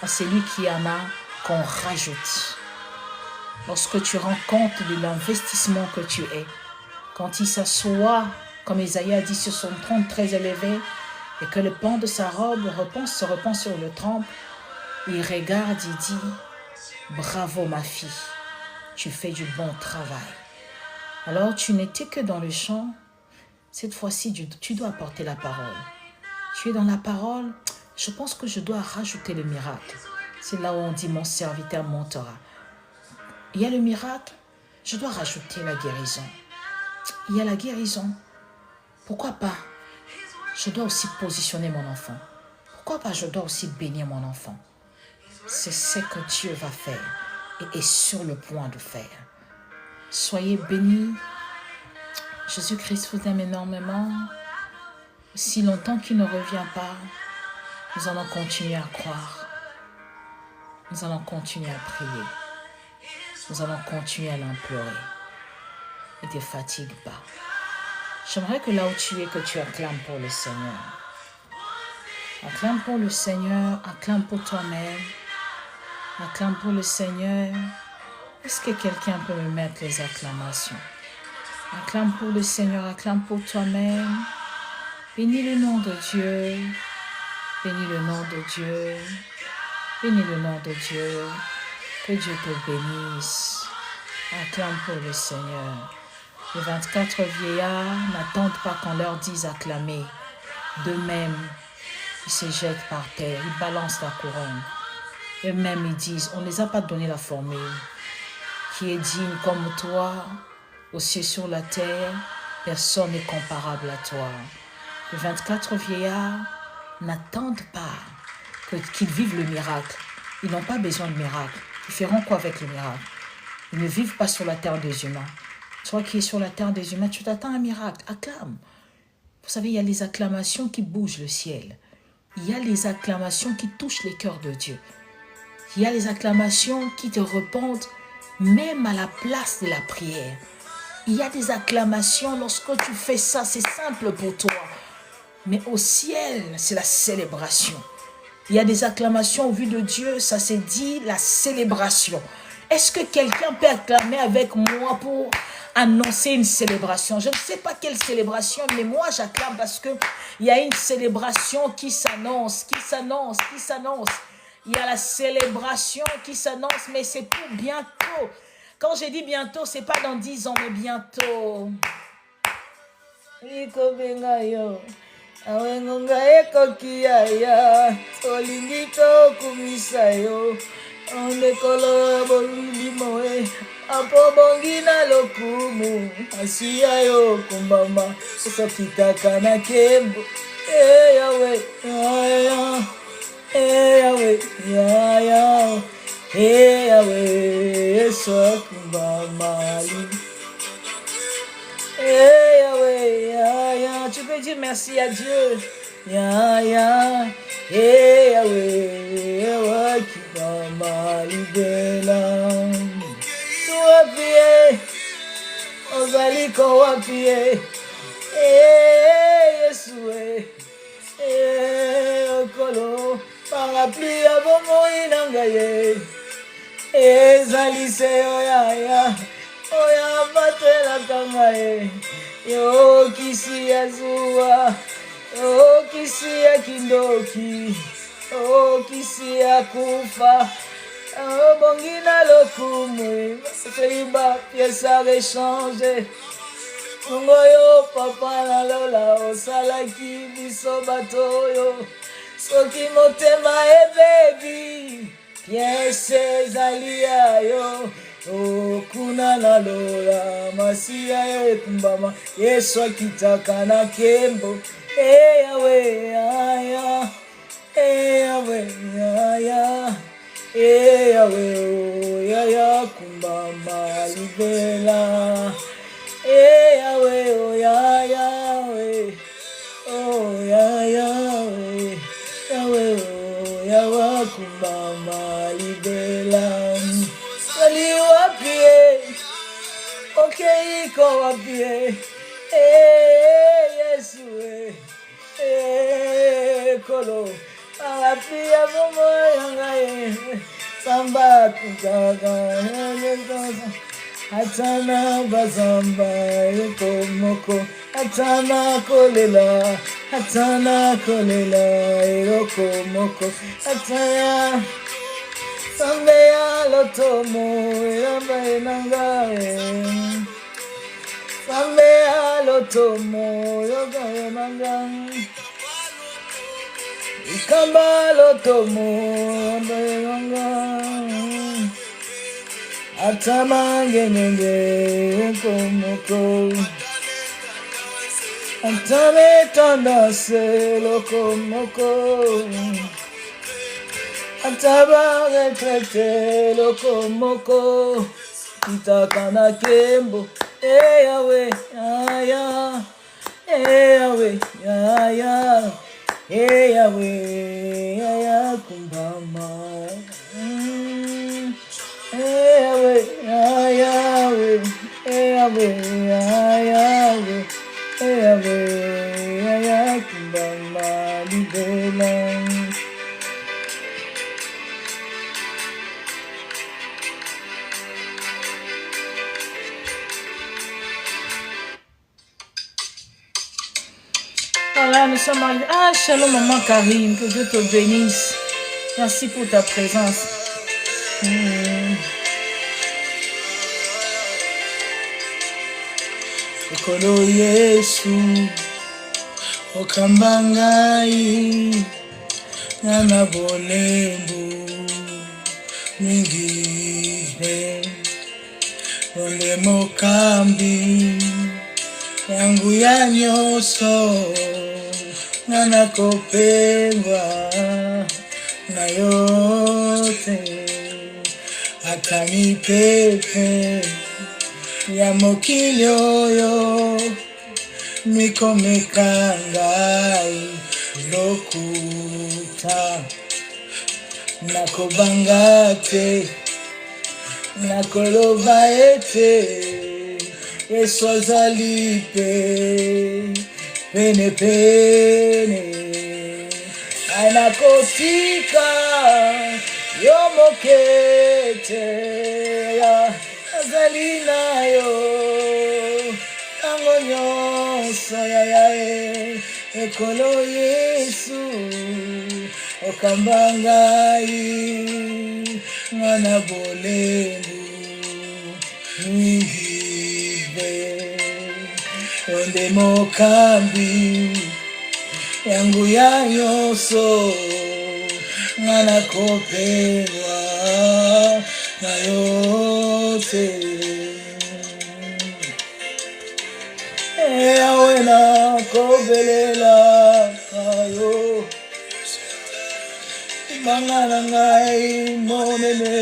c'est lui qui en a qu'on rajoute. Lorsque tu rends compte de l'investissement que tu es, quand il s'assoit, comme Isaïe a dit, sur son trône très élevé, et que le pan de sa robe se repend sur le trône, il regarde, il dit, bravo ma fille, tu fais du bon travail. Alors tu n'étais que dans le champ, cette fois-ci tu dois apporter la parole. Tu es dans la parole, je pense que je dois rajouter le miracle. C'est là où on dit mon serviteur montera. Il y a le miracle, je dois rajouter la guérison. Il y a la guérison, pourquoi pas? Je dois aussi positionner mon enfant. Pourquoi pas je dois aussi bénir mon enfant? C'est ce que Dieu va faire et est sur le point de faire. Soyez bénis. Jésus-Christ vous aime énormément. Si longtemps qu'il ne revient pas, nous allons continuer à croire. Nous allons continuer à prier. Nous allons continuer à l'implorer. Ne te fatigue pas. J'aimerais que là où tu es, que tu acclames pour le Seigneur. Acclame pour le Seigneur, acclame pour toi-même. Acclame pour le Seigneur. Est-ce que quelqu'un peut me mettre les acclamations? Acclame pour le Seigneur, acclame pour toi-même. Bénis le nom de Dieu. Bénis le nom de Dieu. Bénis le nom de Dieu. Que Dieu te bénisse. Acclame pour le Seigneur. Les 24 vieillards n'attendent pas qu'on leur dise acclamer. D'eux-mêmes, ils se jettent par terre, ils balancent la couronne. Eux-mêmes, ils disent, on ne les a pas donné la formule. Qui est digne comme toi, aux cieux sur la terre, personne n'est comparable à toi. Les 24 vieillards n'attendent pas qu'ils vivent le miracle. Ils n'ont pas besoin de miracle. Ils feront quoi avec le miracle? Ils ne vivent pas sur la terre des humains. Toi qui es sur la terre des humains, tu t'attends à un miracle. Acclame. Vous savez, il y a les acclamations qui bougent le ciel. Il y a les acclamations qui touchent les cœurs de Dieu. Il y a les acclamations qui te répondent même à la place de la prière. Il y a des acclamations, lorsque tu fais ça, c'est simple pour toi. Mais au ciel, c'est la célébration. Il y a des acclamations au vu de Dieu, ça c'est dit la célébration. Est-ce que quelqu'un peut acclamer avec moi pour annoncer une célébration? Je ne sais pas quelle célébration, mais moi j'acclame parce qu'il y a une célébration qui s'annonce, qui s'annonce, qui s'annonce. Il y a la célébration qui s'annonce, mais c'est pour bientôt. Quand je dis bientôt, ce n'est pas dans 10 ans, mais bientôt. onde kolo bolili moe apo bongina lokumu asiya yo kumbama usokitaka na kembo Yahweh Yahweh Yahweh Yahweh kumbama Yahweh tu peux dire merci à Dieu Yahweh qui va m'alibérer. Tu vas pied, on va lui qu'on pied. Yesoué, okolo, parapluie avant mon inangaye. Ezalise oya batela kangaye. Yo kisi azua. Oh kisi ya kindoki kisi ya kufa bongina lokumu seiba piesa rechange ngoyo papa na lola osalaki biso batoyo soki motema ebebi piese zalia yo kuna na lola masia yo ekumbama Yesu akitaka na kembo Yahweh Yahweh Yahweh kumbama libela Yahweh Yahweh Yahweh kumbama libela waliwapie okay ko wapie Yesu kolo apia momo yangaye samba kugaga atana bazamba komoko atana kolela komoko ataya sambe ya lotomo yamba nangaye sambe ya lotomo yoga nangaye Ikamba lotomo yanga atama ngenge komoko atame tandase lokomoko ataba retrete lokomoko itakana kembo Yahweh Yahweh Yahweh kumbama Yahweh kumbama libela Voilà, nous sommes arrivés. Ah, shalom, maman Karim, que Dieu te bénisse. Merci pour ta présence. Okolo Yesu, okambangai, nana bolembu, mingine, ole mokambi, yangu ya nyoso. Nana kopengwa na yote hata mipepe ya mokilioyo mikomekangai lokuta nakobangate nakoloba ete Yesu azalipe pene anakotika yomokete azalinayo angonyonso yayae ekolo Yesu okambangai ngana bolembu onde mokambi yangu ya nyoso ngana kopelwa nayote awena kobelela kayo mangana ngai monene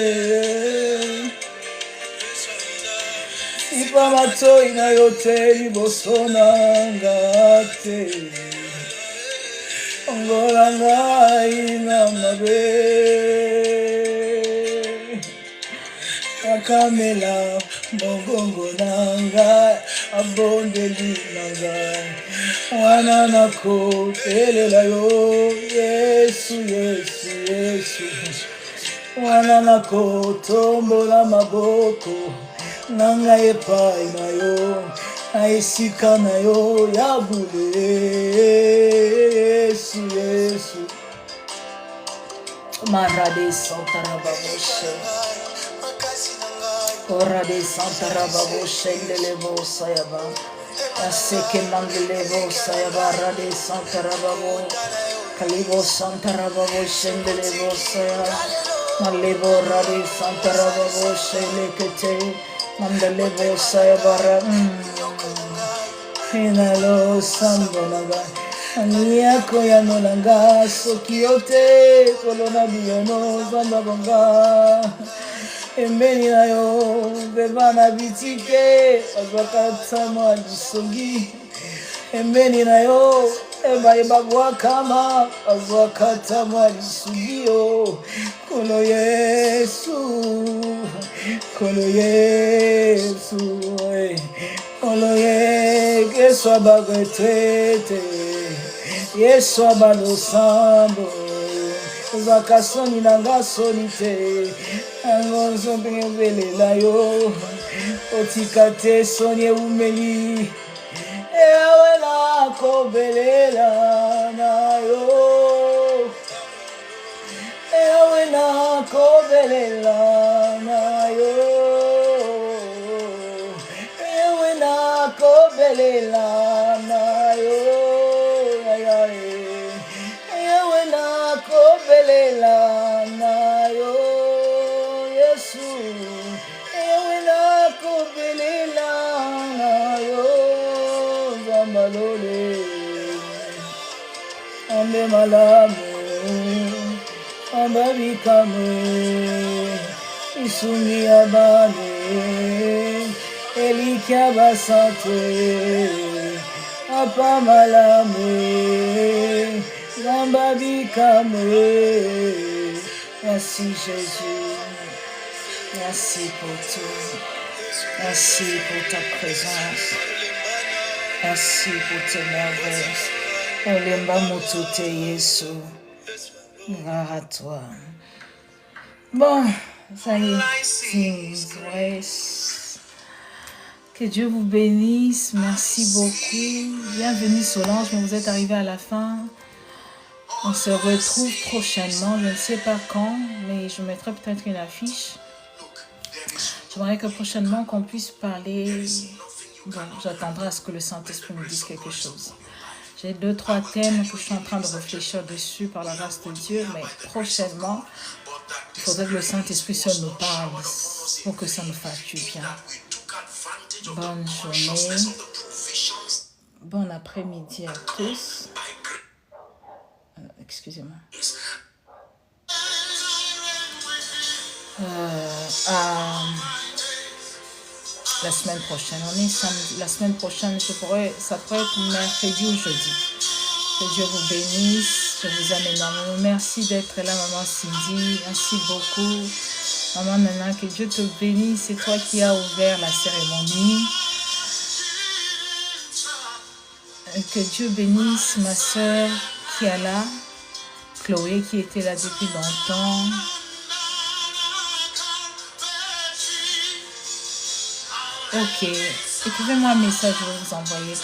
ipa matoi nayote liboso nanga te ongola ngai na mabe akamela mogongo nanga abondeli nanga wana nakotelela yo Yesu Yesu Yesu wana nakotombola maboko nanga epai na yo aisika na yo ya bule Yesu Yesu marade santarababoshe orade santarababoshe ndelevo sayaba aseke mandelevo sayaba rade santarababo kalivo santarababoshe ndelevo sayaba malevo rade santarababoshe lekete mandelevo sayabara finalo sambonaba Aniyako ya nolanga soki yote kolona biyono zambabonga embeni na yo bebana bitike azwakatama lisongi embeni na yo ebayebabwa kama azwakatama lisugi yo kolo Yesu kolo Yesu kolo Yesu abagwetete Yesu abalo sambo zakasoni nanga soni te angonzo pengebelela yo otikate soni umeli ewe na kobelela na yo ewe na kobelela na yo ewe na kobelela na yo kobelela na yo Yesu ewe na kobelela na yo zambalole ande malamu ambabikame isumi abane elikia basante apa malame Zambabikame. Merci Jésus. Merci pour tout. Merci pour ta présence. Merci pour tes merveilles. Olemba mutute Yesu. Gloire à toi. Bon, ça y est. Que Dieu vous bénisse. Merci beaucoup. Bienvenue Solange, mais vous êtes arrivé à la fin. On se retrouve prochainement, je ne sais pas quand, mais je mettrai peut-être une affiche. J'aimerais que prochainement qu'on puisse parler. Bon, j'attendrai à ce que le Saint-Esprit me dise quelque chose. J'ai 2-3 thèmes que je suis en train de réfléchir dessus par la grâce de Dieu, mais prochainement, il faudrait que le Saint-Esprit seul nous parle pour que ça nous fasse du bien. Bonne journée, bon après-midi à tous. Excusez-moi. La semaine prochaine. On est samedi. La semaine prochaine, ça pourrait être mercredi ou jeudi. Que Dieu vous bénisse. Je vous aime énormément. Merci d'être là, maman Cindy. Merci beaucoup. Maman Nana, que Dieu te bénisse. C'est toi qui as ouvert la cérémonie. Que Dieu bénisse ma soeur qui est là. Chloé qui était là depuis longtemps. Ok, écrivez-moi un message, je vais vous envoyer.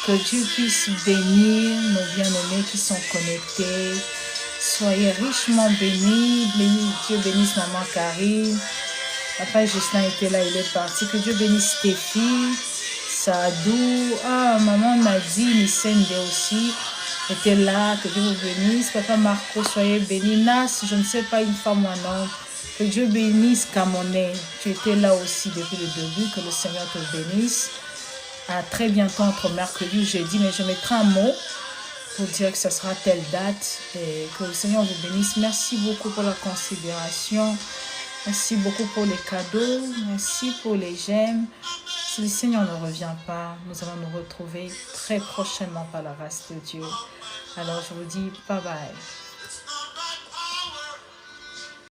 Que Dieu puisse bénir nos bien-aimés qui sont connectés. Soyez richement bénis. Dieu bénisse maman Carrie. Papa Justin était là, il est parti. Que Dieu bénisse tes filles. Sadou. Ah, maman Nadine, Nicende aussi était là. Que Dieu vous bénisse. Papa Marco, soyez bénis. Nas, je ne sais pas, une femme ou un homme. Que Dieu bénisse Camonet. Tu étais là aussi depuis le début. Que le Seigneur te bénisse. À très bientôt entre mercredi ou jeudi. Mais je mettrai un mot pour dire que ce sera telle date. Et que le Seigneur vous bénisse. Merci beaucoup pour la considération. Merci beaucoup pour les cadeaux. Merci pour les j'aime. Si le Seigneur ne revient pas, nous allons nous retrouver très prochainement par la grâce de Dieu. Alors je vous dis bye bye.